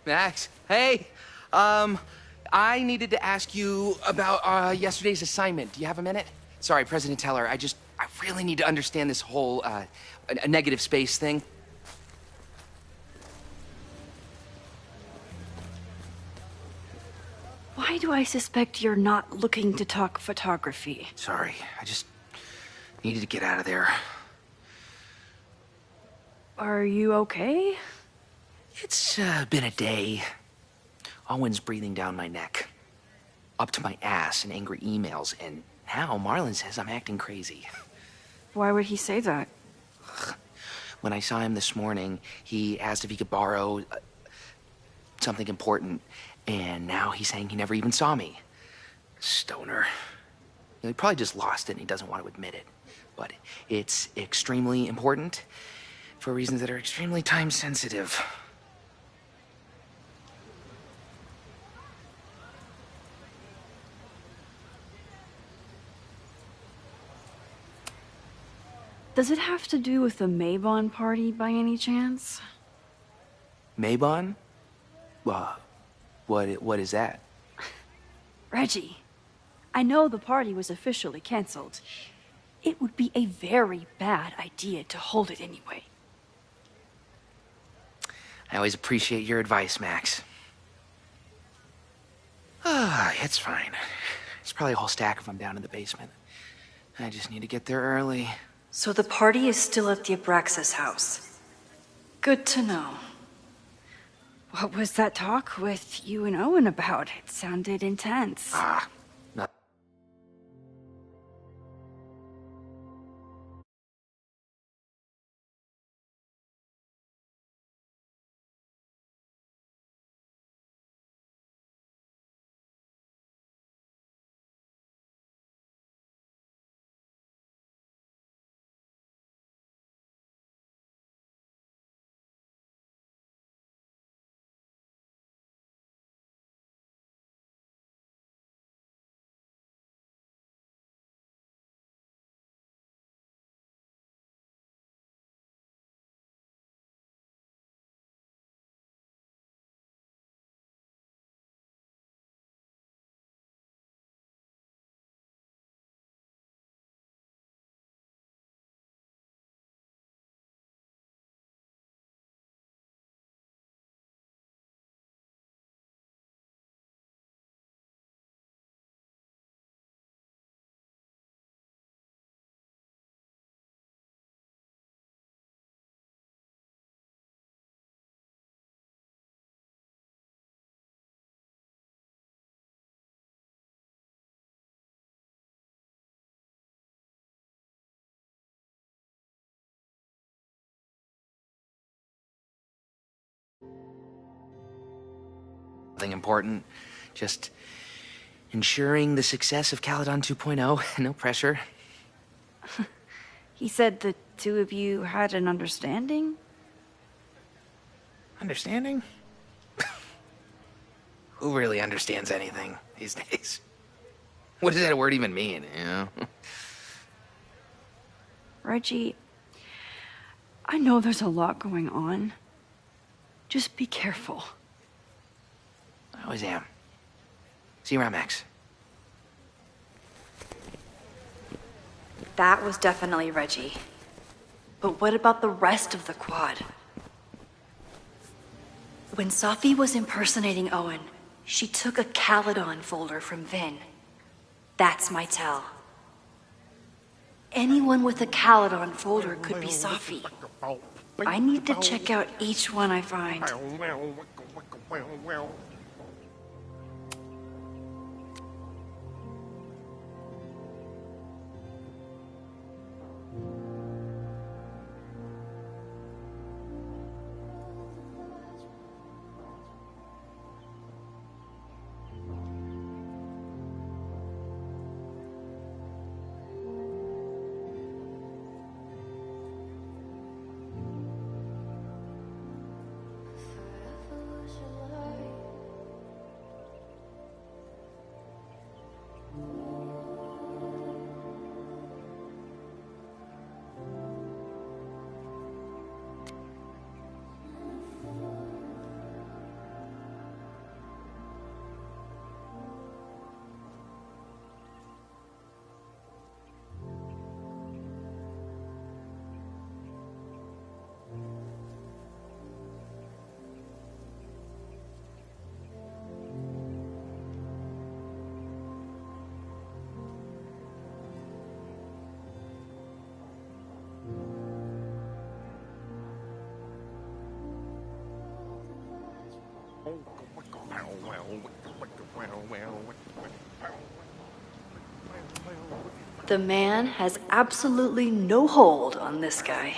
Max, hey. I needed to ask you about yesterday's assignment. Do you have a minute? Sorry, President Teller, I really need to understand this whole a negative space thing. Why do I suspect you're not looking to talk photography? Sorry, I just needed to get out of there. Are you okay? It's been a day. Owen's breathing down my neck, up to my ass in angry emails, and now Marlon says I'm acting crazy. Why would he say that? When I saw him this morning, he asked if he could borrow something important, and now he's saying he never even saw me. Stoner. He probably just lost it and he doesn't want to admit it. But it's extremely important for reasons that are extremely time sensitive. Does it have to do with the Maybon party by any chance? Maybon? What is that? Reggie, I know the party was officially canceled. It would be a very bad idea to hold it anyway. I always appreciate your advice, Max. It's fine. It's probably a whole stack if I'm down in the basement. I just need to get there early. So the party is still at the Abraxas house. Good to know. What was that talk with you and Owen about? It sounded intense. Not nothing important. Just ensuring the success of Caledon 2.0. No pressure. He said the two of you had an understanding? Understanding? Who really understands anything these days? What does that word even mean, you know? Reggie, I know there's a lot going on. Just be careful. I always am. See you around, Max. That was definitely Reggie. But what about the rest of the quad? When Safi was impersonating Owen, she took a Caledon folder from Vin. That's my tell. Anyone with a Caledon folder could be Safi. I need to check out each one I find. The man has absolutely no hold on this guy.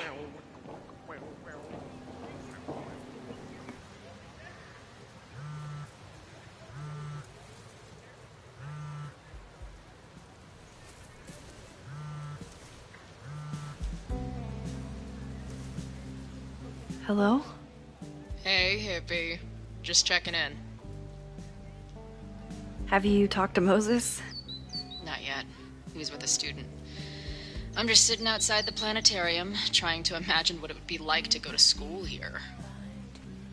Hello? Hey, hippie. Just checking in. Have you talked to Moses? Not yet. He was with a student. I'm just sitting outside the planetarium, trying to imagine what it would be like to go to school here.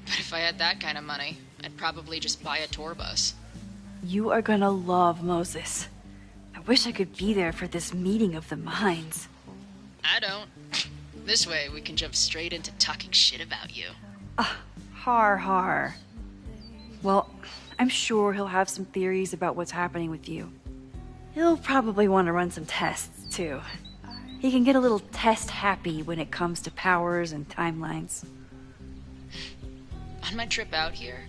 But if I had that kind of money, I'd probably just buy a tour bus. You are gonna love Moses. I wish I could be there for this meeting of the minds. I don't. This way, we can jump straight into talking shit about you. Har. Well, I'm sure he'll have some theories about what's happening with you. He'll probably want to run some tests, too. He can get a little test happy when it comes to powers and timelines. On my trip out here,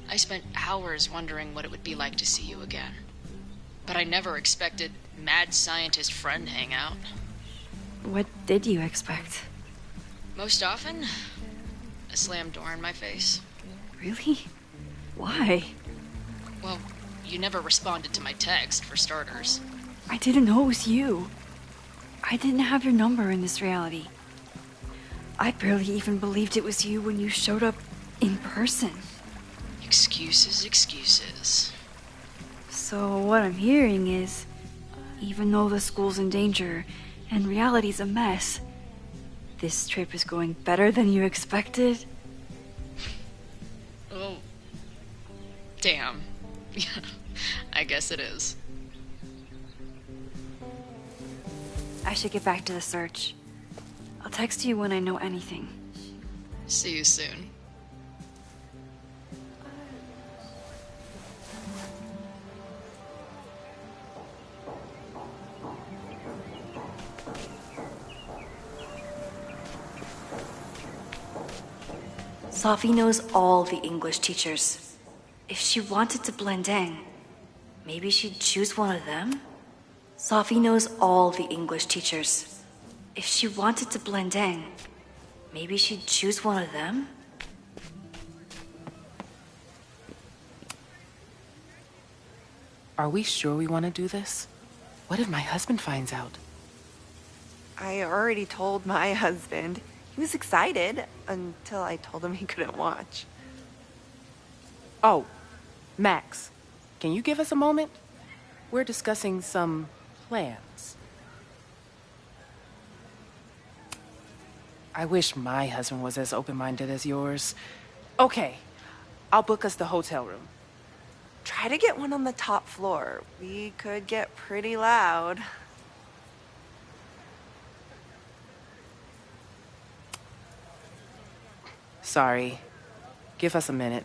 I spent hours wondering what it would be like to see you again. But I never expected mad scientist friend hangout. What did you expect? Most often, a slammed door in my face. Really? Why? Well, you never responded to my text, for starters. I didn't know it was you. I didn't have your number in this reality. I barely even believed it was you when you showed up in person. Excuses, excuses. So what I'm hearing is, even though the school's in danger and reality's a mess, this trip is going better than you expected? Oh. Damn. Yeah, I guess it is. I should get back to the search. I'll text you when I know anything. See you soon. Sophie knows all the English teachers. If she wanted to blend in, maybe she'd choose one of them? Sophie knows all the English teachers. If she wanted to blend in, maybe she'd choose one of them? Are we sure we want to do this? What if my husband finds out? I already told my husband. He was excited until I told him he couldn't watch. Oh, Max, can you give us a moment? We're discussing some plans. I wish my husband was as open-minded as yours. Okay, I'll book us the hotel room. Try to get one on the top floor. We could get pretty loud. Sorry. Give us a minute.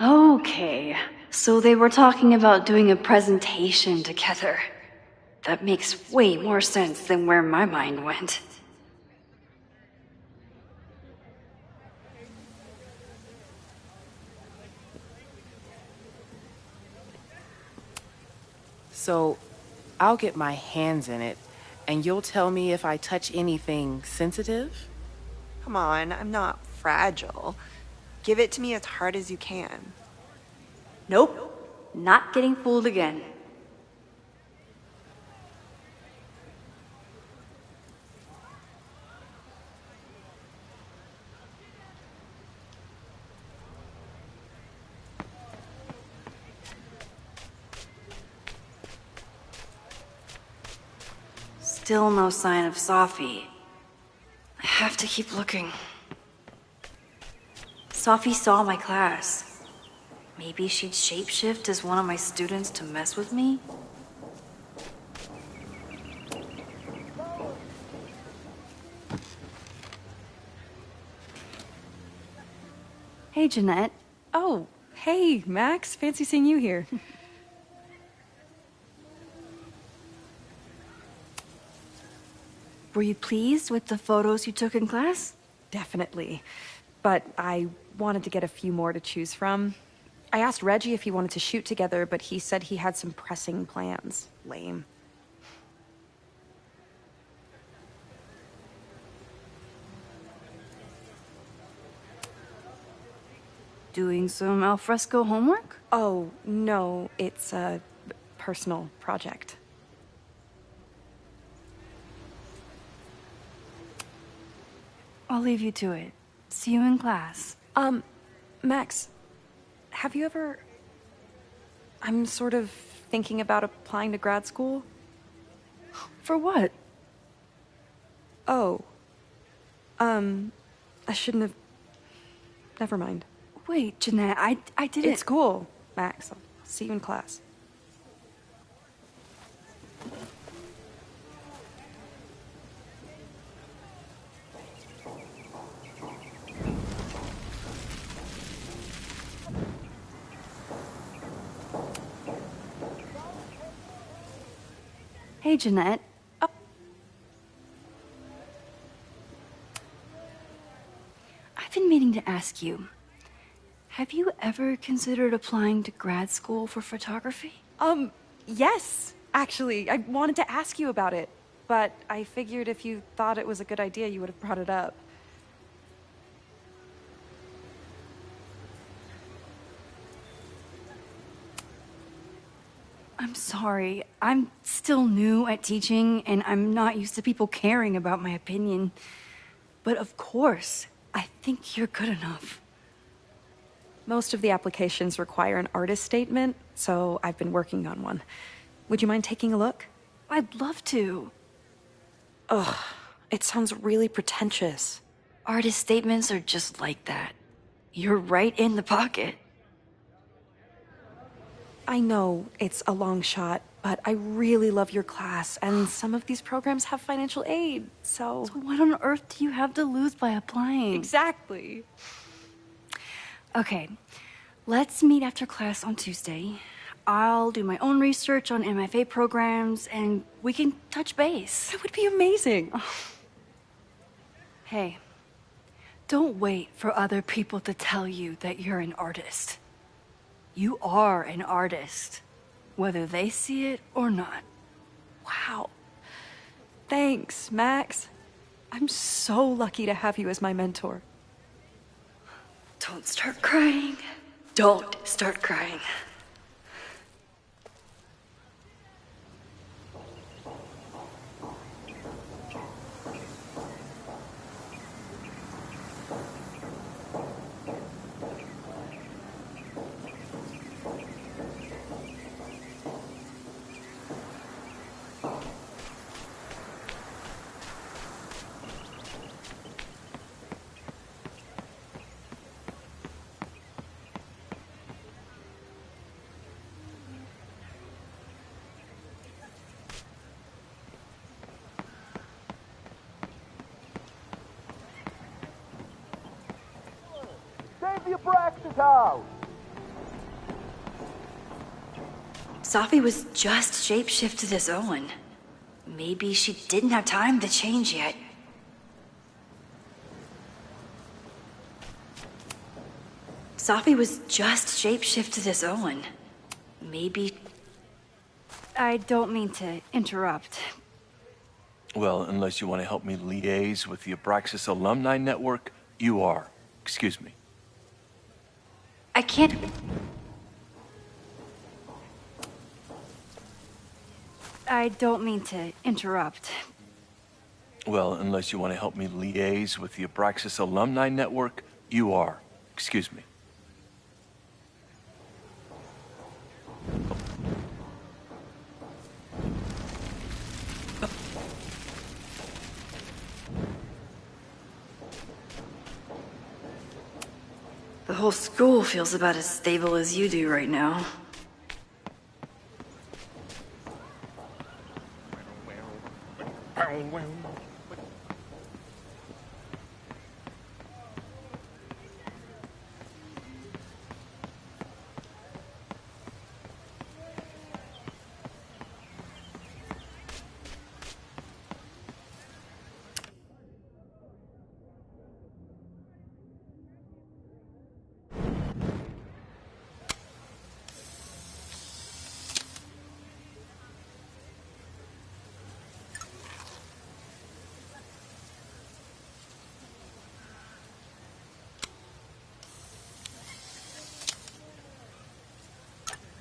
Okay, so they were talking about doing a presentation together. That makes way more sense than where my mind went. So, I'll get my hands in it, and you'll tell me if I touch anything sensitive? Come on, I'm not fragile. Give it to me as hard as you can. Nope, not getting fooled again. Still no sign of Sophie. I have to keep looking. Sophie saw my class. Maybe she'd shapeshift as one of my students to mess with me? Hey, Jeanette. Oh, hey, Max. Fancy seeing you here. Were you pleased with the photos you took in class? Definitely. But I wanted to get a few more to choose from. I asked Reggie if he wanted to shoot together, but he said he had some pressing plans. Lame. Doing some alfresco homework? Oh, no, it's a personal project. I'll leave you to it. See you in class. Max, have you ever... I'm sort of thinking about applying to grad school. For what? Oh. I shouldn't have... Never mind. Wait, Jeanette, I didn't... It's cool, Max. I'll see you in class. Hey, Jeanette. ask you, have you ever considered applying to grad school for photography? Yes, actually. I wanted to ask you about it, but I figured if you thought it was a good idea, you would have brought it up. I'm sorry. I'm still new at teaching, and I'm not used to people caring about my opinion. But of course, I think you're good enough. Most of the applications require an artist statement, so I've been working on one. Would you mind taking a look? I'd love to. Ugh, it sounds really pretentious. Artist statements are just like that. You're right in the pocket. I know it's a long shot, but I really love your class, and some of these programs have financial aid, so... So what on earth do you have to lose by applying? Exactly. Okay, let's meet after class on Tuesday. I'll do my own research on MFA programs, and we can touch base. That would be amazing. Hey, don't wait for other people to tell you that you're an artist. You are an artist, whether they see it or not. Wow. Thanks, Max. I'm so lucky to have you as my mentor. Don't start crying. Don't start crying. Sophie was just shapeshifted as Owen. Maybe she didn't have time to change yet. Sophie was just shapeshifted as Owen. Maybe... I don't mean to interrupt. Well, unless you want to help me liaise with the Abraxas Alumni Network, you are. Excuse me. I can't... I don't mean to interrupt. Well, unless you want to help me liaise with the Abraxas Alumni Network, you are. Excuse me. The whole school feels about as stable as you do right now.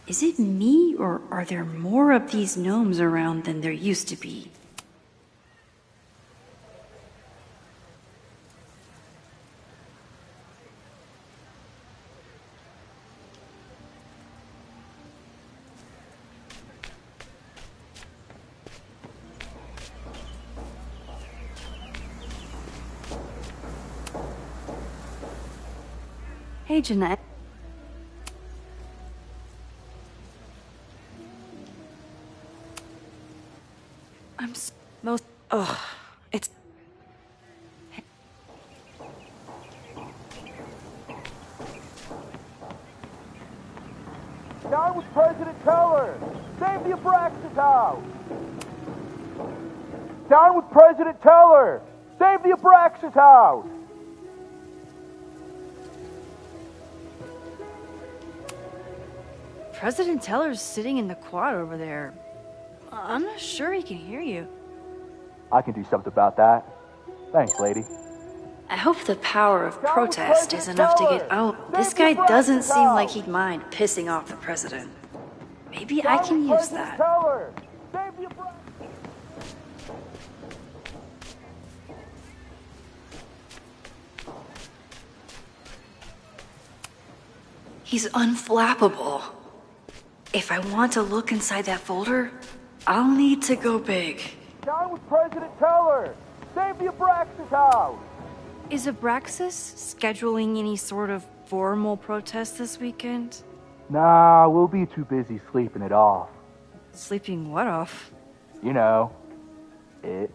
Is it me, or are there more of these gnomes around than there used to be? Hey, Jeanette. Ugh, it's... Down with President Teller! Save the Abraxas house! Down with President Teller! Save the Abraxas house! President Teller's sitting in the quad over there. I'm not sure he can hear you. I can do something about that. Thanks, lady. I hope the power of protest is enough to get out. This guy doesn't seem like he'd mind pissing off the president. Maybe I can use that. He's unflappable. If I want to look inside that folder, I'll need to go big. Down with President Teller! Save the Abraxas house! Is Abraxas scheduling any sort of formal protest this weekend? Nah, we'll be too busy sleeping it off. Sleeping what off? You know, it.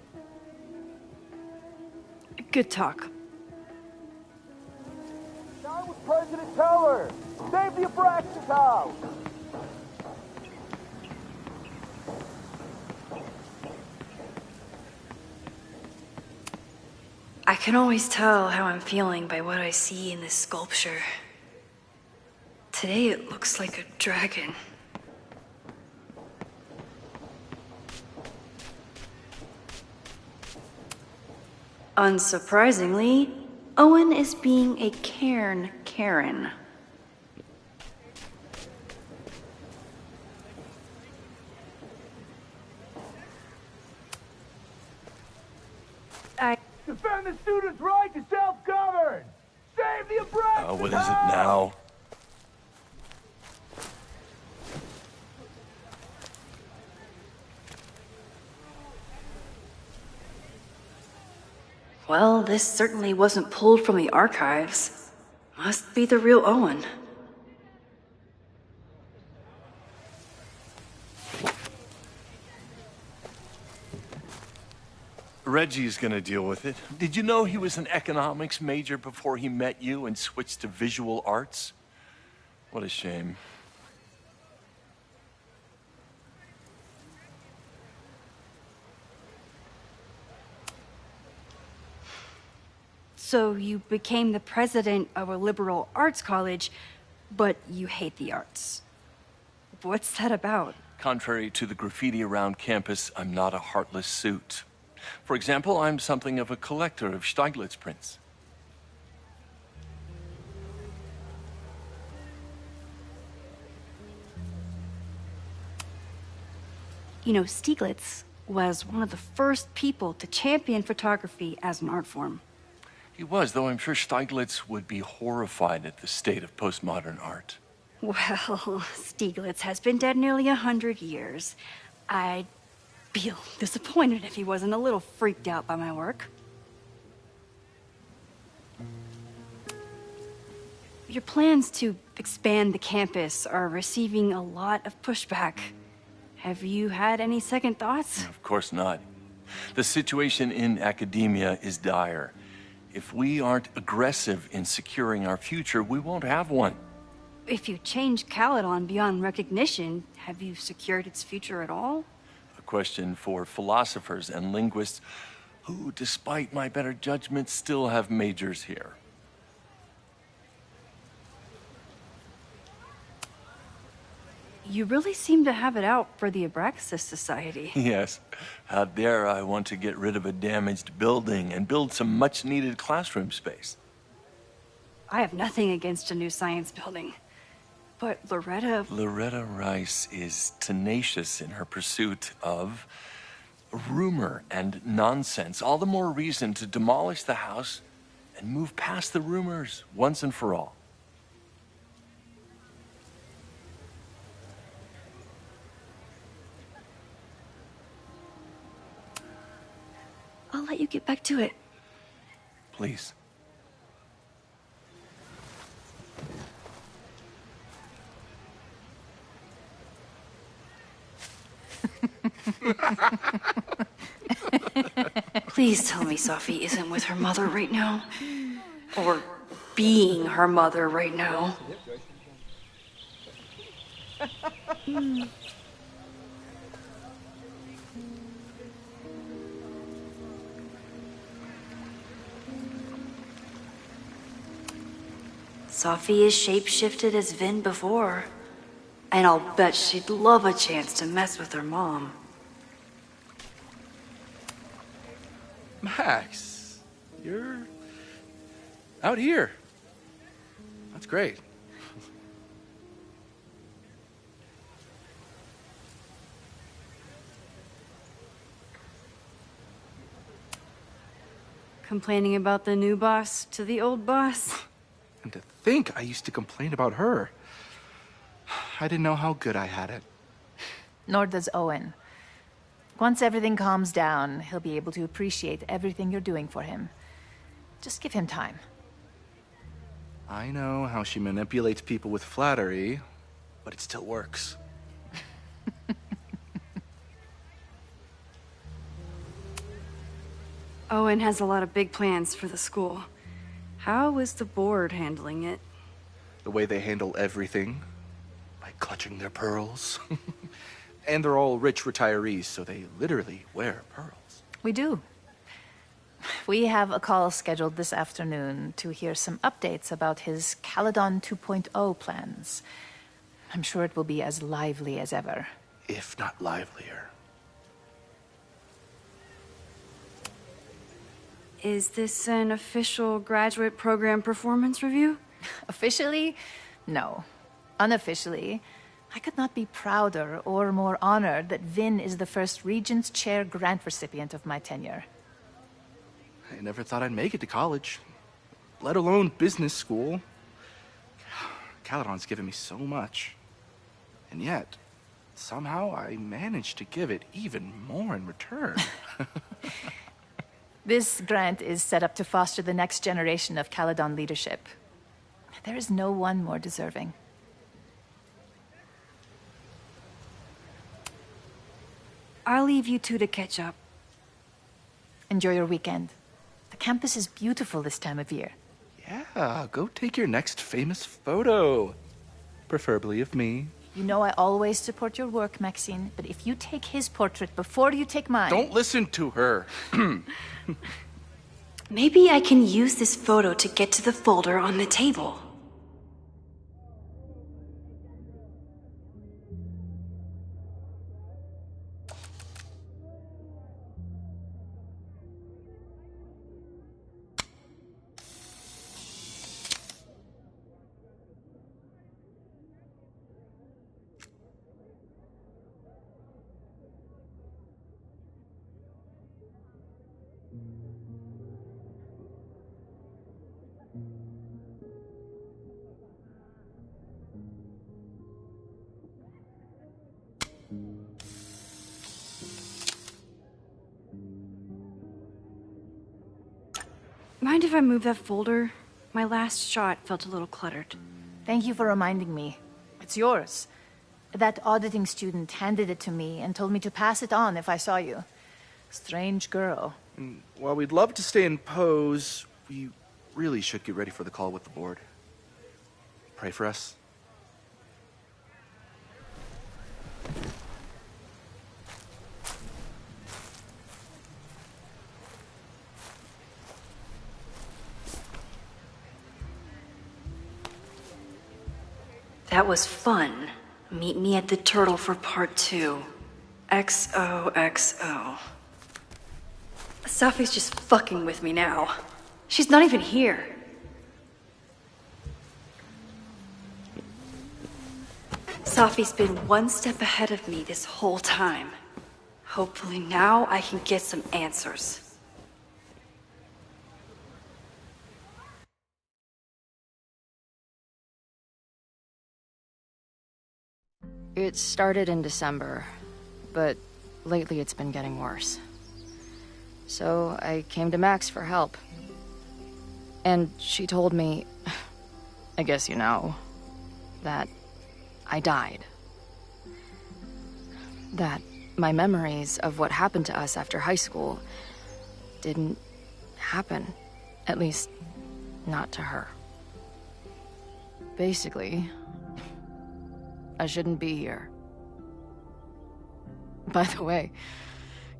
Good talk. Down with President Teller! Save the Abraxas house! I can always tell how I'm feeling by what I see in this sculpture. Today it looks like a dragon. Unsurprisingly, Owen is being a cairn Karen. Defend the students' right to self-govern! Save the Abraxas What is it now? Well, this certainly wasn't pulled from the archives. Must be the real Owen. Reggie's gonna deal with it. Did you know he was an economics major before he met you and switched to visual arts? What a shame. So you became the president of a liberal arts college, but you hate the arts. What's that about? Contrary to the graffiti around campus, I'm not a heartless suit. For example, I'm something of a collector of Stieglitz prints. You know, Stieglitz was one of the first people to champion photography as an art form. He was, though I'm sure Stieglitz would be horrified at the state of postmodern art. Well, Stieglitz has been dead nearly 100 years. I'd be disappointed if he wasn't a little freaked out by my work. Your plans to expand the campus are receiving a lot of pushback. Have you had any second thoughts? Of course not. The situation in academia is dire. If we aren't aggressive in securing our future, we won't have one. If you change Caledon beyond recognition, have you secured its future at all? A question for philosophers and linguists who, despite my better judgment, still have majors here. You really seem to have it out for the Abraxas Society. Yes. How dare I want to get rid of a damaged building and build some much-needed classroom space. I have nothing against a new science building. But Loretta Rice is tenacious in her pursuit of rumor and nonsense. All the more reason to demolish the house and move past the rumors once and for all. I'll let you get back to it. Please. Please tell me Sophie isn't with her mother right now. Or being her mother right now. Sophie is shapeshifted as Vin before. And I'll bet she'd love a chance to mess with her mom. Max, you're out here. That's great. Complaining about the new boss to the old boss? And to think I used to complain about her. I didn't know how good I had it. Nor does Owen. Once everything calms down, he'll be able to appreciate everything you're doing for him. Just give him time. I know how she manipulates people with flattery, but it still works. Owen has a lot of big plans for the school. How is the board handling it? The way they handle everything, by clutching their pearls. And they're all rich retirees, so they literally wear pearls. We do. We have a call scheduled this afternoon to hear some updates about his Caledon 2.0 plans. I'm sure it will be as lively as ever. If not livelier. Is this an official graduate program performance review? Officially? No. Unofficially, I could not be prouder or more honored that Vin is the first Regents Chair grant recipient of my tenure. I never thought I'd make it to college, let alone business school. Caledon's given me so much. And yet, somehow I managed to give it even more in return. This grant is set up to foster the next generation of Caledon leadership. There is no one more deserving. I'll leave you two to catch up. Enjoy your weekend. The campus is beautiful this time of year. Yeah, go take your next famous photo. Preferably of me. You know I always support your work, Maxine, but if you take his portrait before you take mine... Don't listen to her. Maybe I can use this photo to get to the folder on the table. Mind if I move that folder? My last shot felt a little cluttered. Thank you for reminding me. It's yours. That auditing student handed it to me and told me to pass it on if I saw you. Strange girl. While we'd love to stay in pose, we really should get ready for the call with the board. Pray for us. That was fun. Meet me at the Turtle for part 2. XOXO. Safi's just fucking with me now. She's not even here. Safi's been one step ahead of me this whole time. Hopefully now I can get some answers. It started in December, but lately it's been getting worse. So I came to Max for help. And she told me, I guess you know, that I died. That my memories of what happened to us after high school didn't happen. At least, not to her. Basically, I shouldn't be here. By the way,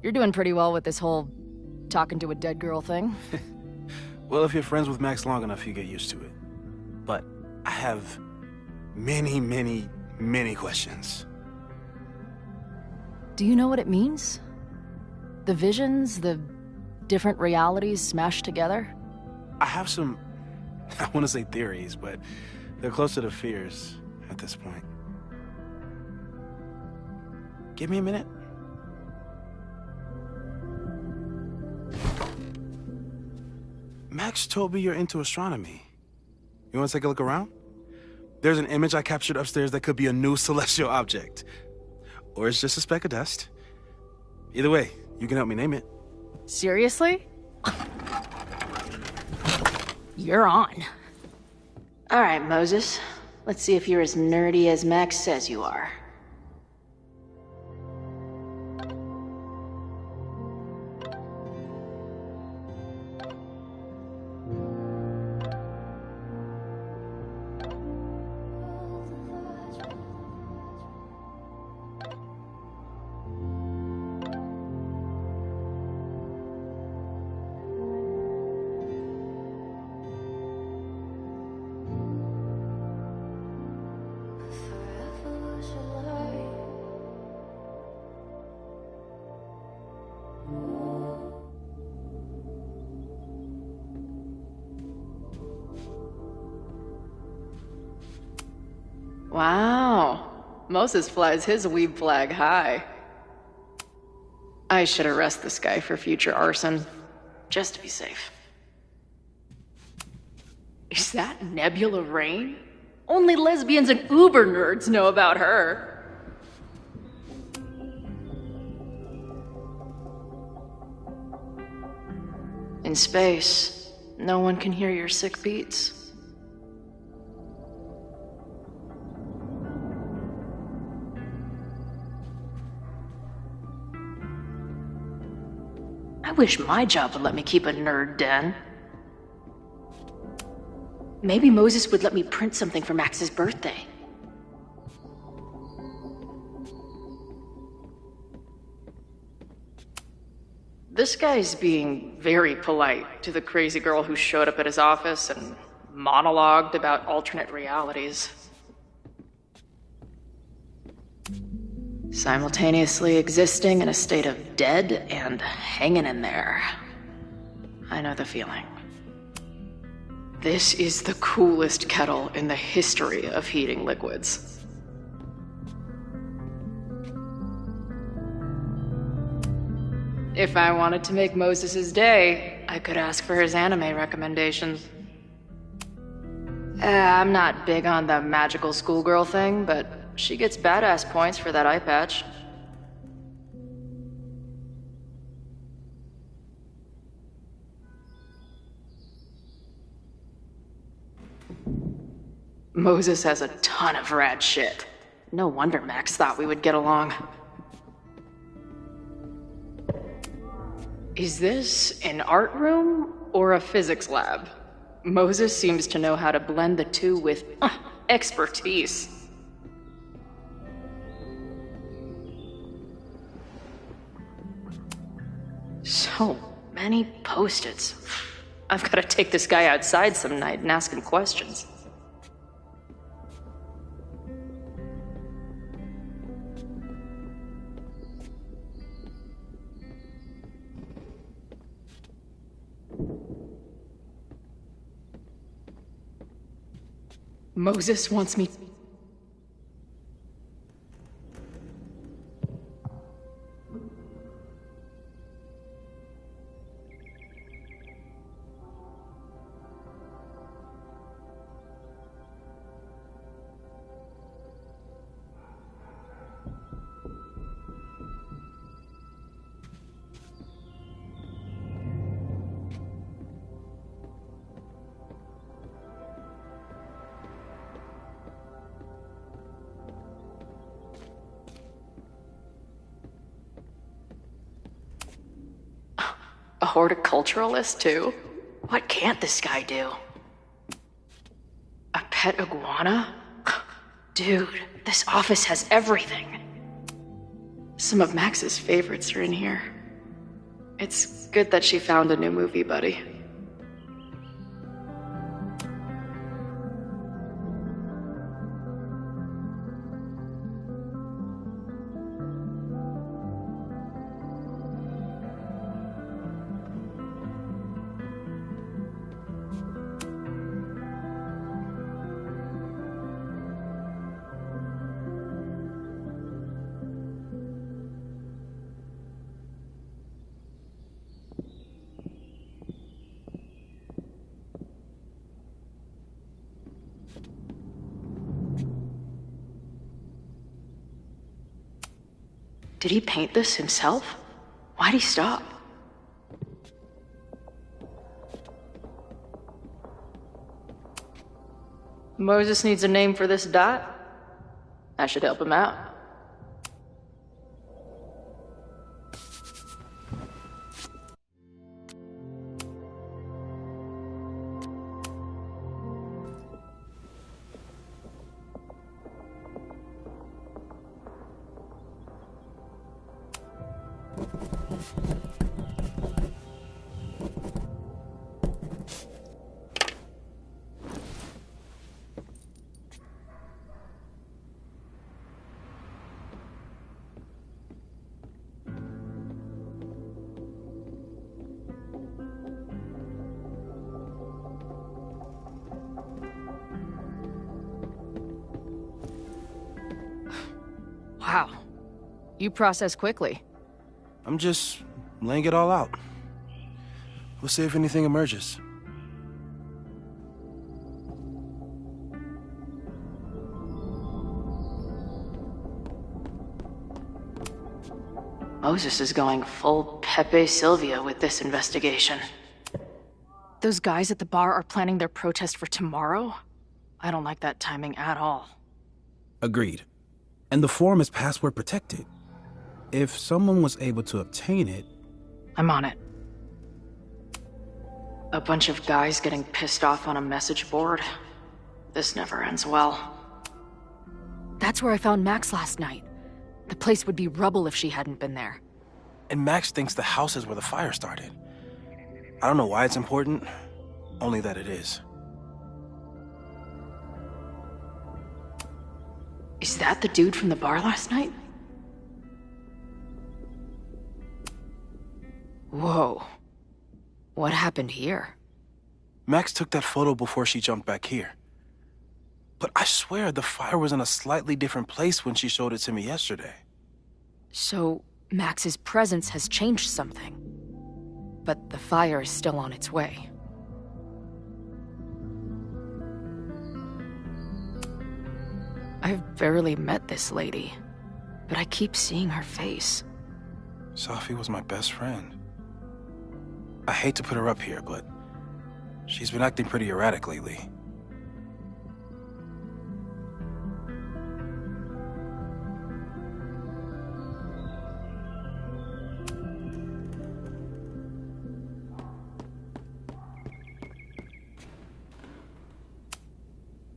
you're doing pretty well with this whole talking to a dead girl thing. Well, if you're friends with Max long enough, you get used to it. But I have many, many, Many questions. Do you know what it means? The visions, the different realities smashed together? I have some, I want to say theories, but they're closer to fears at this point. Give me a minute. Max told me you're into astronomy. You want to take a look around? There's an image I captured upstairs that could be a new celestial object. Or it's just a speck of dust. Either way, you can help me name it. Seriously? You're on. All right, Moses. Let's see if you're as nerdy as Max says you are. Wow. Moses flies his weeb flag high. I should arrest this guy for future arson, just to be safe. Is that Nebula Rain? Only lesbians and uber nerds know about her. In space, no one can hear your sick beats. I wish my job would let me keep a nerd den. Maybe Moses would let me print something for Max's birthday. This guy's being very polite to the crazy girl who showed up at his office and monologued about alternate realities. Simultaneously existing in a state of dead and hanging in there. I know the feeling. This is the coolest kettle in the history of heating liquids. If I wanted to make Moses' day, I could ask for his anime recommendations. I'm not big on the magical schoolgirl thing, but she gets badass points for that eye patch. Moses has a ton of rad shit. No wonder Max thought we would get along. Is this an art room or a physics lab? Moses seems to know how to blend the two with expertise. So many post-its. I've got to take this guy outside some night and ask him questions. Moses wants me... A horticulturalist, too? What can't this guy do? A pet iguana? Dude, this office has everything. Some of Max's favorites are in here. It's good that she found a new movie buddy. Did he paint this himself? Why'd he stop? Moses needs a name for this dot. I should help him out. Wow. You process quickly. I'm just laying it all out. We'll see if anything emerges. Moses is going full Pepe Silvia with this investigation. Those guys at the bar are planning their protest for tomorrow? I don't like that timing at all. Agreed. And the forum is password protected. If someone was able to obtain it... I'm on it. A bunch of guys getting pissed off on a message board. This never ends well. That's where I found Max last night. The place would be rubble if she hadn't been there. And Max thinks the house is where the fire started. I don't know why it's important, only that it is. Is that the dude from the bar last night? Whoa. What happened here? Max took that photo before she jumped back here. But I swear the fire was in a slightly different place when she showed it to me yesterday. So, Max's presence has changed something. But the fire is still on its way. I've barely met this lady, but I keep seeing her face. Safi was my best friend. I hate to put her up here, but she's been acting pretty erratic lately.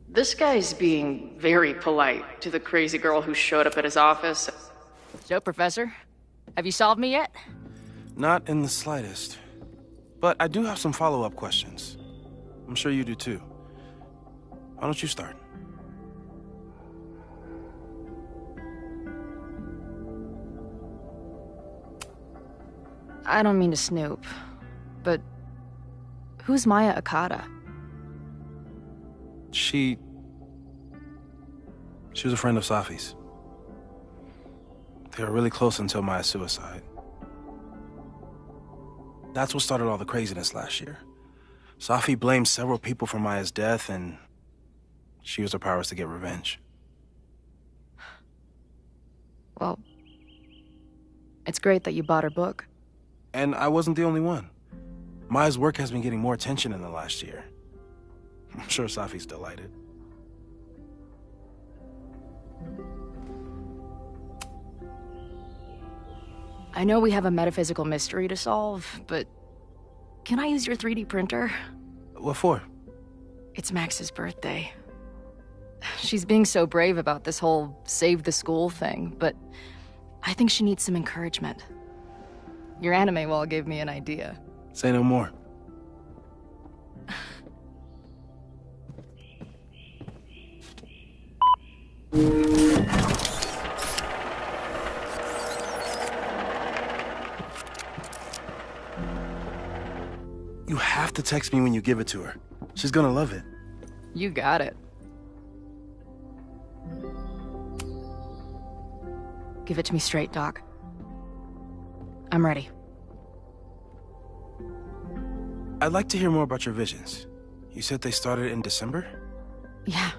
This guy's being very polite to the crazy girl who showed up at his office. So, Professor, have you solved me yet? Not in the slightest. But I do have some follow-up questions. I'm sure you do too. Why don't you start? I don't mean to snoop, but who's Maya Akata? She was a friend of Safi's. They were really close until Maya's suicide. That's what started all the craziness last year. Safi blamed several people for Maya's death, and she used her powers to get revenge. Well, it's great that you bought her book. And I wasn't the only one. Maya's work has been getting more attention in the last year. I'm sure Safi's delighted. I know we have a metaphysical mystery to solve, but can I use your 3D printer? What for? It's Max's birthday. She's being so brave about this whole save the school thing, but I think she needs some encouragement. Your anime wall gave me an idea. Say no more. You have to text me when you give it to her. She's gonna love it. You got it. Give it to me straight, Doc. I'm ready. I'd like to hear more about your visions. You said they started in December? Yeah.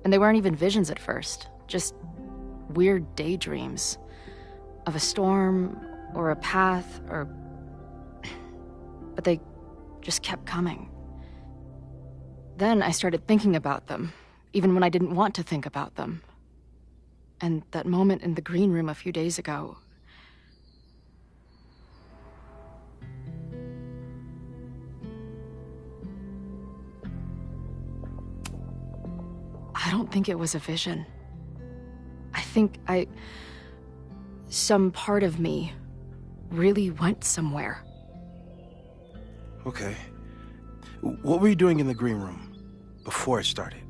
And they weren't even visions at first. Just weird daydreams. of a storm or a path or... But they just kept coming. Then I started thinking about them, even when I didn't want to think about them. And that moment in the green room a few days ago... I don't think it was a vision. I think some part of me really went somewhere. Okay. What were you doing in the green room before it started?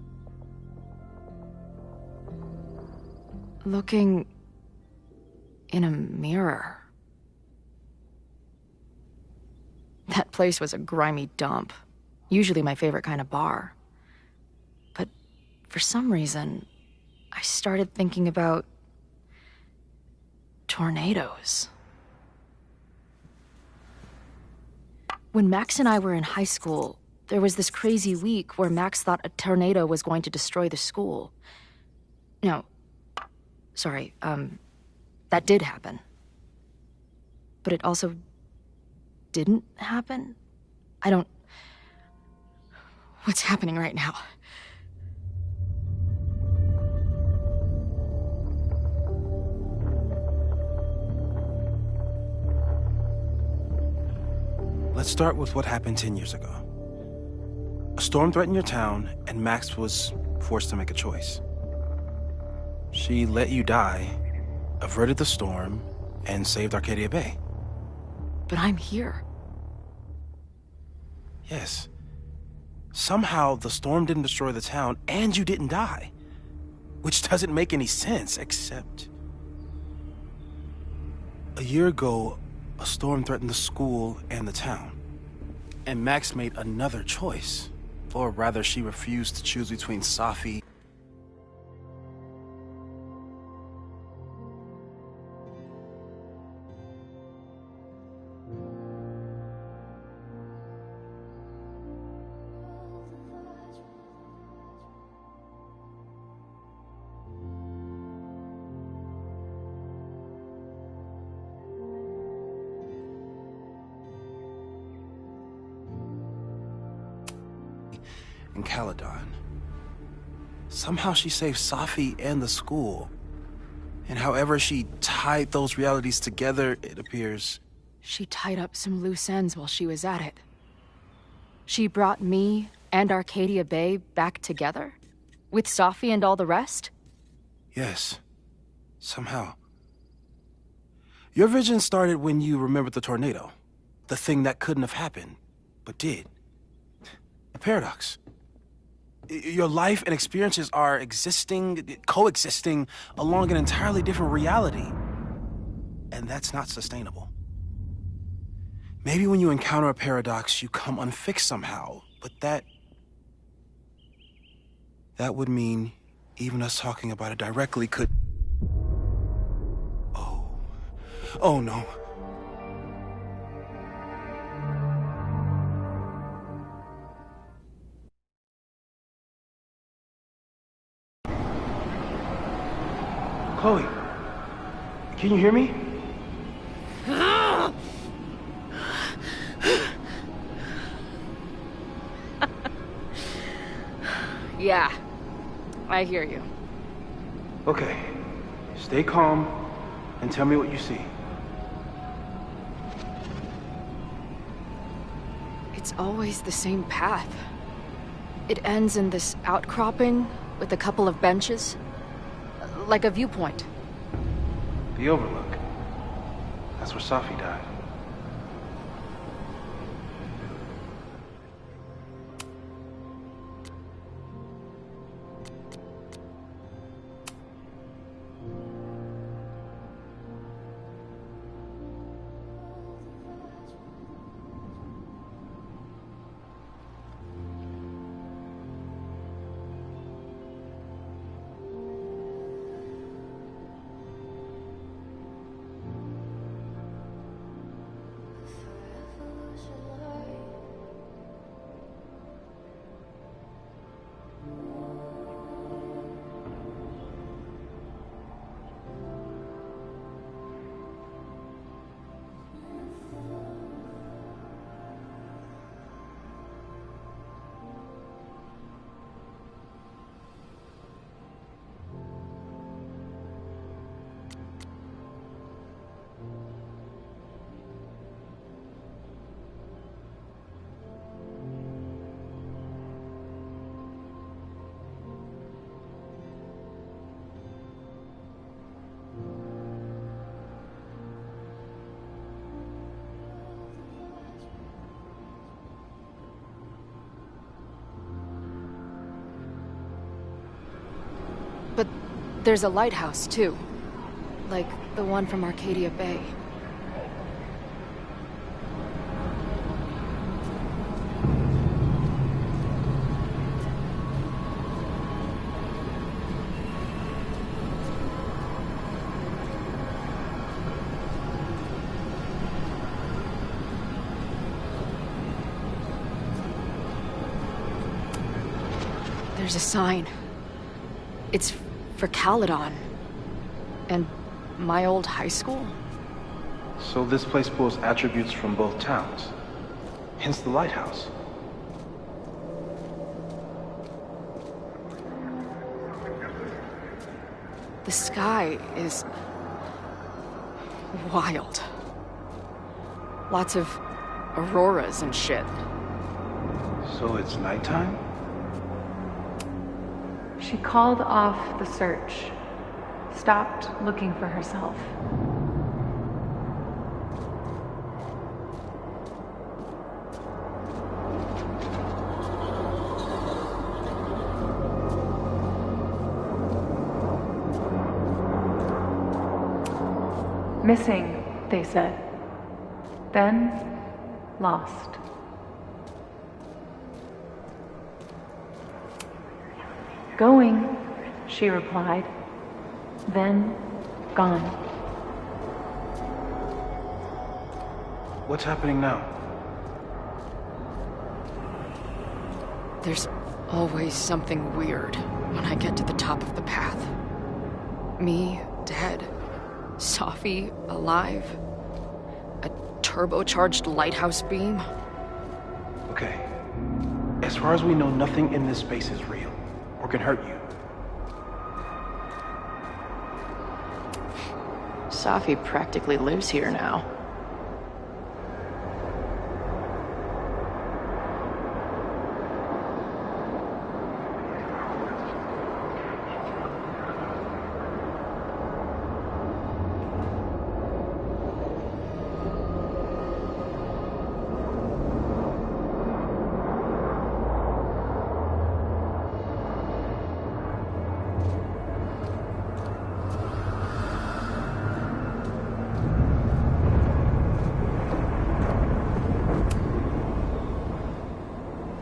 Looking in a mirror. That place was a grimy dump. Usually my favorite kind of bar. But for some reason, I started thinking about tornadoes. When Max and I were in high school, there was this crazy week where Max thought a tornado was going to destroy the school. No, sorry, that did happen. But it also didn't happen? What's happening right now? Let's start with what happened 10 years ago. A storm threatened your town, and Max was forced to make a choice. She let you die, averted the storm, and saved Arcadia Bay. But I'm here. Yes. Somehow, the storm didn't destroy the town, and you didn't die. Which doesn't make any sense, except... A year ago, a storm threatened the school and the town. And Max made another choice. Or rather, she refused to choose between Safi and Caledon. Somehow she saved Safi and the school. And however she tied those realities together, it appears... She tied up some loose ends while she was at it. She brought me and Arcadia Bay back together? With Safi and all the rest? Yes. Somehow. Your vision started when you remembered the tornado. The thing that couldn't have happened, but did. A paradox. Your life and experiences are coexisting along an entirely different reality. And that's not sustainable. Maybe when you encounter a paradox, you come unfixed somehow, but that would mean even us talking about it directly could... Oh no. Chloe, can you hear me? Yeah, I hear you. Okay, stay calm and tell me what you see. It's always the same path. It ends in this outcropping with a couple of benches. Like a viewpoint. The Overlook. That's where Safi died. There's a lighthouse, too. Like the one from Arcadia Bay. There's a sign. It's for Caledon. And my old high school? So this place pulls attributes from both towns. Hence the lighthouse. The sky is wild. Lots of auroras and shit. So it's nighttime? She called off the search. Stopped looking for herself. Missing, they said. Then, lost. Going, she replied. Then, gone. What's happening now? There's always something weird when I get to the top of the path. Me, dead. Safi, alive. A turbocharged lighthouse beam. Okay. As far as we know, nothing in this space is real, or can hurt you. Safi practically lives here now.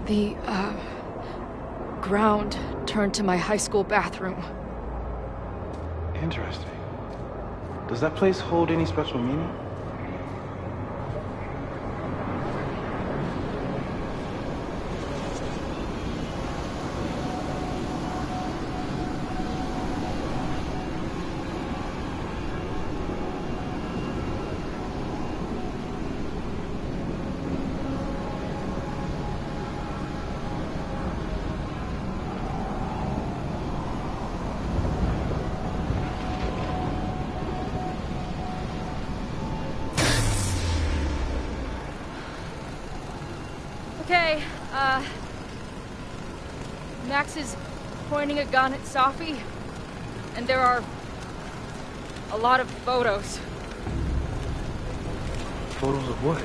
The, ground turned to my high school bathroom. Interesting. Does that place hold any special meaning? Okay, Max is pointing a gun at Safi, and there are a lot of photos. Photos of what?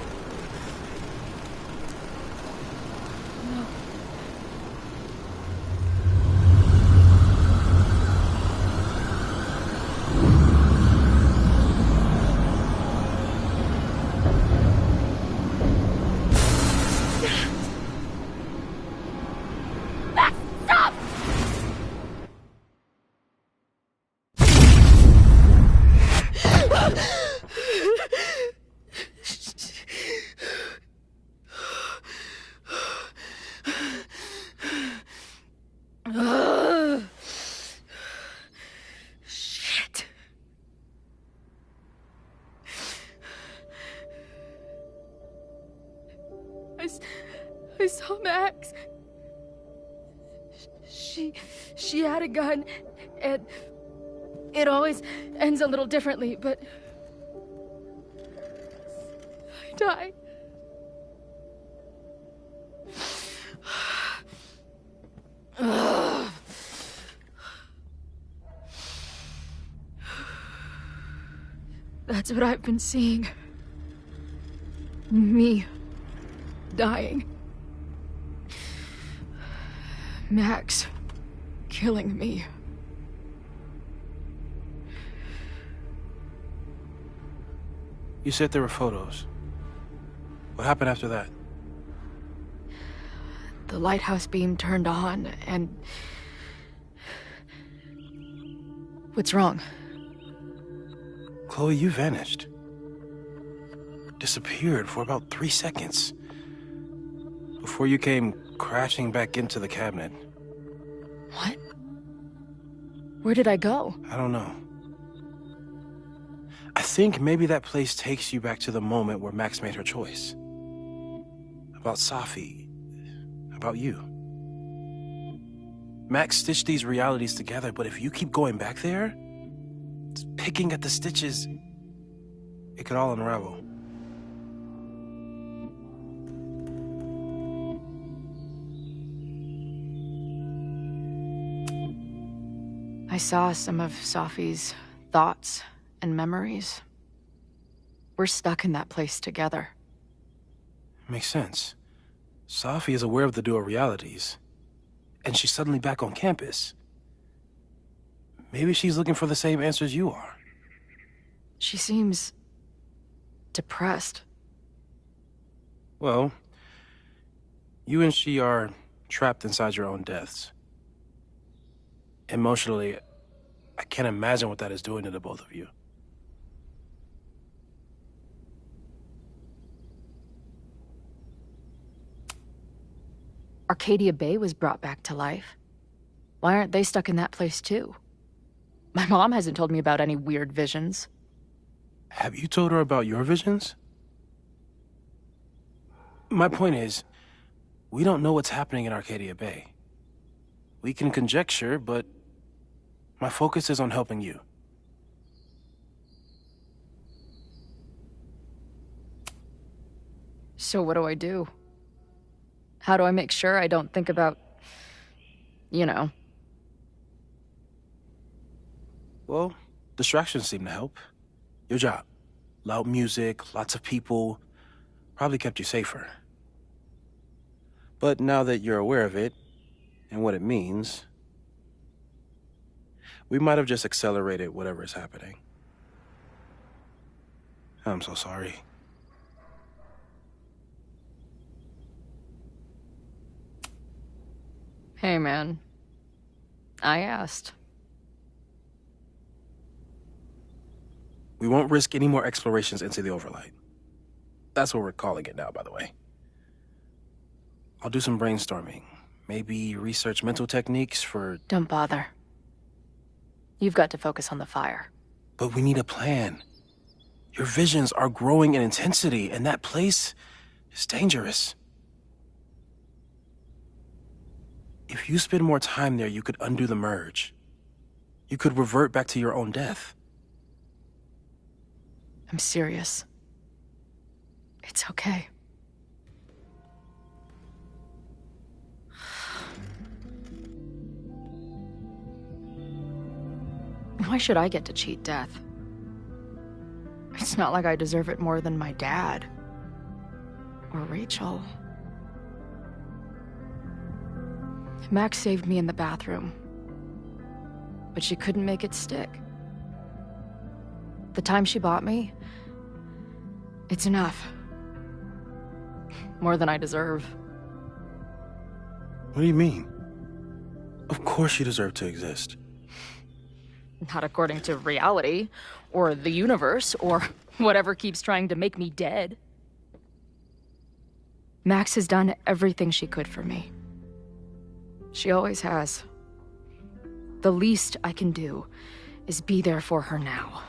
Shit. I saw Max. She had a gun, and it always ends a little differently, but I died. That's what I've been seeing. Me dying. Max killing me. You said there were photos. What happened after that? The lighthouse beam turned on, and... What's wrong? Chloe, you vanished. Disappeared for about 3 seconds. Before you came crashing back into the cabinet. What? Where did I go? I don't know. I think maybe that place takes you back to the moment where Max made her choice. About Safi. About you. Max stitched these realities together, but if you keep going back there, picking at the stitches, it could all unravel. I saw some of Safi's thoughts and memories. We're stuck in that place together. Makes sense. Safi is aware of the dual realities, and she's suddenly back on campus. Maybe she's looking for the same answers you are. She seems... depressed. Well, you and she are trapped inside your own deaths. Emotionally, I can't imagine what that is doing to the both of you. Arcadia Bay was brought back to life. Why aren't they stuck in that place too? My mom hasn't told me about any weird visions. Have you told her about your visions? My point is, we don't know what's happening in Arcadia Bay. We can conjecture, but my focus is on helping you. So what do I do? How do I make sure I don't think about... you know? Well, distractions seem to help. Your job. Loud music, lots of people, probably kept you safer. But now that you're aware of it, and what it means, we might have just accelerated whatever is happening. I'm so sorry. Hey, man. I asked. We won't risk any more explorations into the Overlight. That's what we're calling it now, by the way. I'll do some brainstorming. Maybe research mental techniques for... Don't bother. You've got to focus on the fire. But we need a plan. Your visions are growing in intensity, and that place is dangerous. If you spend more time there, you could undo the merge. You could revert back to your own death. I'm serious. It's okay. Why should I get to cheat death? It's not like I deserve it more than my dad. Or Rachel. Max saved me in the bathroom. But she couldn't make it stick. The time she bought me, it's enough. More than I deserve. What do you mean? Of course you deserve to exist. Not according to reality, or the universe, or whatever keeps trying to make me dead. Max has done everything she could for me. She always has. The least I can do is be there for her now.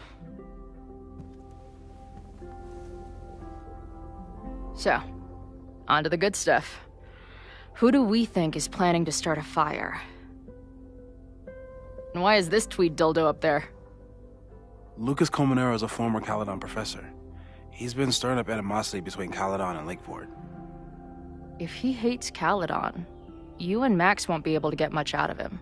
So, on to the good stuff. Who do we think is planning to start a fire? And why is this tweed dildo up there? Lucas Colmenero is a former Caledon professor. He's been stirring up animosity between Caledon and Lakeport. If he hates Caledon, you and Max won't be able to get much out of him.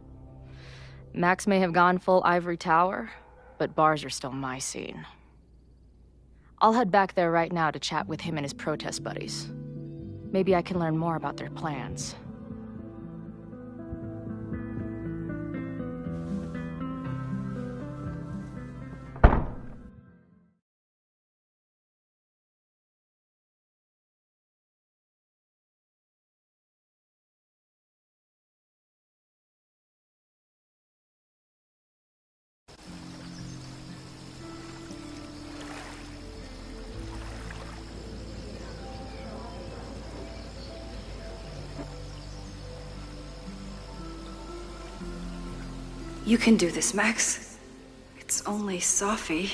Max may have gone full ivory tower, but bars are still my scene. I'll head back there right now to chat with him and his protest buddies. Maybe I can learn more about their plans. You can do this, Max. It's only Sophie.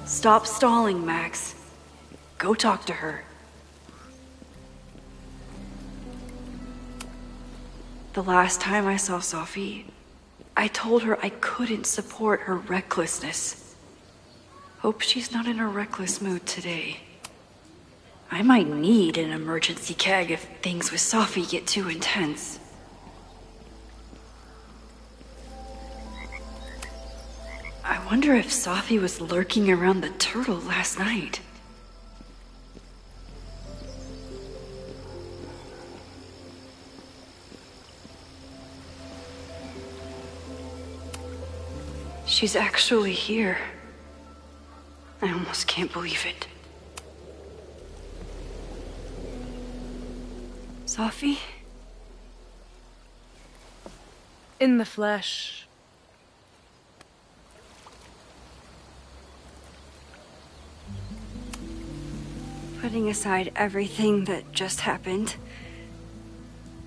Stop stalling, Max. Go talk to her. The last time I saw Sophie, I told her I couldn't support her recklessness. Hope she's not in a reckless mood today. I might need an emergency keg if things with Sophie get too intense. I wonder if Sophie was lurking around the turtle last night. She's actually here. I almost can't believe it. Sophie? In the flesh. Putting aside everything that just happened,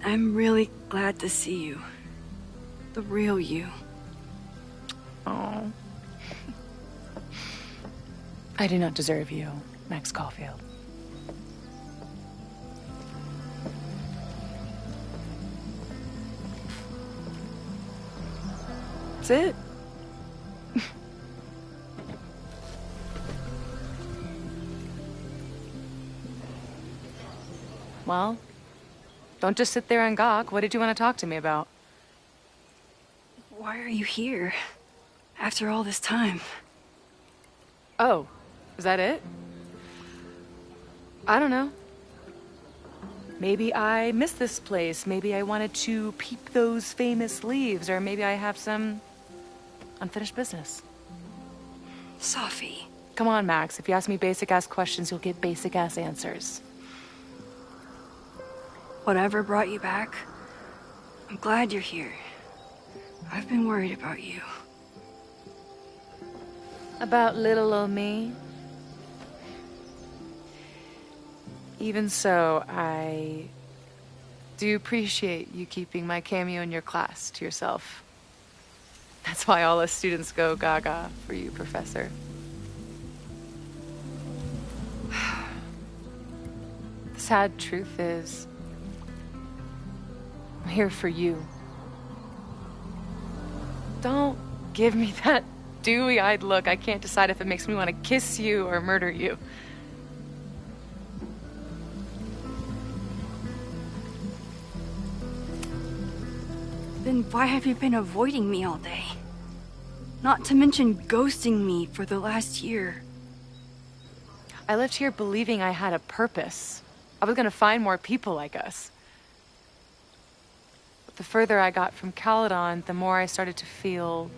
I'm really glad to see you. The real you. Oh. I do not deserve you, Max Caulfield. That's it. Well, don't just sit there and gawk. What did you want to talk to me about? Why are you here? After all this time? Oh, is that it? I don't know. Maybe I miss this place. Maybe I wanted to peep those famous leaves, or maybe I have some unfinished business. Sophie. Come on, Max. If you ask me basic-ass questions, you'll get basic-ass answers. Whatever brought you back, I'm glad you're here. I've been worried about you. About little old me? Even so, I do appreciate you keeping my cameo in your class to yourself. That's why all us students go gaga for you, Professor. The sad truth is, I'm here for you. Don't give me that dewy-eyed look. I can't decide if it makes me want to kiss you or murder you. Then why have you been avoiding me all day? Not to mention ghosting me for the last year. I left here believing I had a purpose. I was gonna find more people like us. But the further I got from Caledon, the more I started to feel...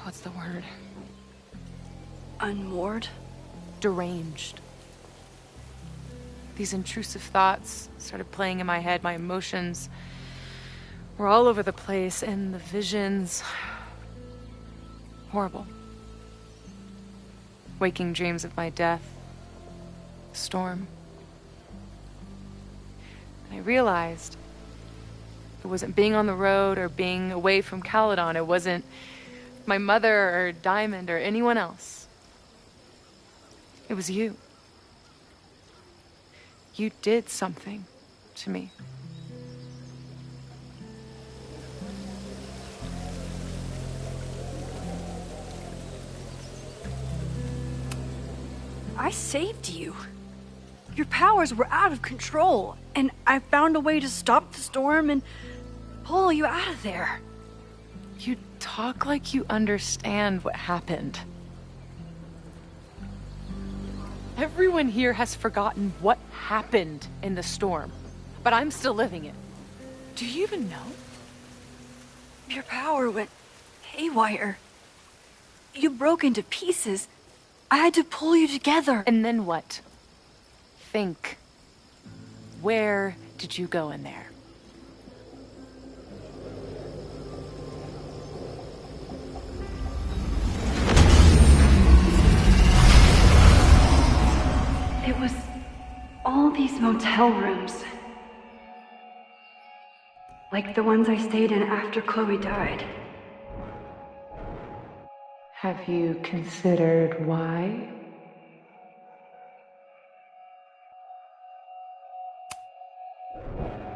what's the word? Unmoored? Deranged. These intrusive thoughts started playing in my head. My emotions were all over the place, and the visions... horrible. Waking dreams of my death. Storm. And I realized it wasn't being on the road or being away from Caledon. It wasn't my mother or Diamond or anyone else. It was you. You did something to me. I saved you. Your powers were out of control, and I found a way to stop the storm and pull you out of there. You talk like you understand what happened. Everyone here has forgotten what happened in the storm, but I'm still living it. Do you even know? Your power went haywire. You broke into pieces. I had to pull you together. And then what? Think. Where did you go in there? It was all these motel rooms. Like the ones I stayed in after Chloe died. Have you considered why?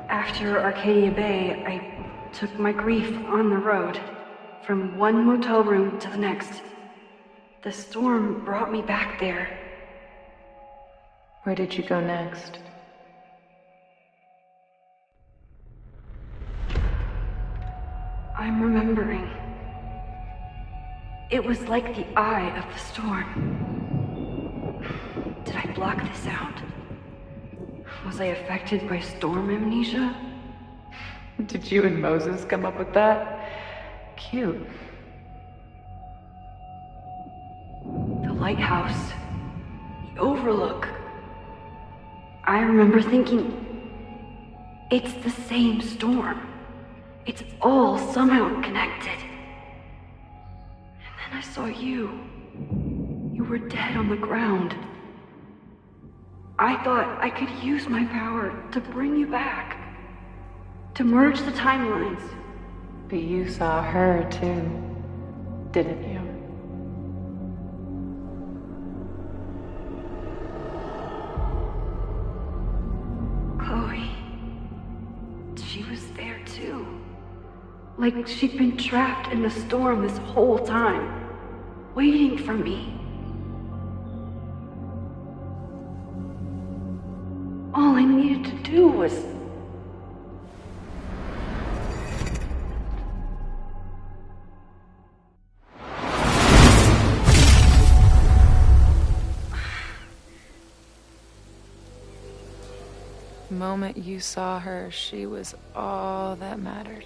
After Arcadia Bay, I took my grief on the road, from one motel room to the next. The storm brought me back there. Where did you go next? I'm remembering. It was like the eye of the storm. Did I block this out? Was I affected by storm amnesia? Did you and Moses come up with that? Cute. The lighthouse. The overlook. I remember thinking, it's the same storm. It's all somehow connected. And then I saw you. You were dead on the ground. I thought I could use my power to bring you back. To merge the timelines. But you saw her too, didn't you? Chloe. She was there too. Like she'd been trapped in the storm this whole time, waiting for me. All I needed to do was... The moment you saw her, she was all that mattered.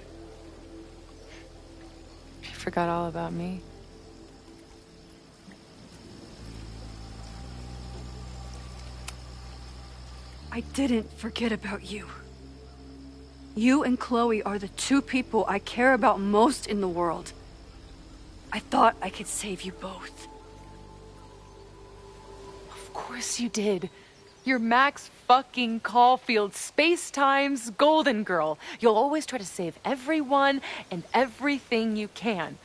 She forgot all about me. I didn't forget about you. You and Chloe are the two people I care about most in the world. I thought I could save you both. Of course you did. You're Max fucking Caulfield, Space-Time's golden girl. You'll always try to save everyone and everything you can.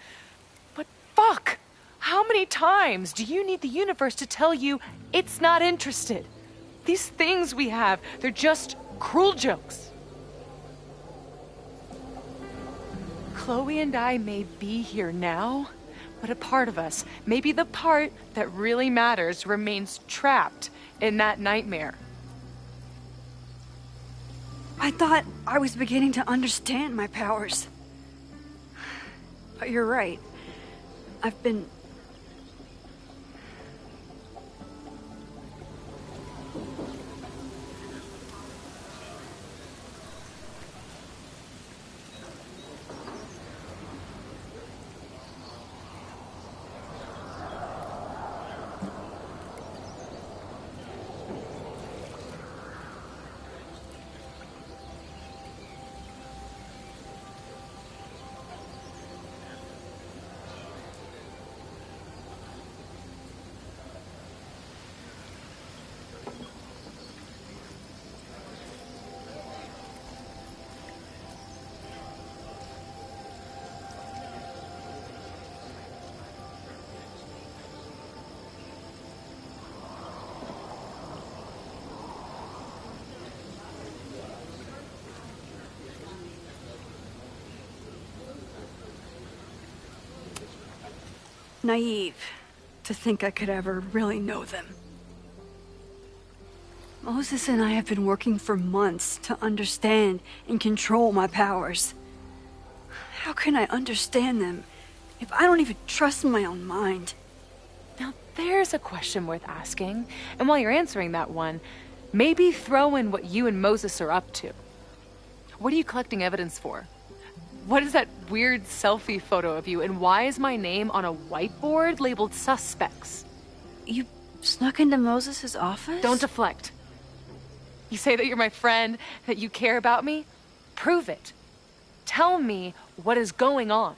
But fuck! How many times do you need the universe to tell you it's not interested? These things we have, they're just cruel jokes. Chloe and I may be here now, but a part of us, maybe the part that really matters, remains trapped in that nightmare. I thought I was beginning to understand my powers. But you're right. I've been... naive to think I could ever really know them. Moses and I have been working for months to understand and control my powers. How can I understand them if I don't even trust my own mind? Now, there's a question worth asking. And while you're answering that one, maybe throw in what you and Moses are up to. What are you collecting evidence for? What is that weird selfie photo of you? And why is my name on a whiteboard labeled suspects? You snuck into Moses' office? Don't deflect. You say that you're my friend, that you care about me? Prove it. Tell me what is going on.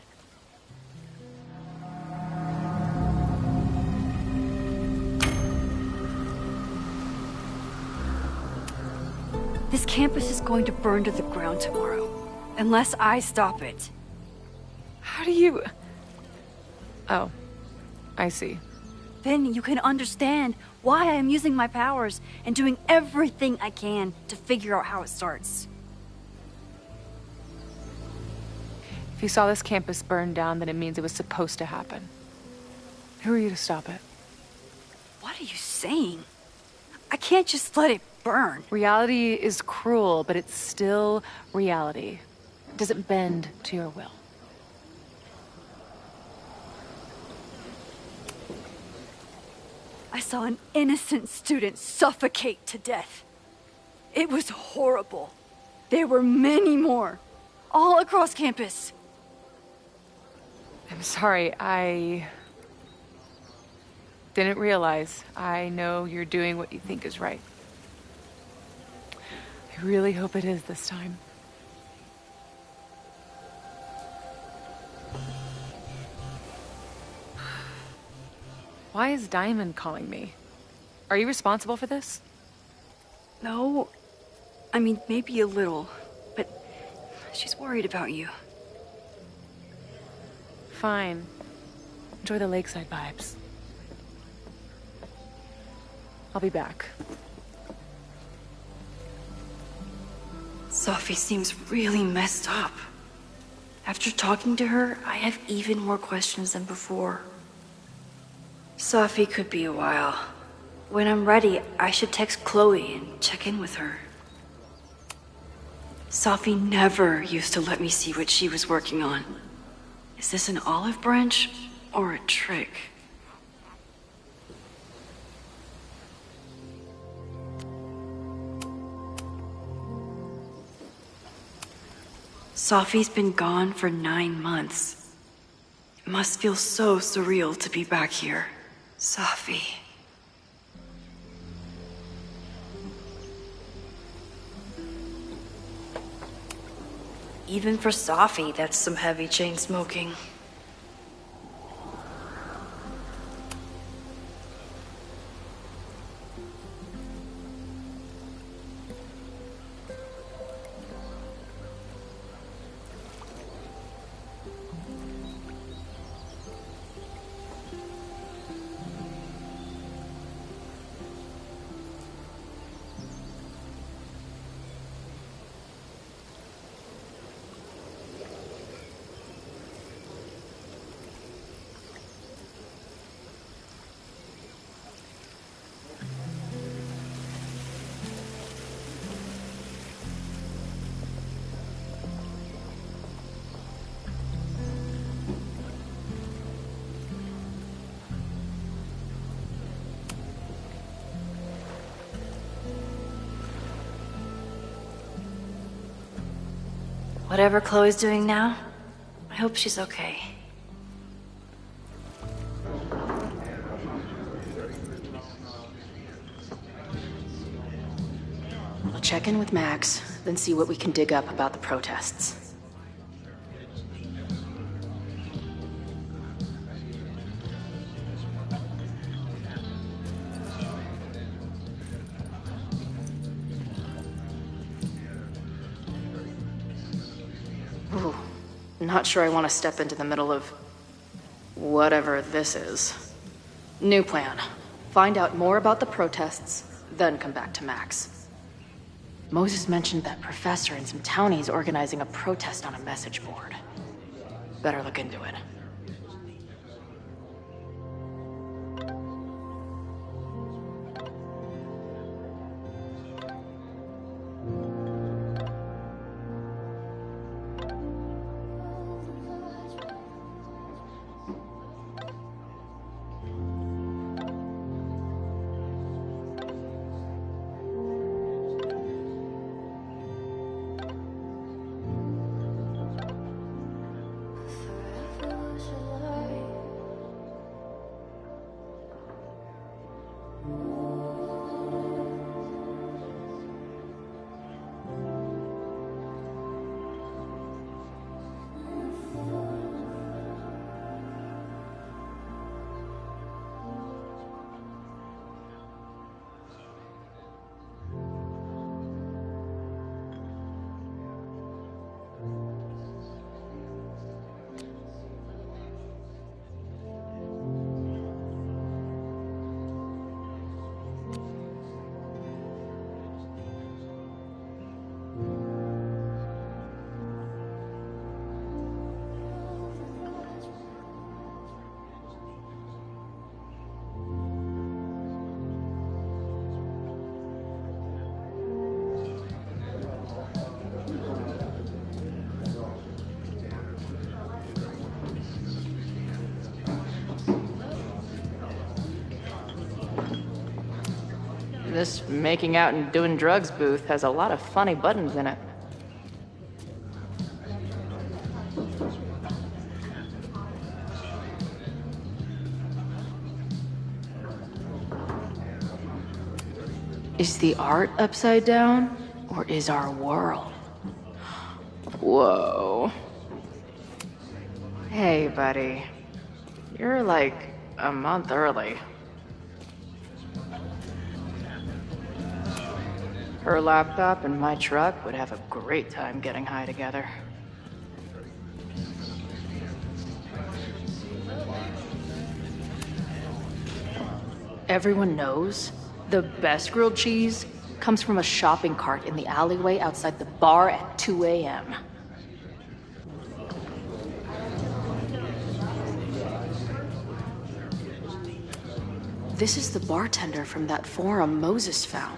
This campus is going to burn to the ground tomorrow, unless I stop it. How do you... Oh, I see. Then you can understand why I am using my powers and doing everything I can to figure out how it starts. If you saw this campus burn down, then it means it was supposed to happen. Who are you to stop it? What are you saying? I can't just let it burn. Reality is cruel, but it's still reality. It doesn't bend to your will. I saw an innocent student suffocate to death. It was horrible. There were many more, all across campus. I'm sorry, I didn't realize. I know you're doing what you think is right. I really hope it is this time. Why is Diamond calling me? Are you responsible for this? No, I mean, maybe a little, but she's worried about you. Fine. Enjoy the lakeside vibes. I'll be back. Sophie seems really messed up. After talking to her, I have even more questions than before. Sophie could be a while. When I'm ready, I should text Chloe and check in with her. Sophie never used to let me see what she was working on. Is this an olive branch or a trick? Sophie's been gone for 9 months. It must feel so surreal to be back here. Sophie. Even for Sophie, that's some heavy chain smoking. Whatever Chloe's doing now, I hope she's okay. We'll check in with Max, then see what we can dig up about the protests. Ooh, not sure I want to step into the middle of whatever this is. New plan. Find out more about the protests, then come back to Max. Moses mentioned that professor and some townies organizing a protest on a message board. Better look into it. This making out and doing drugs booth has a lot of funny buttons in it. Is the art upside down, or is our world? Whoa. Hey, buddy. You're like a month early. Her laptop and my truck would have a great time getting high together. Everyone knows the best grilled cheese comes from a shopping cart in the alleyway outside the bar at 2 a.m. This is the bartender from that forum Moses found.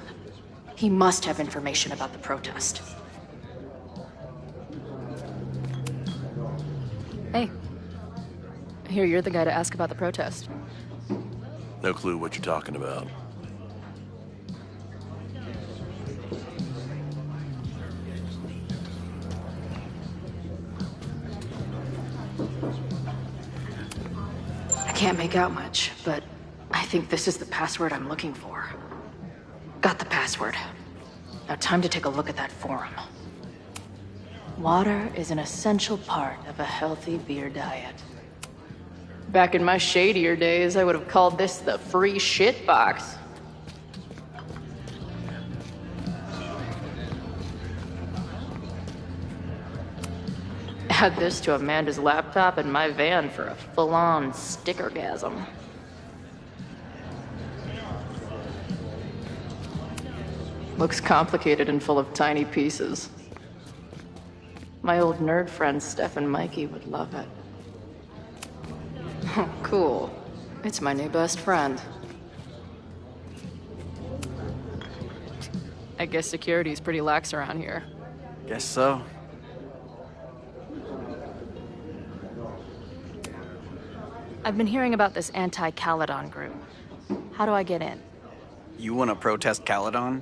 He must have information about the protest. Hey. I hear you're the guy to ask about the protest. No clue what you're talking about. I can't make out much, but I think this is the password I'm looking for. Got the password. Now time to take a look at that forum. Water is an essential part of a healthy beer diet. Back in my shadier days, I would have called this the free shit box. Add this to Amanda's laptop and my van for a full-on stickergasm. Looks complicated and full of tiny pieces. My old nerd friends Steph and Mikey would love it. Oh, cool. It's my new best friend. I guess security's pretty lax around here. Guess so. I've been hearing about this anti-Caledon group. How do I get in? You want to protest Caledon?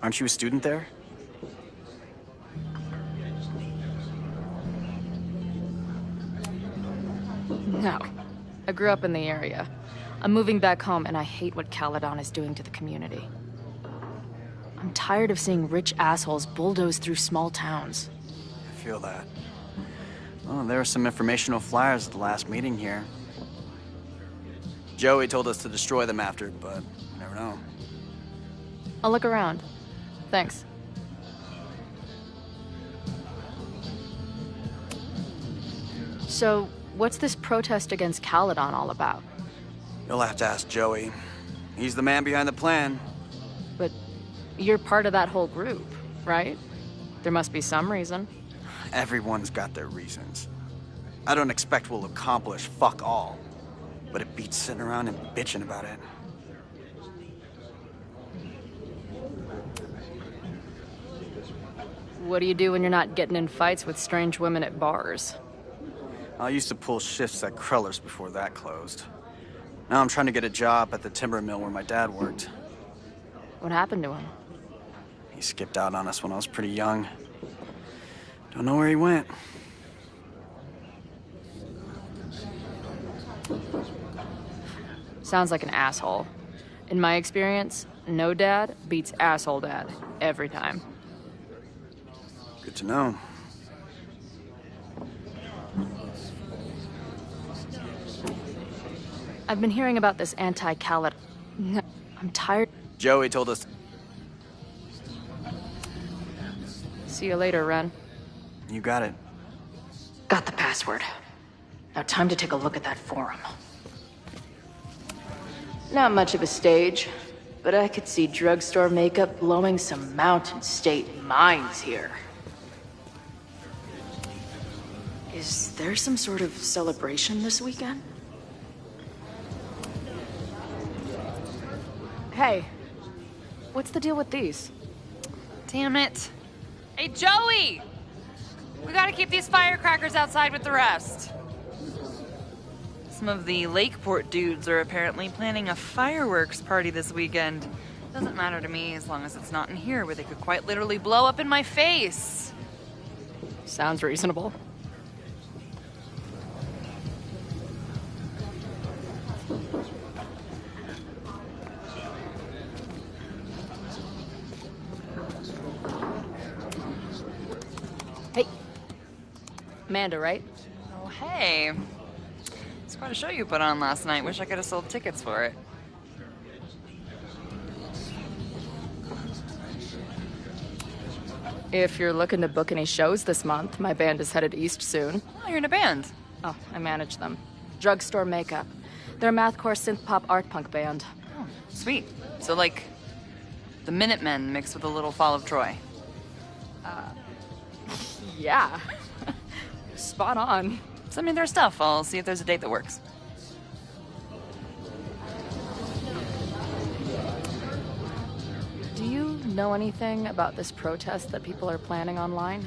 Aren't you a student there? No. I grew up in the area. I'm moving back home, and I hate what Caledon is doing to the community. I'm tired of seeing rich assholes bulldoze through small towns. I feel that. Well, there were some informational flyers at the last meeting here. Joey told us to destroy them after, but you never know. I'll look around. Thanks. So, what's this protest against Caledon all about? You'll have to ask Joey. He's the man behind the plan. But you're part of that whole group, right? There must be some reason. Everyone's got their reasons. I don't expect we'll accomplish fuck all, but it beats sitting around and bitching about it. What do you do when you're not getting in fights with strange women at bars? I used to pull shifts at Kruller's before that closed. Now I'm trying to get a job at the timber mill where my dad worked. What happened to him? He skipped out on us when I was pretty young. Don't know where he went. Sounds like an asshole. In my experience, no dad beats asshole dad every time. Good to know. I've been hearing about this anti-Caledon. I'm tired. Joey told us. See you later, Ren. You got it. Got the password. Now time to take a look at that forum. Not much of a stage, but I could see drugstore makeup blowing some Mountain State minds here. Is there some sort of celebration this weekend? Hey, what's the deal with these? Damn it. Hey, Joey! We gotta keep these firecrackers outside with the rest. Some of the Lakeport dudes are apparently planning a fireworks party this weekend. Doesn't matter to me as long as it's not in here where they could quite literally blow up in my face. Sounds reasonable. Hey. Amanda, right? Oh, hey. It's quite a show you put on last night. Wish I could have sold tickets for it. If you're looking to book any shows this month, my band is headed east soon. Oh, you're in a band? Oh, I manage them. Drugstore Makeup. They're a mathcore synth-pop art punk band. Oh, sweet. So, like, the Minutemen mixed with a little Fall of Troy. Yeah. Spot on. Send me their stuff. I'll see if there's a date that works. Do you know anything about this protest that people are planning online?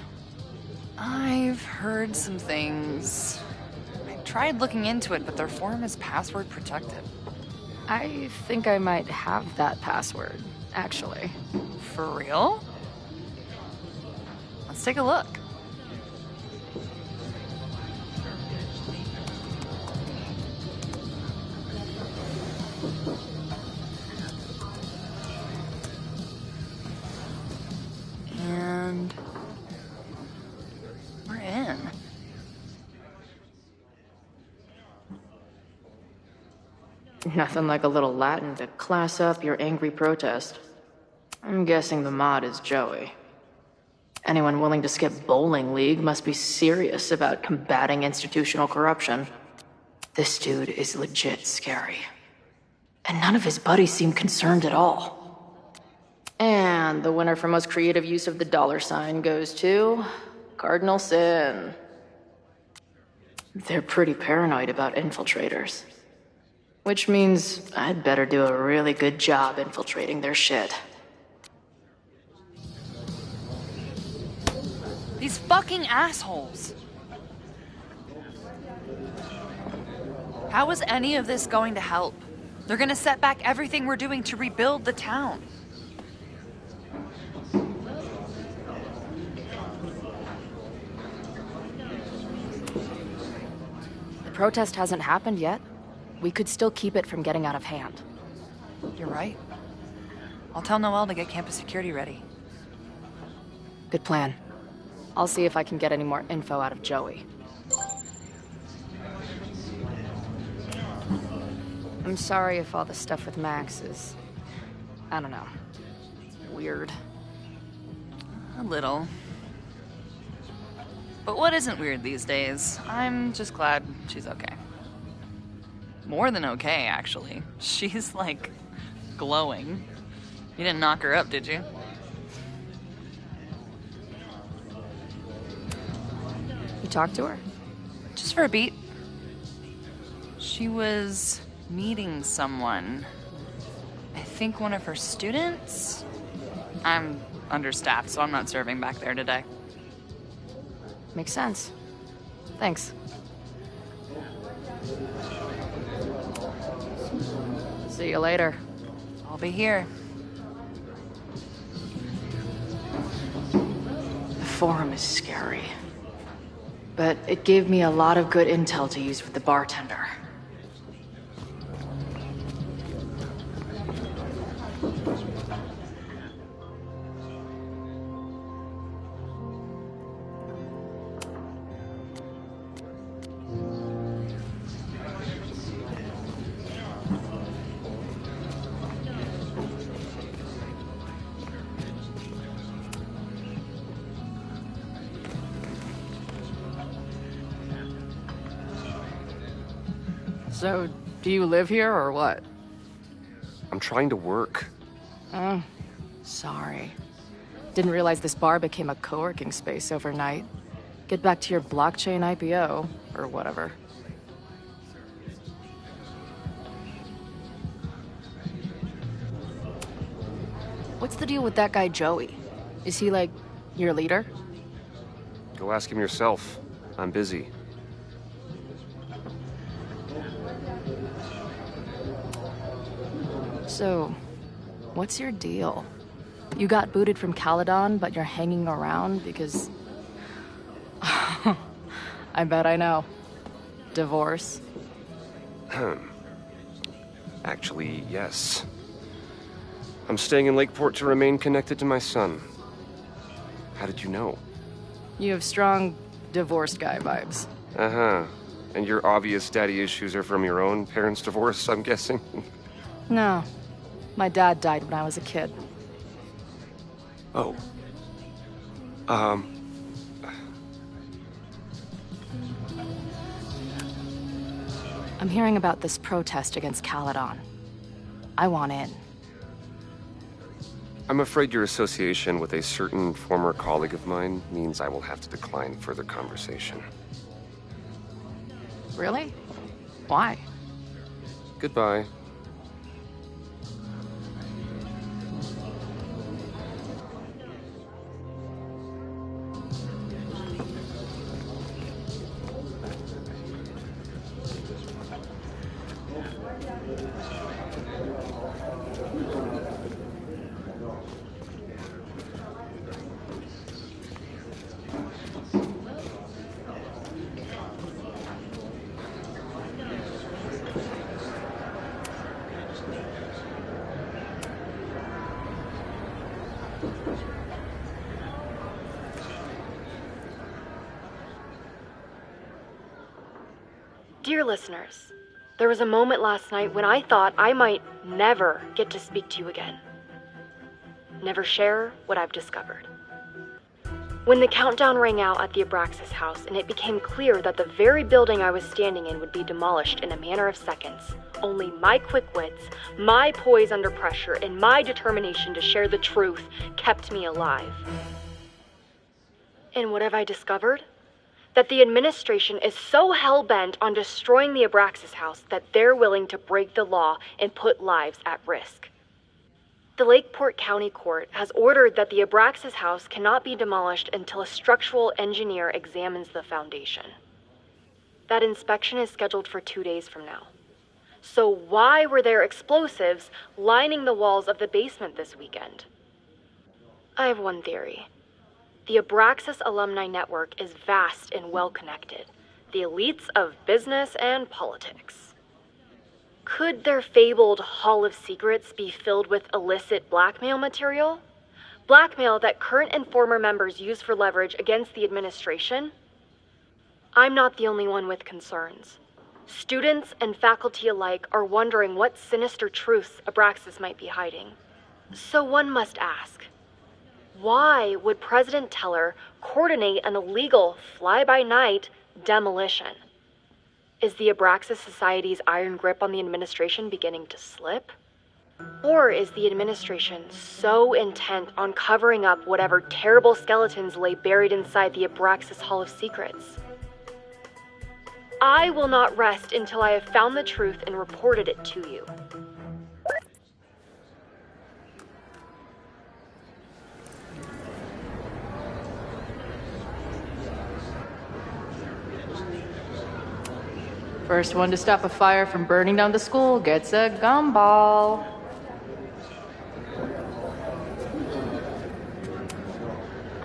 I've heard some things. I tried looking into it, but their forum is password protected. I think I might have that password, actually. For real? Let's take a look. And we're in. Nothing like a little Latin to class up your angry protest. I'm guessing the mod is Joey. Anyone willing to skip bowling league must be serious about combating institutional corruption. This dude is legit scary. And none of his buddies seem concerned at all. And the winner for most creative use of the $ goes to Cardinal Sin. They're pretty paranoid about infiltrators. Which means I'd better do a really good job infiltrating their shit. These fucking assholes. How is any of this going to help? They're gonna set back everything we're doing to rebuild the town. The protest hasn't happened yet. We could still keep it from getting out of hand. You're right. I'll tell Noelle to get campus security ready. Good plan. I'll see if I can get any more info out of Joey. I'm sorry if all the stuff with Max is... I don't know. Weird. A little. But what isn't weird these days? I'm just glad she's okay. More than okay, actually. She's, like, glowing. You didn't knock her up, did you? You talked to her? Just for a beat. She was meeting someone. I think one of her students? I'm understaffed, so I'm not serving back there today. Makes sense. Thanks. See you later. I'll be here. The forum is scary. But it gave me a lot of good intel to use with the bartender. So, do you live here or what? I'm trying to work. Oh, sorry. Didn't realize this bar became a co-working space overnight. Get back to your blockchain IPO, or whatever. What's the deal with that guy Joey? Is he like, your leader? Go ask him yourself. I'm busy. So, What's your deal? You got booted from Caledon, but you're hanging around because... I bet I know. Divorce? Actually, yes. I'm staying in Lakeport to remain connected to my son. How did you know? You have strong divorced guy vibes. Uh-huh. And your obvious daddy issues are from your own parents' divorce, I'm guessing? No. My dad died when I was a kid. Oh. I'm hearing about this protest against Caledon. I want in. I'm afraid your association with a certain former colleague of mine means I will have to decline further conversation. Really? Why? Goodbye. Dear listeners, there was a moment last night when I thought I might never get to speak to you again. Never share what I've discovered. When the countdown rang out at the Abraxas house and it became clear that the very building I was standing in would be demolished in a matter of seconds, only my quick wits, my poise under pressure, and my determination to share the truth kept me alive. And what have I discovered? That the administration is so hell-bent on destroying the Abraxas house that they're willing to break the law and put lives at risk. The Lakeport County Court has ordered that the Abraxas house cannot be demolished until a structural engineer examines the foundation. That inspection is scheduled for 2 days from now. So why were there explosives lining the walls of the basement this weekend? I have one theory. The Abraxas alumni network is vast and well-connected, the elites of business and politics. Could their fabled Hall of Secrets be filled with illicit blackmail material? Blackmail that current and former members use for leverage against the administration? I'm not the only one with concerns. Students and faculty alike are wondering what sinister truths Abraxas might be hiding. So one must ask, why would President Teller coordinate an illegal fly-by-night demolition? Is the Abraxas Society's iron grip on the administration beginning to slip? Or is the administration so intent on covering up whatever terrible skeletons lay buried inside the Abraxas Hall of Secrets? I will not rest until I have found the truth and reported it to you. First one to stop a fire from burning down the school gets a gumball.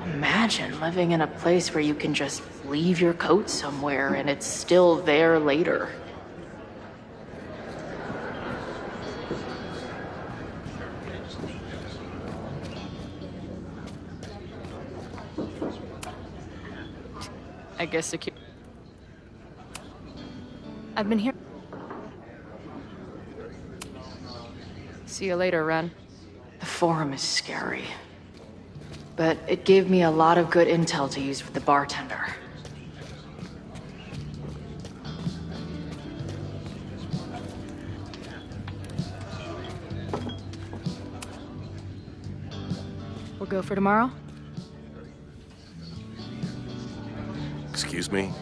Imagine living in a place where you can just leave your coat somewhere and it's still there later. I guess security. I've been here. See you later, Ren. The forum is scary. But it gave me a lot of good intel to use with the bartender. We'll go for tomorrow? Excuse me?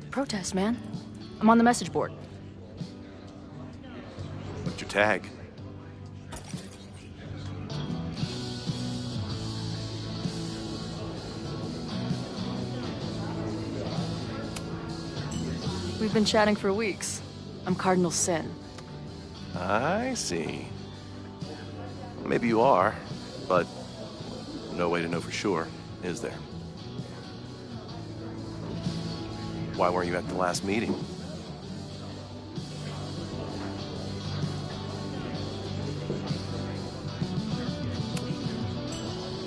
Protest, man. I'm on the message board. What's your tag? We've been chatting for weeks. I'm Cardinal Sin. I see. Maybe you are, but no way to know for sure, is there? Why weren't you at the last meeting?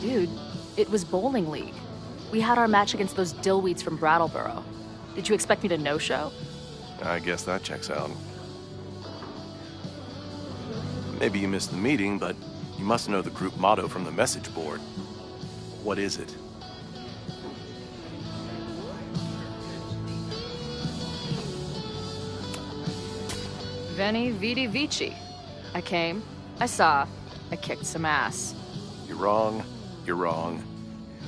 Dude, it was bowling league. We had our match against those dillweeds from Brattleboro. Did you expect me to no-show? I guess that checks out. Maybe you missed the meeting, but you must know the group motto from the message board. What is it? Veni, vidi, vici. I came, I saw, I kicked some ass. You're wrong,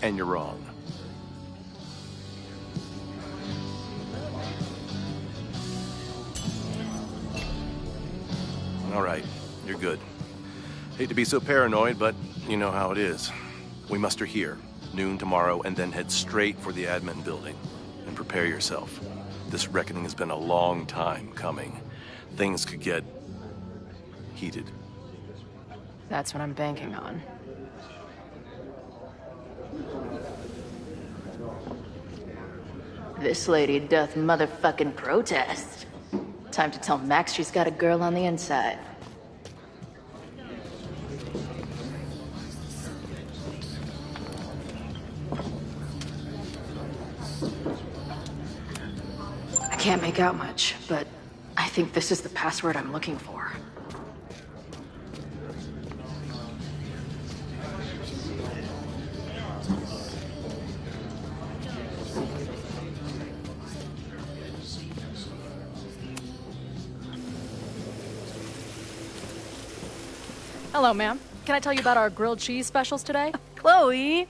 and you're wrong. All right, you're good. Hate to be so paranoid, but you know how it is. We muster here, noon tomorrow, and then head straight for the admin building. And prepare yourself. This reckoning has been a long time coming. Things could get heated. That's what I'm banking on. This lady doth motherfucking protest. Time to tell Max she's got a girl on the inside. I can't make out much, but I think this is the password I'm looking for. Hello, ma'am. Can I tell you about our grilled cheese specials today? Chloe!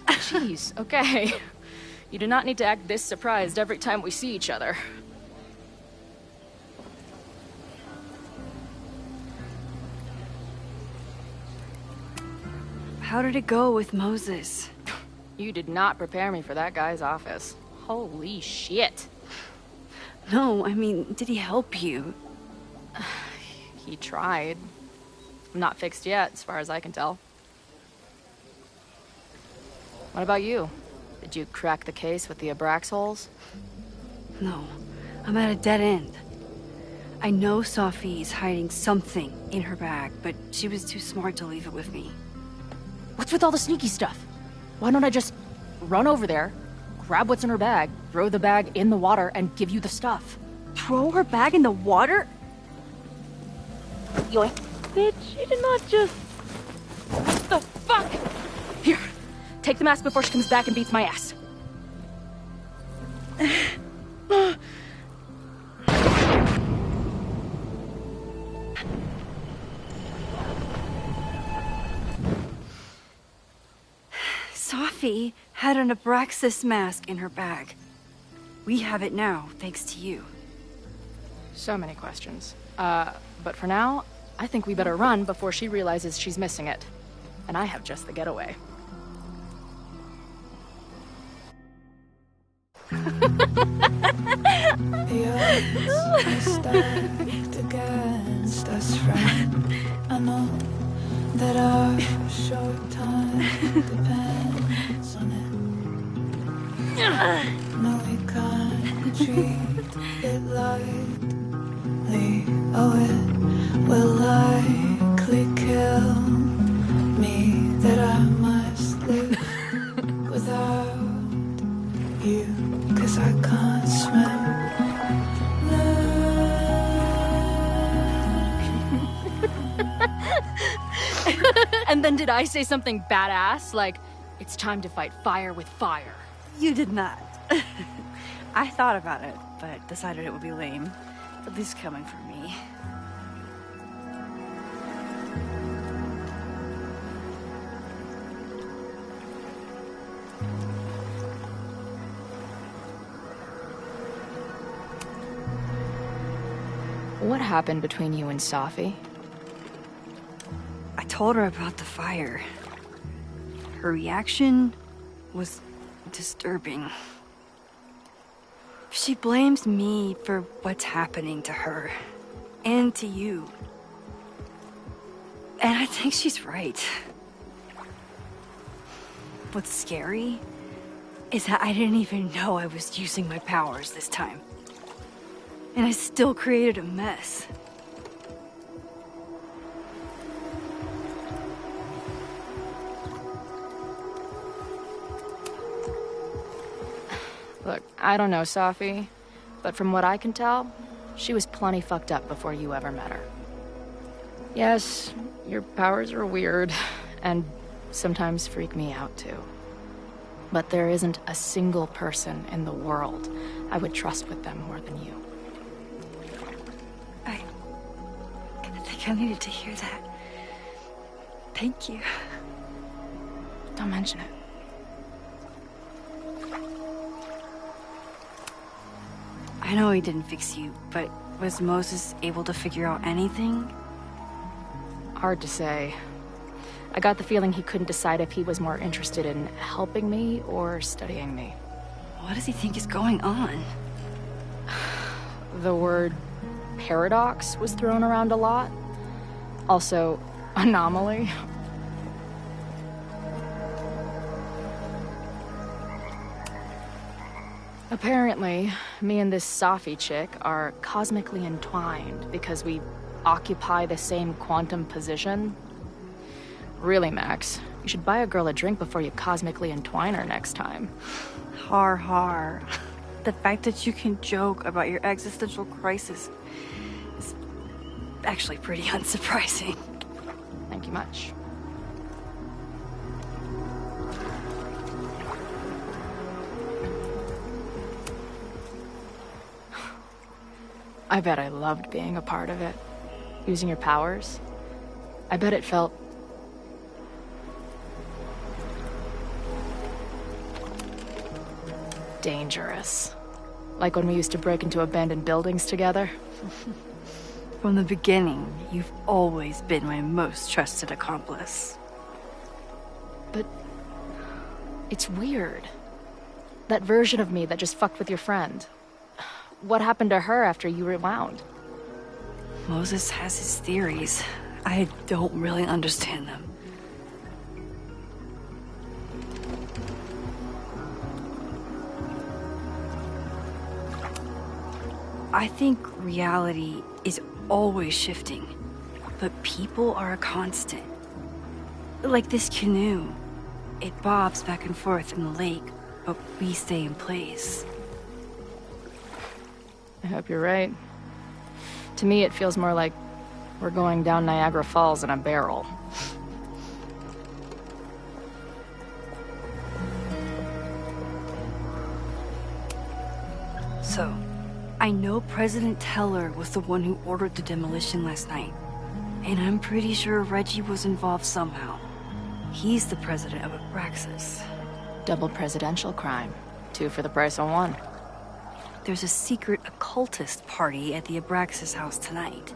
Jeez, okay. You do not need to act this surprised every time we see each other. How did it go with Moses? You did not prepare me for that guy's office. Holy shit. No, I mean, did he help you? He tried. Not fixed yet, as far as I can tell. What about you? Did you crack the case with the Abrax holes? No, I'm at a dead end. I know Sophie's hiding something in her bag, but she was too smart to leave it with me. What's with all the sneaky stuff? Why don't I just run over there, grab what's in her bag, throw the bag in the water, and give you the stuff? Throw her bag in the water? Yoink. Bitch, you did not just... What the fuck? Here, take the mask before she comes back and beats my ass. Sophie had an Abraxas mask in her bag. We have it now, thanks to you. So many questions. But for now, I think we better run before she realizes she's missing it. And I have just the getaway. Against us, friend. I know that our short time depends on it. No, we can't treat it lightly. Oh, it will likely kill me that I must live without you, 'cause I can't swim. And then did I say something badass? Like, it's time to fight fire with fire. You did not. I thought about it, but decided it would be lame. At least coming from me. What happened between you and Safi? I told her about the fire. Her reaction was disturbing. She blames me for what's happening to her and to you. And I think she's right. What's scary is that I didn't even know I was using my powers this time. And I still created a mess. Look, I don't know, Safi, but from what I can tell, she was plenty fucked up before you ever met her. Yes, your powers are weird, and sometimes freak me out too. But there isn't a single person in the world I would trust with them more than you. I think I needed to hear that. Thank you. Don't mention it. I know he didn't fix you, but was Moses able to figure out anything? Hard to say. I got the feeling he couldn't decide if he was more interested in helping me or studying me. What does he think is going on? The word paradox was thrown around a lot. Also, anomaly. Apparently, me and this Safi chick are cosmically entwined because we occupy the same quantum position. Really, Max, you should buy a girl a drink before you cosmically entwine her next time. Har har. The fact that you can joke about your existential crisis is actually pretty unsurprising. Thank you much. I bet I loved being a part of it. Using your powers. I bet it felt... dangerous. Like when we used to break into abandoned buildings together. From the beginning, you've always been my most trusted accomplice. But... it's weird. That version of me that just fucked with your friend. What happened to her after you rewound? Moses has his theories. I don't really understand them. I think reality is always shifting, but people are a constant. Like this canoe. It bobs back and forth in the lake, but we stay in place. I hope you're right. To me, it feels more like we're going down Niagara Falls in a barrel. So, I know President Teller was the one who ordered the demolition last night. And I'm pretty sure Reggie was involved somehow. He's the president of Abraxas. Double presidential crime. 2 for the price of 1. There's a secret occultist party at the Abraxas house tonight.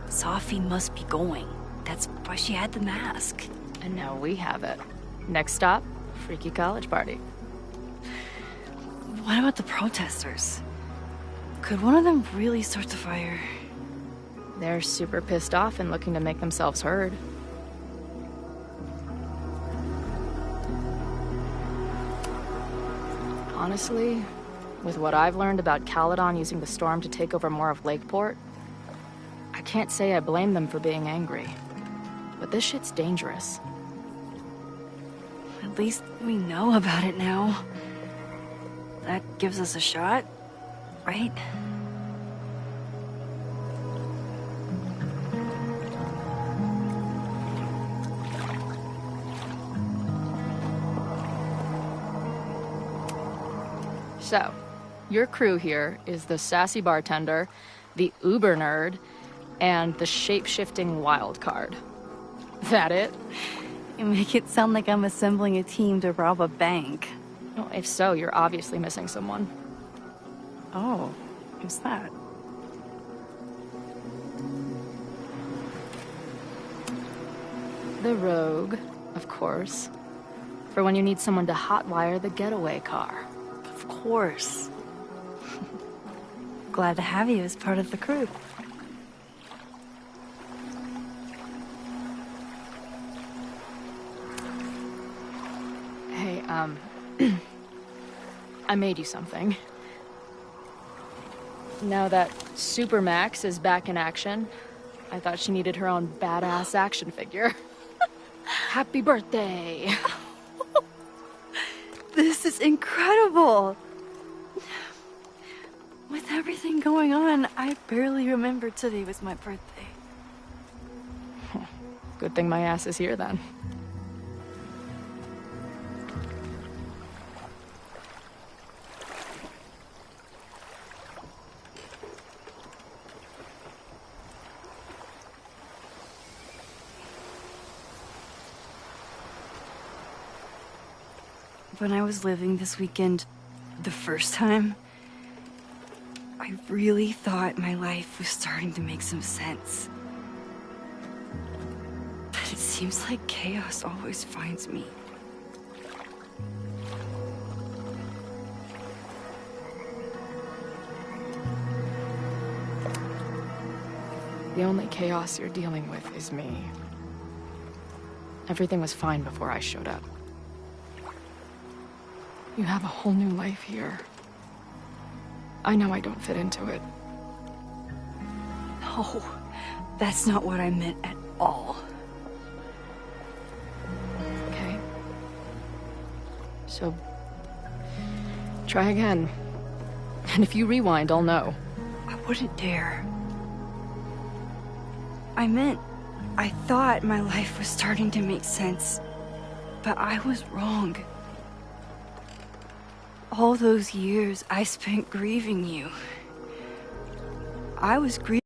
Safi must be going. That's why she had the mask. And now we have it. Next stop, freaky college party. What about the protesters? Could one of them really start the fire? They're super pissed off and looking to make themselves heard. Honestly, with what I've learned about Caledon using the storm to take over more of Lakeport, I can't say I blame them for being angry. But this shit's dangerous. At least we know about it now. That gives us a shot, right? So, your crew here is the sassy bartender, the uber nerd, and the shape-shifting wild card. That it? You make it sound like I'm assembling a team to rob a bank. Well, if so, you're obviously missing someone. Oh, who's that? The rogue, of course. For when you need someone to hotwire the getaway car. Of course. Glad to have you as part of the crew. I made you something. Now that Super Max is back in action, I thought she needed her own badass action figure. Happy birthday! This is incredible! With everything going on, I barely remembered today was my birthday. Good thing my ass is here then. When I was living this weekend, the first time, I really thought my life was starting to make some sense. But it seems like chaos always finds me. The only chaos you're dealing with is me. Everything was fine before I showed up. You have a whole new life here. I know I don't fit into it. No, that's not what I meant at all. Okay. So, try again. And if you rewind, I'll know. I wouldn't dare. I thought my life was starting to make sense, but I was wrong. All those years I spent grieving you. I was grieving.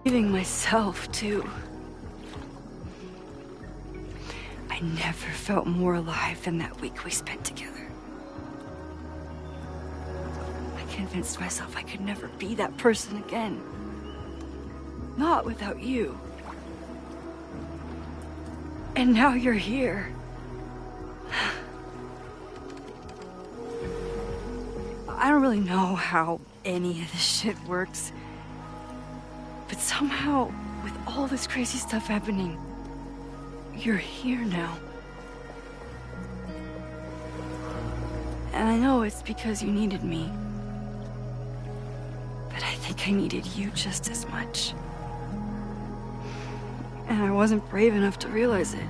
Leaving myself, too. I never felt more alive than that week we spent together. I convinced myself I could never be that person again. Not without you. And now you're here. I don't really know how any of this shit works. But somehow, with all this crazy stuff happening, you're here now. And I know it's because you needed me. But I think I needed you just as much. And I wasn't brave enough to realize it.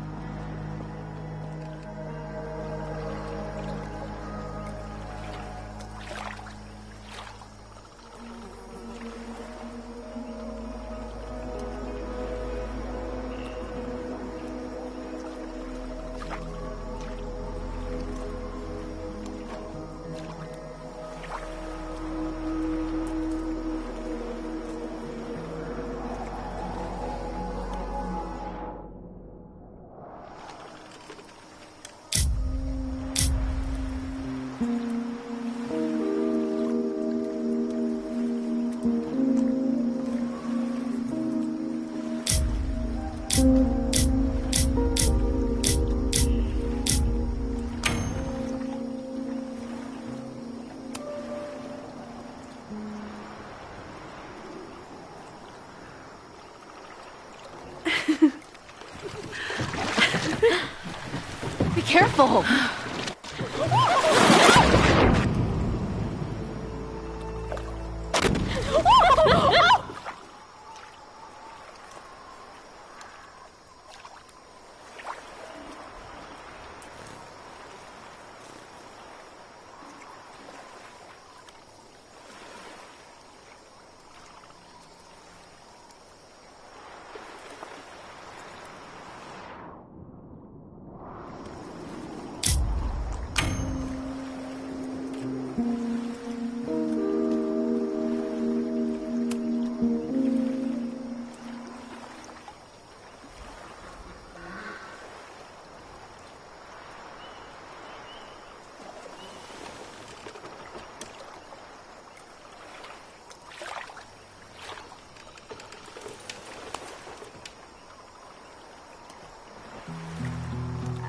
Be careful!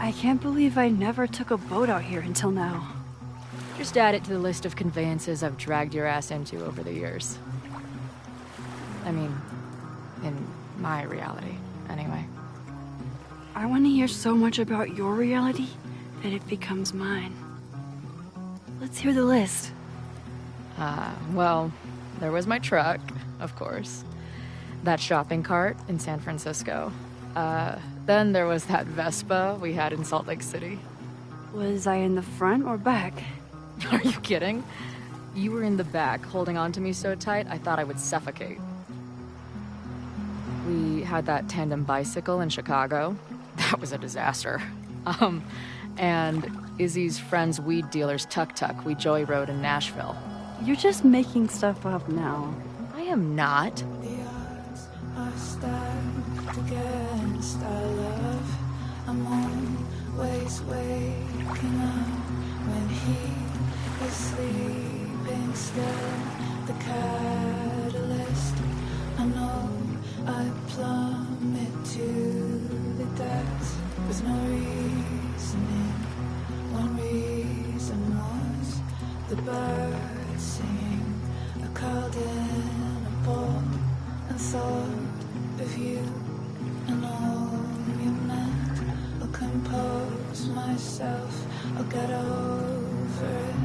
I can't believe I never took a boat out here until now. Just add it to the list of conveyances I've dragged your ass into over the years. I mean, in my reality, anyway. I want to hear so much about your reality that it becomes mine. Let's hear the list. Well, there was my truck, of course. That shopping cart in San Francisco. Then there was that Vespa we had in Salt Lake City. Was I in the front or back? Are you kidding? You were in the back, holding on to me so tight, I thought I would suffocate. We had that tandem bicycle in Chicago. That was a disaster. And Izzy's friend's weed dealer's tuk-tuk we joyrode in Nashville. You're just making stuff up now. I am not. Are stacked against our love. I'm always waking up when he is sleeping still. The catalyst, I know I plummet to the depths with no reasoning. One reason was the birds singing. I curled in a ball and thought of you and all you meant. I'll compose myself, I'll get over it.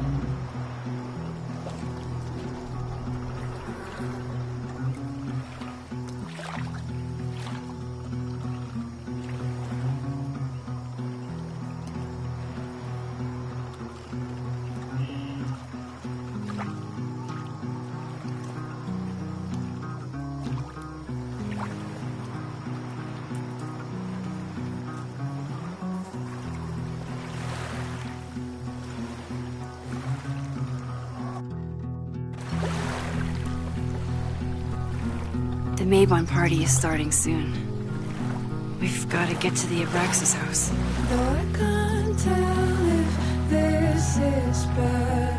The Mabon party is starting soon. We've got to get to the Abraxas house. Though I can't tell if this is better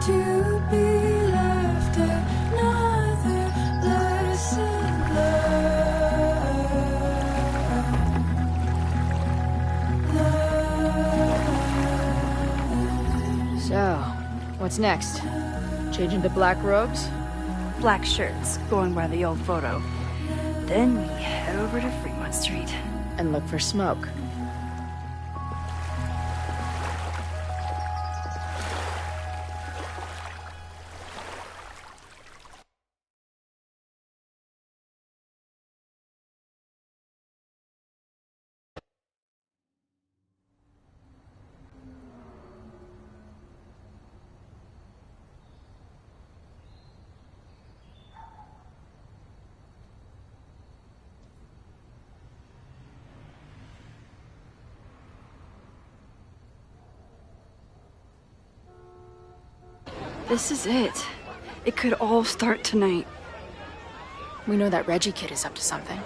to be left another lesson learned. So, what's next? Change into black robes? Black shirts, going by the old photo. Then we head over to Fremont Street. And look for smoke. This is it. It could all start tonight. We know that Reggie kid is up to something.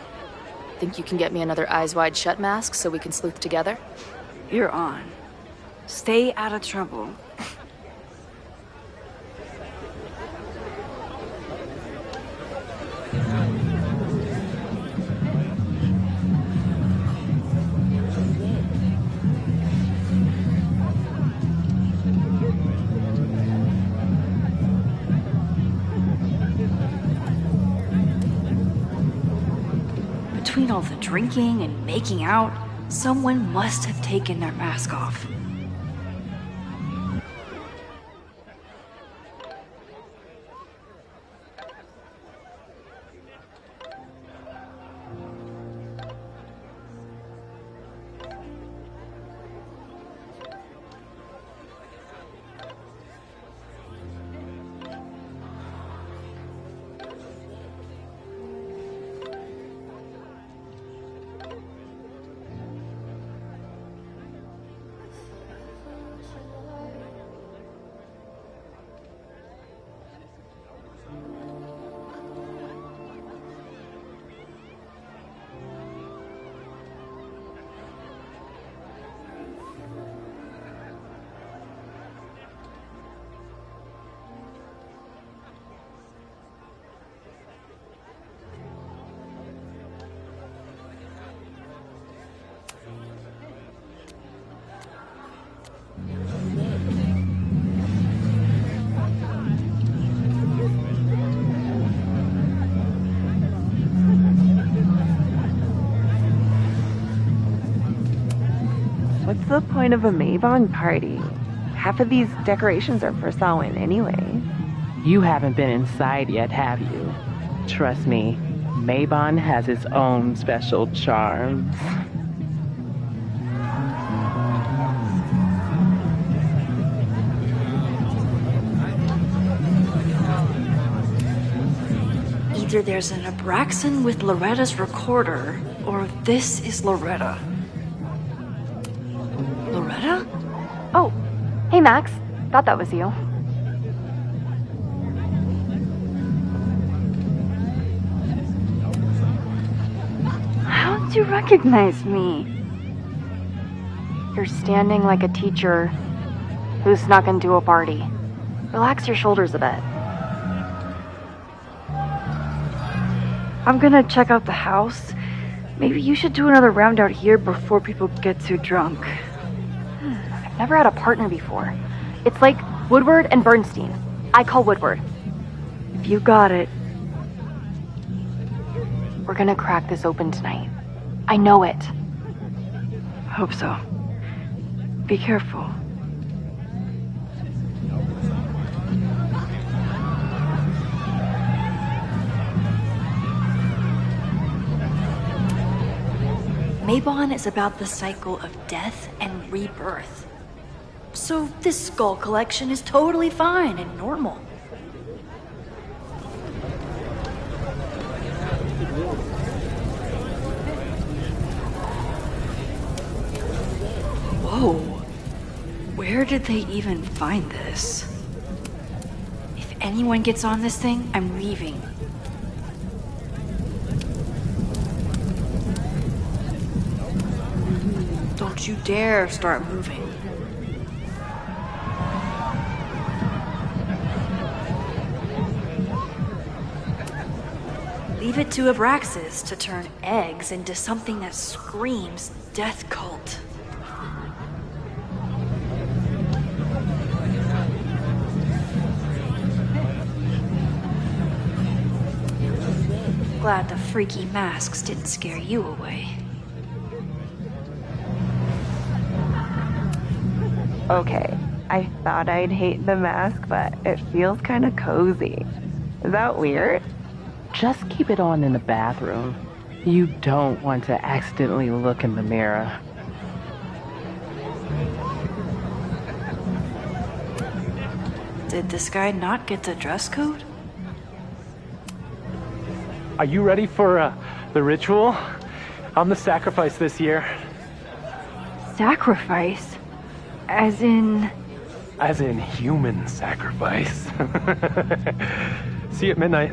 Think you can get me another Eyes Wide Shut mask so we can sleuth together? You're on. Stay out of trouble. Between all the drinking and making out, someone must have taken their mask off. What's the point of a Mabon party? Half of these decorations are for Samhain anyway. You haven't been inside yet, have you? Trust me, Mabon has its own special charms. Either there's an Abraxan with Loretta's recorder, or this is Loretta. Loretta? Oh, hey Max. Thought that was you. How did you recognize me? You're standing like a teacher who snuck into a party. Relax your shoulders a bit. I'm gonna check out the house. Maybe you should do another round out here before people get too drunk. I've never had a partner before. It's like Woodward and Bernstein. I call Woodward. If you got it. We're gonna crack this open tonight. I know it. Hope so. Be careful. Mabon is about the cycle of death and rebirth. So this skull collection is totally fine and normal. Whoa. Where did they even find this? If anyone gets on this thing, I'm leaving. Don't you dare start moving. Leave it to Abraxas to turn eggs into something that screams death cult. Glad the freaky masks didn't scare you away. Okay, I thought I'd hate the mask, but it feels kind of cozy. Is that weird? Just keep it on in the bathroom. You don't want to accidentally look in the mirror. Did this guy not get the dress code? Are you ready for the ritual? I'm the sacrifice this year. Sacrifice? As in... As in human sacrifice. See you at midnight.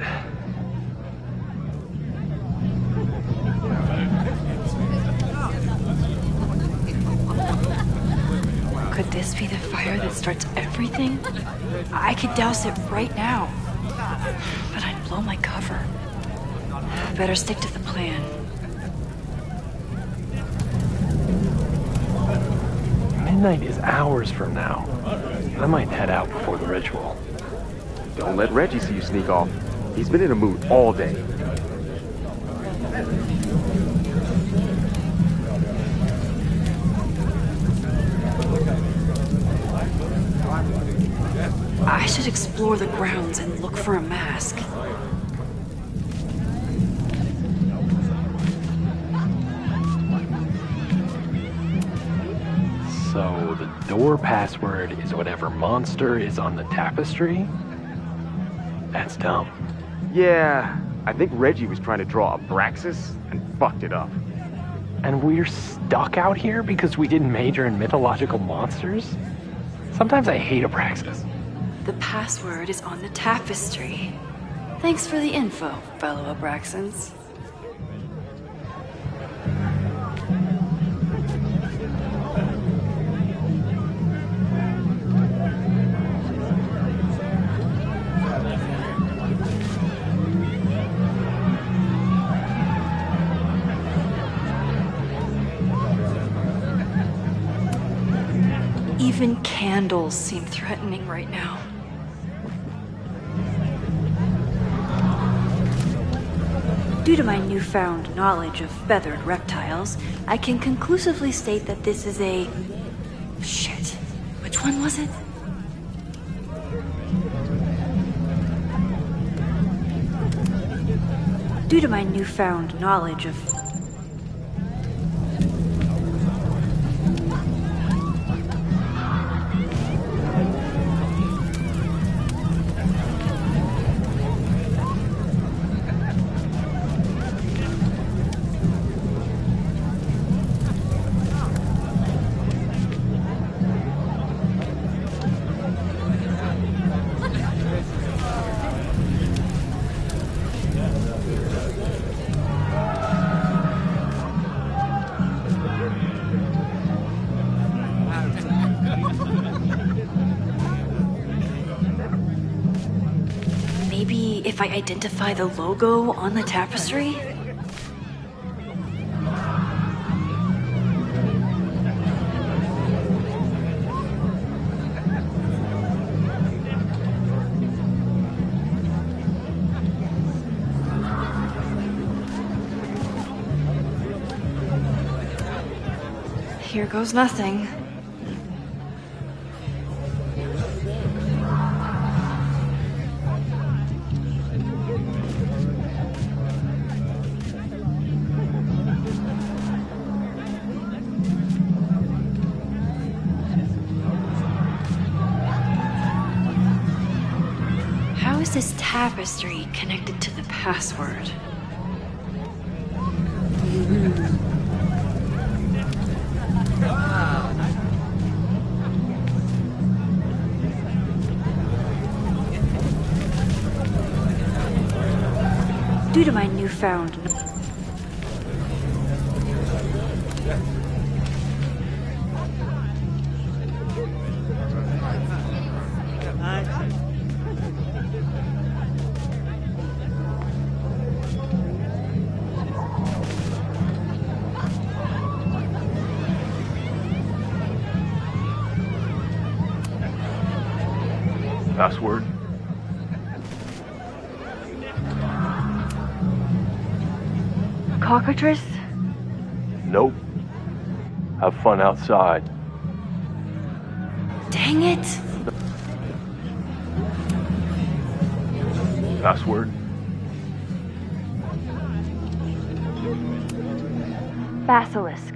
Could this be the fire that starts everything? I could douse it right now. But I'd blow my cover. Better stick to the plan. Midnight is hours from now. I might head out before the ritual. Don't let Reggie see you sneak off. He's been in a mood all day. I should explore the grounds and look for a mask. So the door password is whatever monster is on the tapestry? That's dumb. Yeah, I think Reggie was trying to draw Abraxas and fucked it up. And we're stuck out here because we didn't major in mythological monsters? Sometimes I hate Abraxas. The password is on the tapestry. Thanks for the info, fellow Abraxans. Even candles seem threatening right now. Due to my newfound knowledge of feathered reptiles, I can conclusively state that this is a... Shit. Which one was it? Due to my newfound knowledge of... Maybe if I identify the logo on the tapestry? Here goes nothing. How is this tapestry connected to the password? Due to my newfound... Password? Cockatrice? Nope. Have fun outside. Dang it! Password? Basilisk.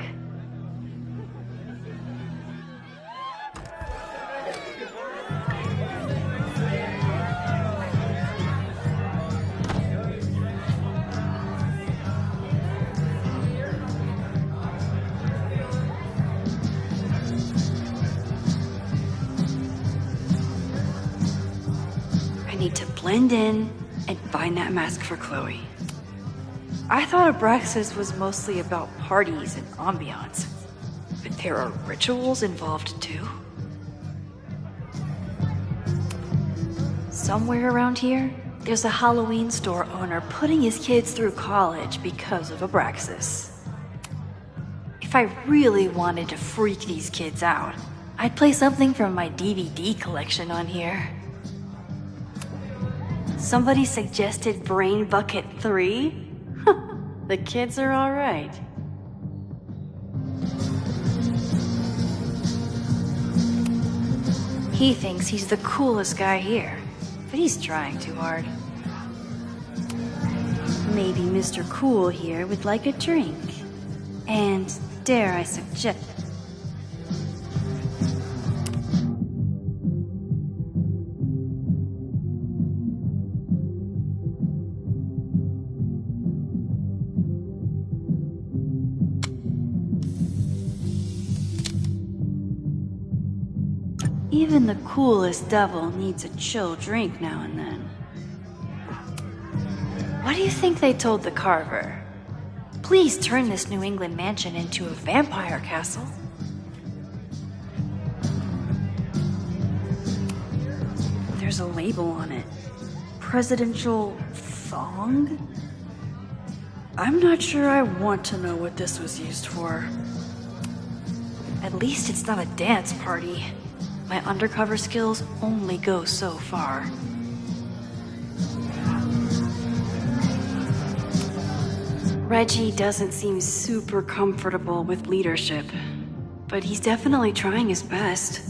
I need to blend in and find that mask for Chloe. I thought Abraxas was mostly about parties and ambiance, but there are rituals involved too. Somewhere around here, there's a Halloween store owner putting his kids through college because of Abraxas. If I really wanted to freak these kids out, I'd play something from my DVD collection on here. Somebody suggested Brain Bucket 3? The kids are alright. He thinks he's the coolest guy here, but he's trying too hard. Maybe Mr. Cool here would like a drink. And dare I suggest... Even the coolest devil needs a chill drink now and then. What do you think they told the carver? Please turn this New England mansion into a vampire castle. There's a label on it. Presidential thong? I'm not sure I want to know what this was used for. At least it's not a dance party. My undercover skills only go so far. Reggie doesn't seem super comfortable with leadership, but he's definitely trying his best.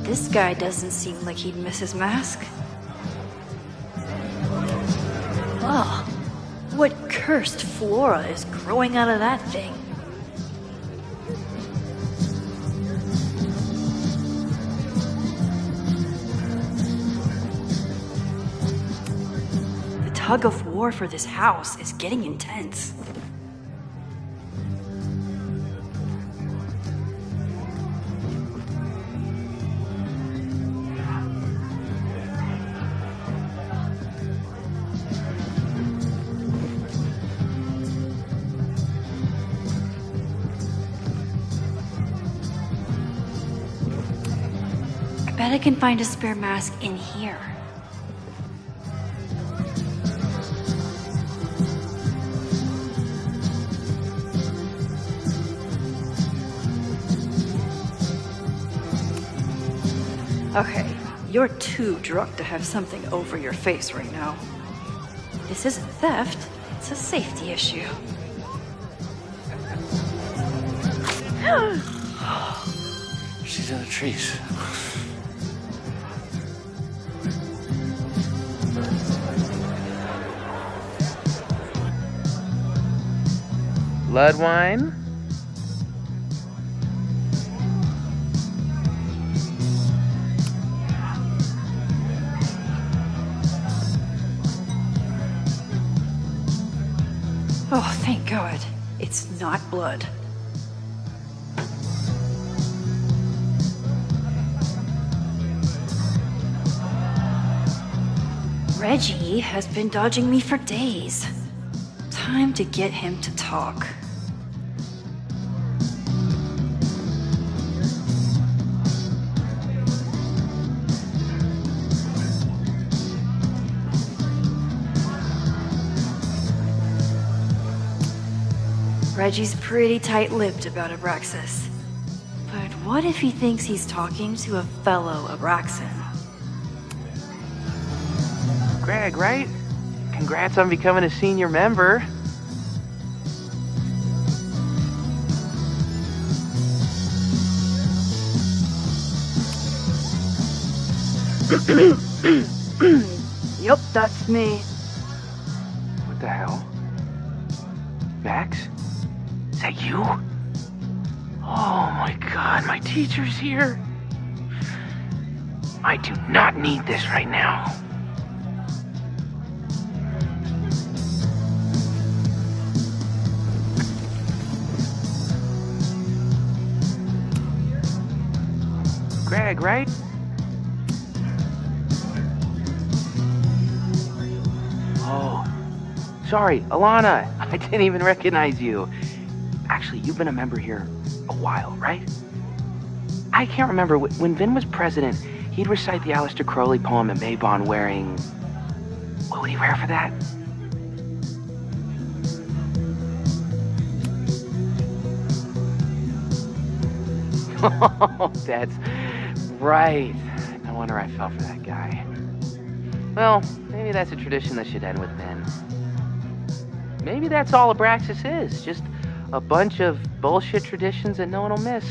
This guy doesn't seem like he'd miss his mask. Ugh, what cursed flora is growing out of that thing? The tug of war for this house is getting intense. I bet I can find a spare mask in here. Okay, you're too drunk to have something over your face right now. This isn't theft, it's a safety issue. She's in the trees. Blood wine? Oh, thank God. It's not blood. Reggie has been dodging me for days. Time to get him to talk. Reggie's pretty tight-lipped about Abraxas. But what if he thinks he's talking to a fellow Abraxan? Greg, right? Congrats on becoming a senior member. Yup, that's me. What the hell? Max? Is that you? Oh my god, my teacher's here. I do not need this right now. Greg, right? Oh, sorry, Alana. I didn't even recognize you. Actually, you've been a member here a while, right? I can't remember. When Vin was president, he'd recite the Aleister Crowley poem at Maybon wearing... What would he wear for that? Oh, that's right. No wonder I fell for that guy. Well, maybe that's a tradition that should end with Vin. Maybe that's all Abraxas is. Just a bunch of bullshit traditions that no one will miss.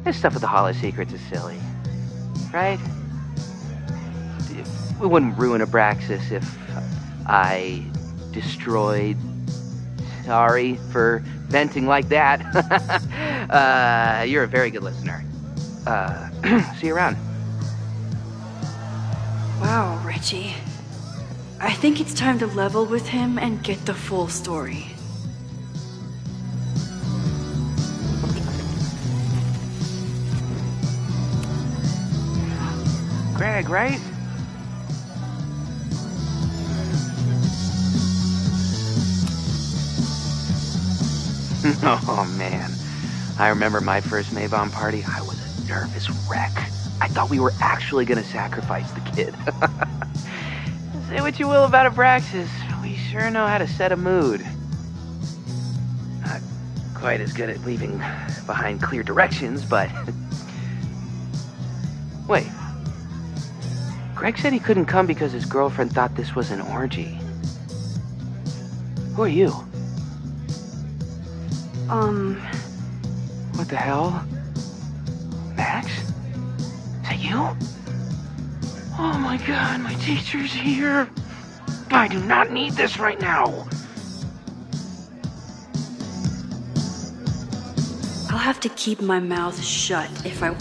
This stuff with the Hollow Secrets is silly. Right? We wouldn't ruin Abraxas if I destroyed... Sorry for venting like that. You're a very good listener. See you around. Wow, Reggie. I think it's time to level with him and get the full story. Greg, right? Oh, man. I remember my first Maybon party. I was a nervous wreck. I thought we were actually going to sacrifice the kid. Say what you will about Abraxas, we sure know how to set a mood. Not quite as good at leaving behind clear directions, but... Wait. Greg said he couldn't come because his girlfriend thought this was an orgy. Who are you? What the hell? Max? Is that you? Oh my god, my teacher's here. I do not need this right now. I'll have to keep my mouth shut if I...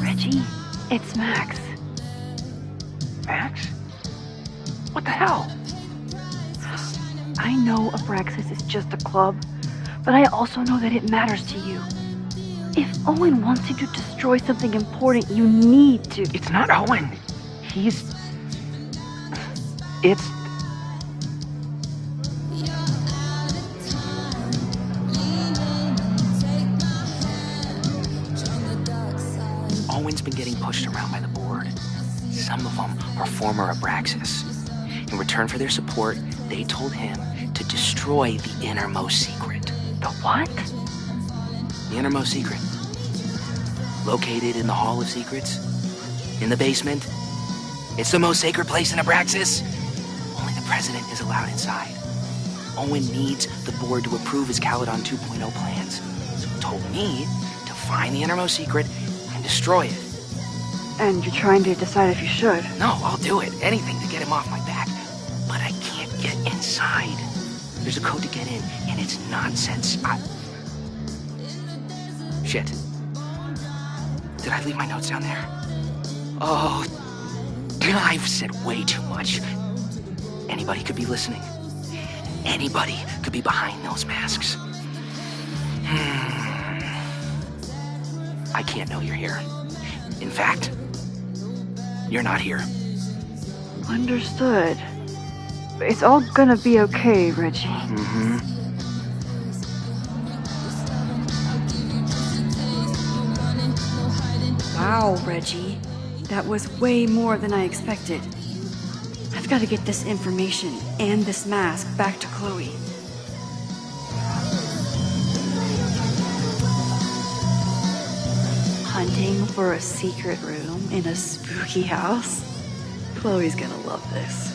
Reggie, it's Max. Max? What the hell? I know Abraxas is just a club, but I also know that it matters to you. If Owen wants you to destroy something important, you need to... It's not Owen. It's... Owen's been getting pushed around by the board. Some of them are former Abraxas. In return for their support, they told him to destroy the innermost secret. The what? The innermost secret. Located in the Hall of Secrets. In the basement. It's the most sacred place in Abraxas. Only the president is allowed inside. Owen needs the board to approve his Caledon 2.0 plans. So he told me to find the innermost secret and destroy it. And you're trying to decide if you should? No, I'll do it. Anything to get him off my back. But I can't get inside. There's a code to get in, and it's nonsense. Shit. Did I leave my notes down there? Oh, I've said way too much. Anybody could be listening. Anybody could be behind those masks. I can't know you're here. In fact, you're not here. Understood. It's all gonna be okay, Reggie. Mm-hmm. Wow, Reggie. That was way more than I expected. I've I've got to get this information and this mask back to Chloe. Hunting for a secret room in a spooky house? Chloe's gonna love this.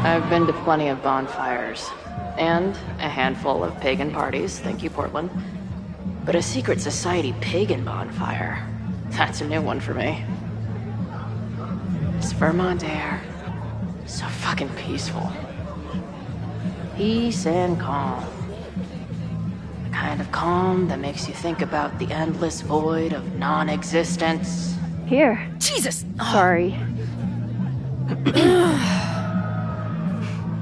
I've been to plenty of bonfires, and a handful of pagan parties, thank you, Portland. But a secret society pagan bonfire, that's a new one for me. It's Vermont air. So fucking peaceful. Peace and calm. The kind of calm that makes you think about the endless void of non-existence. Here. Jesus! Sorry.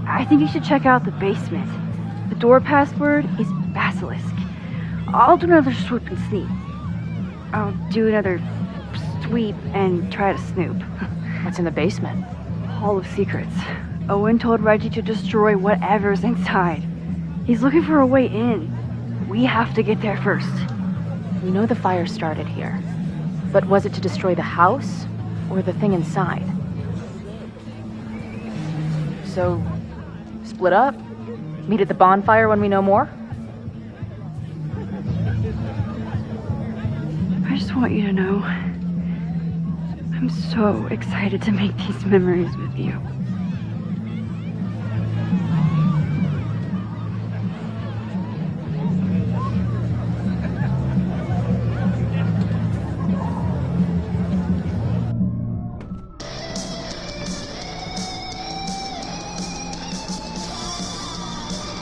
I think you should check out the basement. The door password is basilisk. I'll do another swoop and sneak. I'll do another sweep and try to snoop. What's in the basement? Hall of Secrets. Owen told Reggie to destroy whatever's inside. He's looking for a way in. We have to get there first. We know the fire started here. But was it to destroy the house or the thing inside? So, split up? Meet at the bonfire when we know more? I just want you to know, I'm so excited to make these memories with you.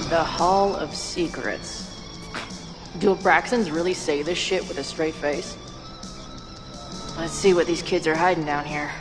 The Hall of Secrets. Do Abraxans really say this shit with a straight face? Let's see what these kids are hiding down here.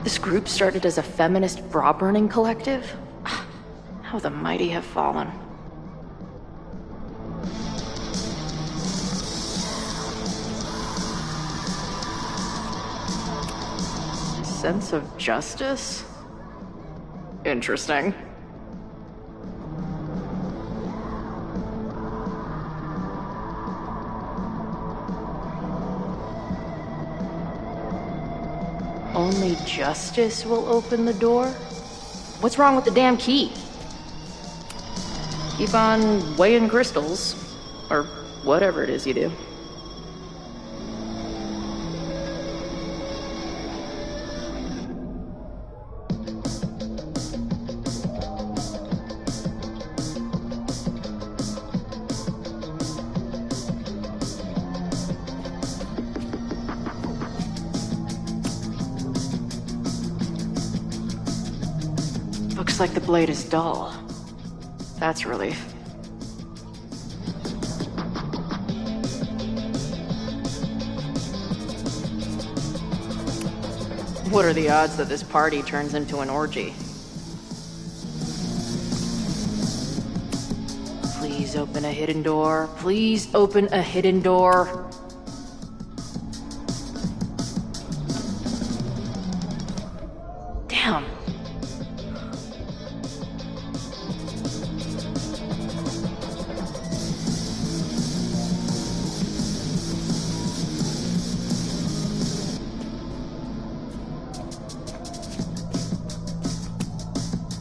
This group started as a feminist bra-burning collective? How the mighty have fallen. Sense of justice? Interesting. Only justice will open the door? What's wrong with the damn key? Keep on weighing crystals, or whatever it is you do. Looks like the blade is dull. That's a relief. What are the odds that this party turns into an orgy? Please open a hidden door. Please open a hidden door. Damn.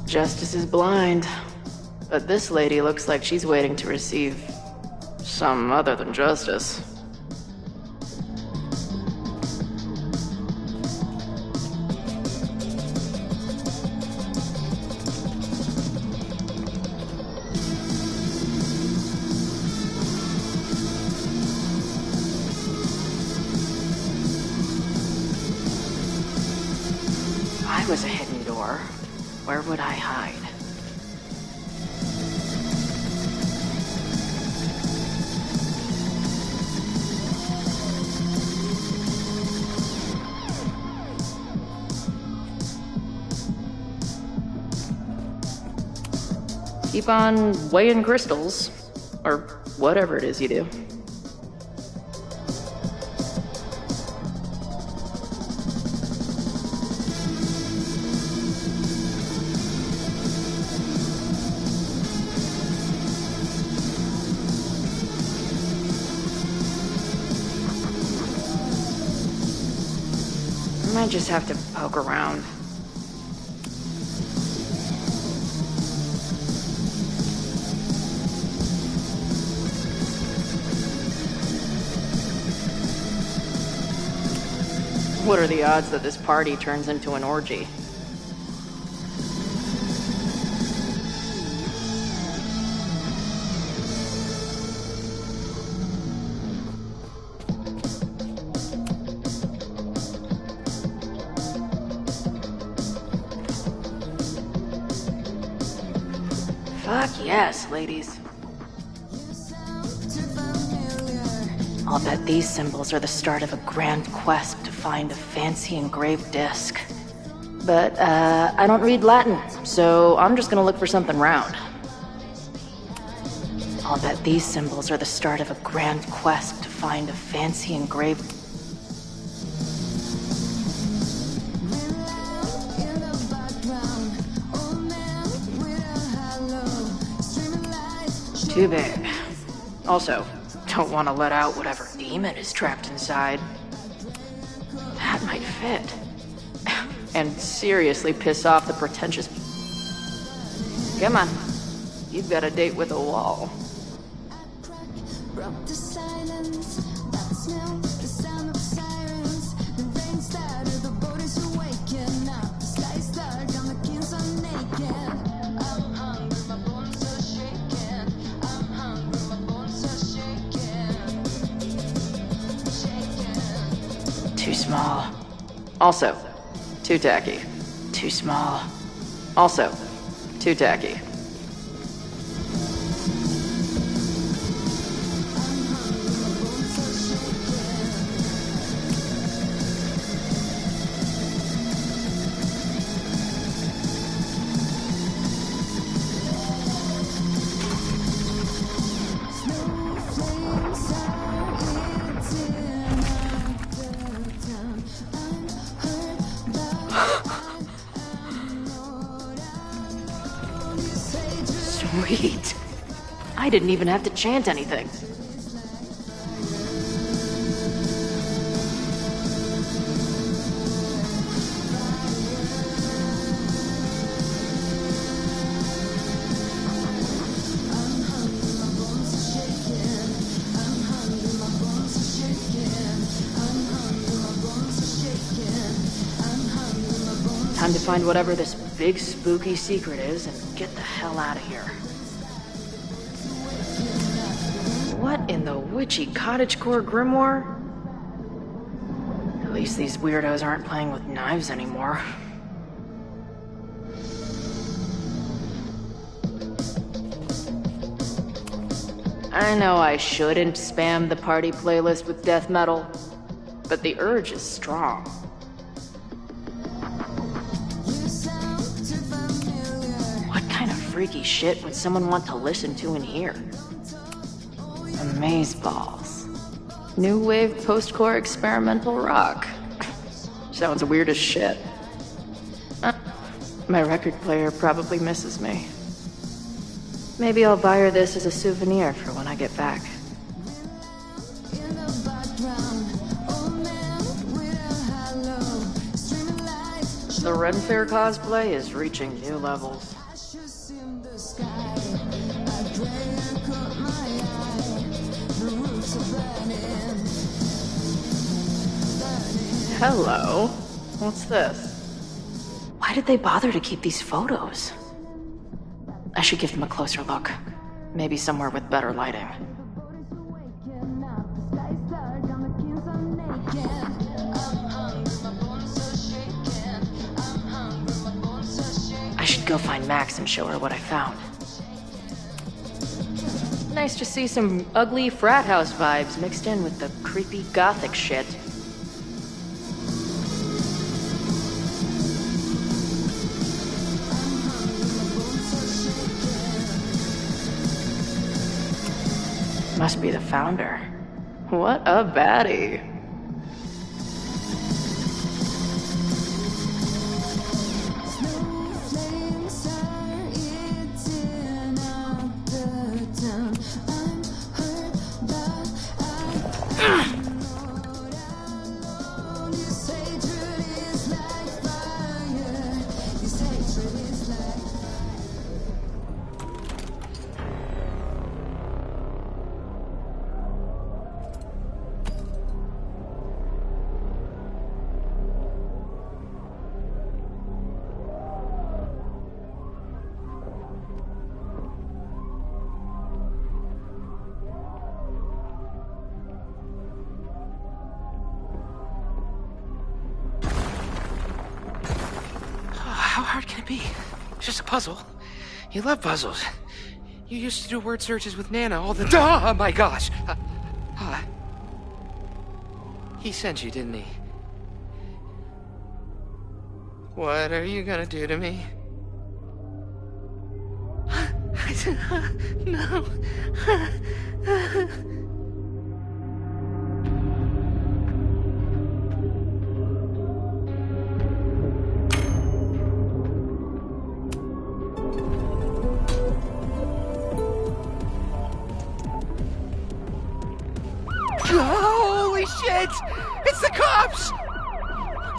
Justice is blind. But this lady looks like she's waiting to receive some other than justice. If I was a hidden door, where would I hide? Keep on weighing crystals, or whatever it is you do. I might just have to poke around. What are the odds that this party turns into an orgy? Fuck yes, ladies. I'll bet these symbols are the start of a grand quest to find a fancy engraved disc. But, I don't read Latin, so I'm just gonna look for something round. I'll bet these symbols are the start of a grand quest to find a fancy engraved... Too big. Also, don't want to let out whatever demon is trapped inside. That might fit. And seriously piss off the pretentious... Come on. You've got a date with a wall. Too small. Also, too tacky. Too small. Also, too tacky. Sweet. I didn't even have to chant anything. Time to find whatever this big spooky secret is and get the hell out of here. What in the witchy cottagecore grimoire? At least these weirdos aren't playing with knives anymore. I know I shouldn't spam the party playlist with death metal, but the urge is strong. What kind of freaky shit would someone want to listen to in here? Amazeballs. New wave post-core experimental rock. Sounds weird as shit. My record player probably misses me. Maybe I'll buy her this as a souvenir for when I get back. The Ren Fair cosplay is reaching new levels. Hello. What's this? Why did they bother to keep these photos? I should give them a closer look. Maybe somewhere with better lighting. I should go find Max and show her what I found. Nice to see some ugly frat house vibes mixed in with the creepy gothic shit. Must be the founder. What a baddie. How hard can it be? It's just a puzzle. You love puzzles. You used to do word searches with Nana all the time. Oh my gosh. He sent you, didn't he? What are you gonna do to me? No. Holy shit! It's the cops!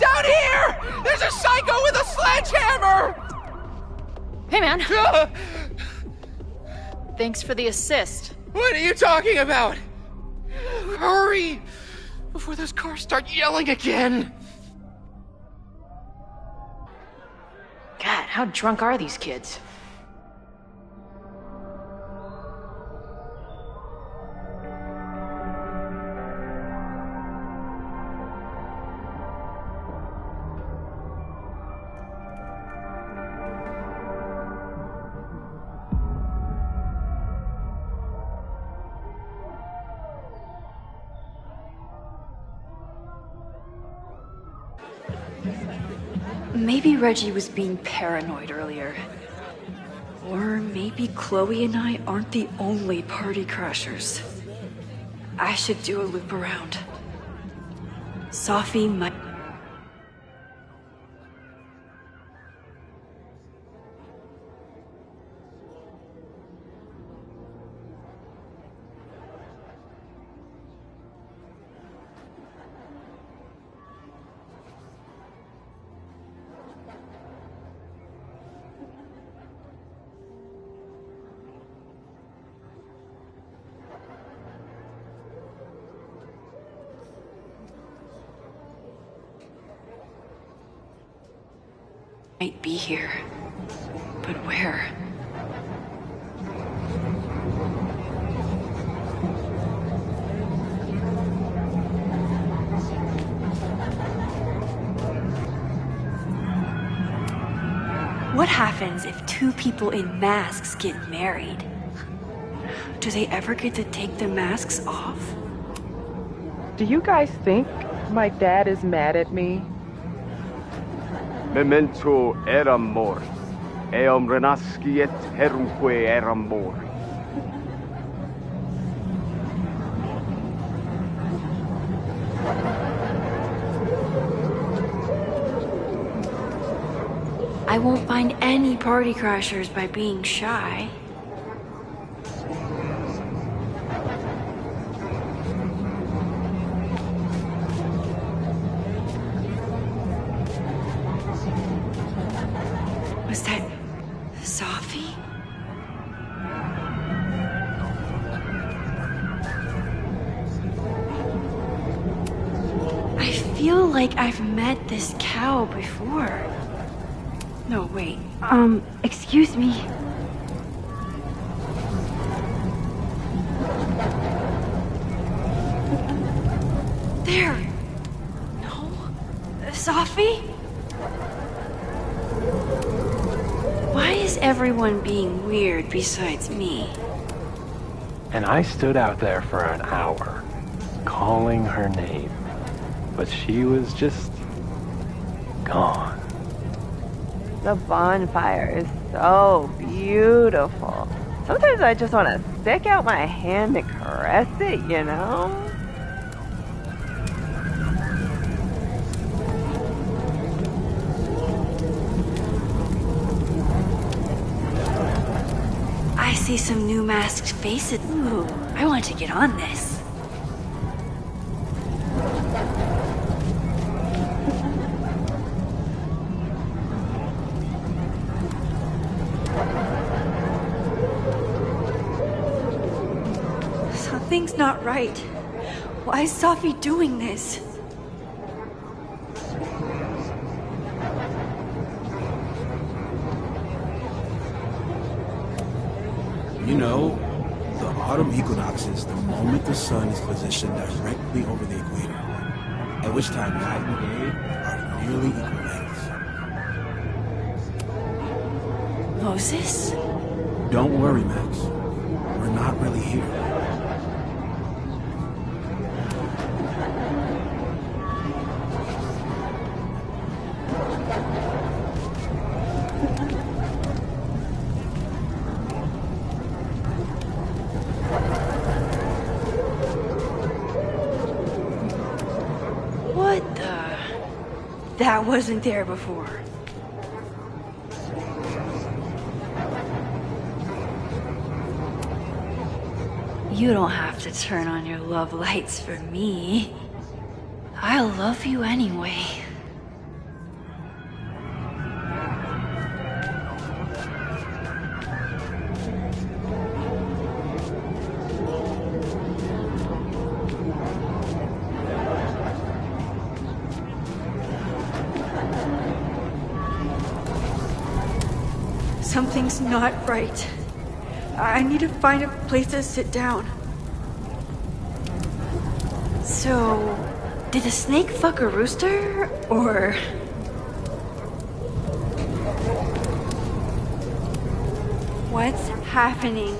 Down here! There's a psycho with a sledgehammer! Hey, man. Thanks for the assist. What are you talking about? Hurry! Before those cars start yelling again! God, how drunk are these kids? Maybe Reggie was being paranoid earlier. Or maybe Chloe and I aren't the only party crashers. I should do a loop around. Sophie might... might be here. But where? What happens if two people in masks get married? Do they ever get to take the masks off? Do you guys think my dad is mad at me? Memento eram mort. Eum renasciet herumque eram mori. I won't find any party crashers by being shy. Was that Sophie? I feel like I've met this cow before. No, wait. Excuse me. There! No? Sophie? Why is everyone being weird besides me? And I stood out there for an hour, calling her name. But she was just gone. The bonfire is so beautiful. Sometimes I just want to stick out my hand and caress it, you know? I see some new masked faces. Ooh, I want to get on this. Something's not right. Why is Sophie doing this? You know, the autumn equinox is the moment the sun is positioned directly over the equator, at which time night and day are nearly equal lengths. Moses? Don't worry, Max. We're not really here. What the? That wasn't there before. You don't have to turn on your love lights for me. I'll love you anyway. Something's not right. I need to find a place to sit down. So, did a snake fuck a rooster, or... What's happening?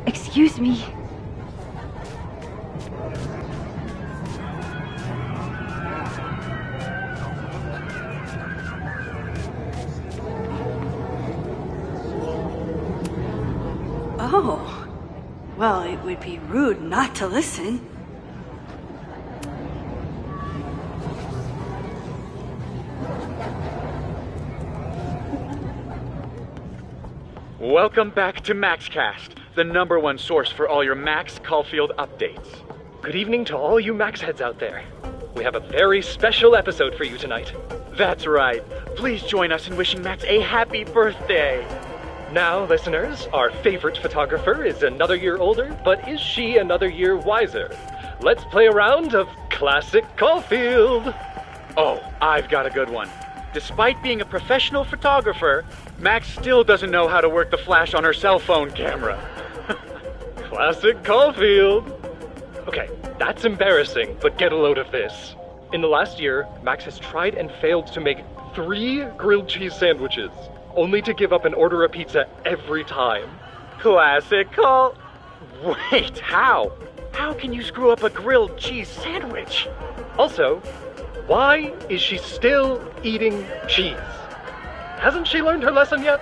Excuse me. Oh, well, it would be rude not to listen. Welcome back to MaxCast, the #1 source for all your Max Caulfield updates. Good evening to all you Max heads out there. We have a very special episode for you tonight. That's right. Please join us in wishing Max a happy birthday. Now, listeners, our favorite photographer is another year older, but is she another year wiser? Let's play a round of Classic Caulfield. Oh, I've got a good one. Despite being a professional photographer, Max still doesn't know how to work the flash on her cell phone camera. Classic Caulfield. Okay, that's embarrassing, but get a load of this. In the last year, Max has tried and failed to make 3 grilled cheese sandwiches, only to give up and order a pizza every time. Classic Caul... Wait, how? How can you screw up a grilled cheese sandwich? Also, why is she still eating cheese? Hasn't she learned her lesson yet?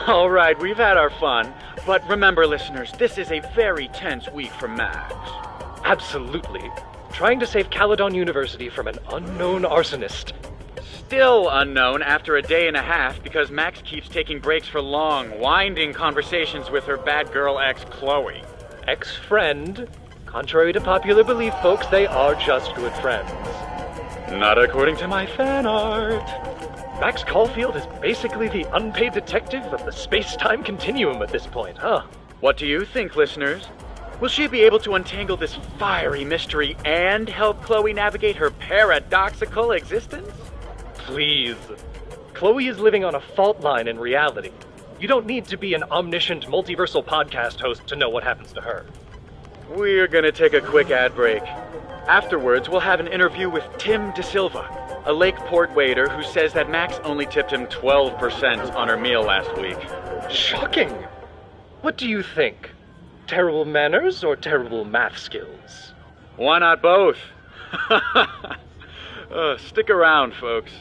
All right, we've had our fun. But remember, listeners, this is a very tense week for Max. Absolutely. Trying to save Caledon University from an unknown arsonist. Still unknown after a day and a half because Max keeps taking breaks for long, winding conversations with her bad girl ex, Chloe. Ex-friend? Contrary to popular belief, folks, they are just good friends. Not according to my fan art. Max Caulfield is basically the unpaid detective of the space-time continuum at this point, huh? What do you think, listeners? Will she be able to untangle this fiery mystery and help Chloe navigate her paradoxical existence? Please. Chloe is living on a fault line in reality. You don't need to be an omniscient multiversal podcast host to know what happens to her. We're gonna take a quick ad break. Afterwards, we'll have an interview with Tim DeSilva, a Lakeport waiter who says that Max only tipped him 12% on her meal last week. Shocking! What do you think? Terrible manners or terrible math skills? Why not both? Stick around, folks.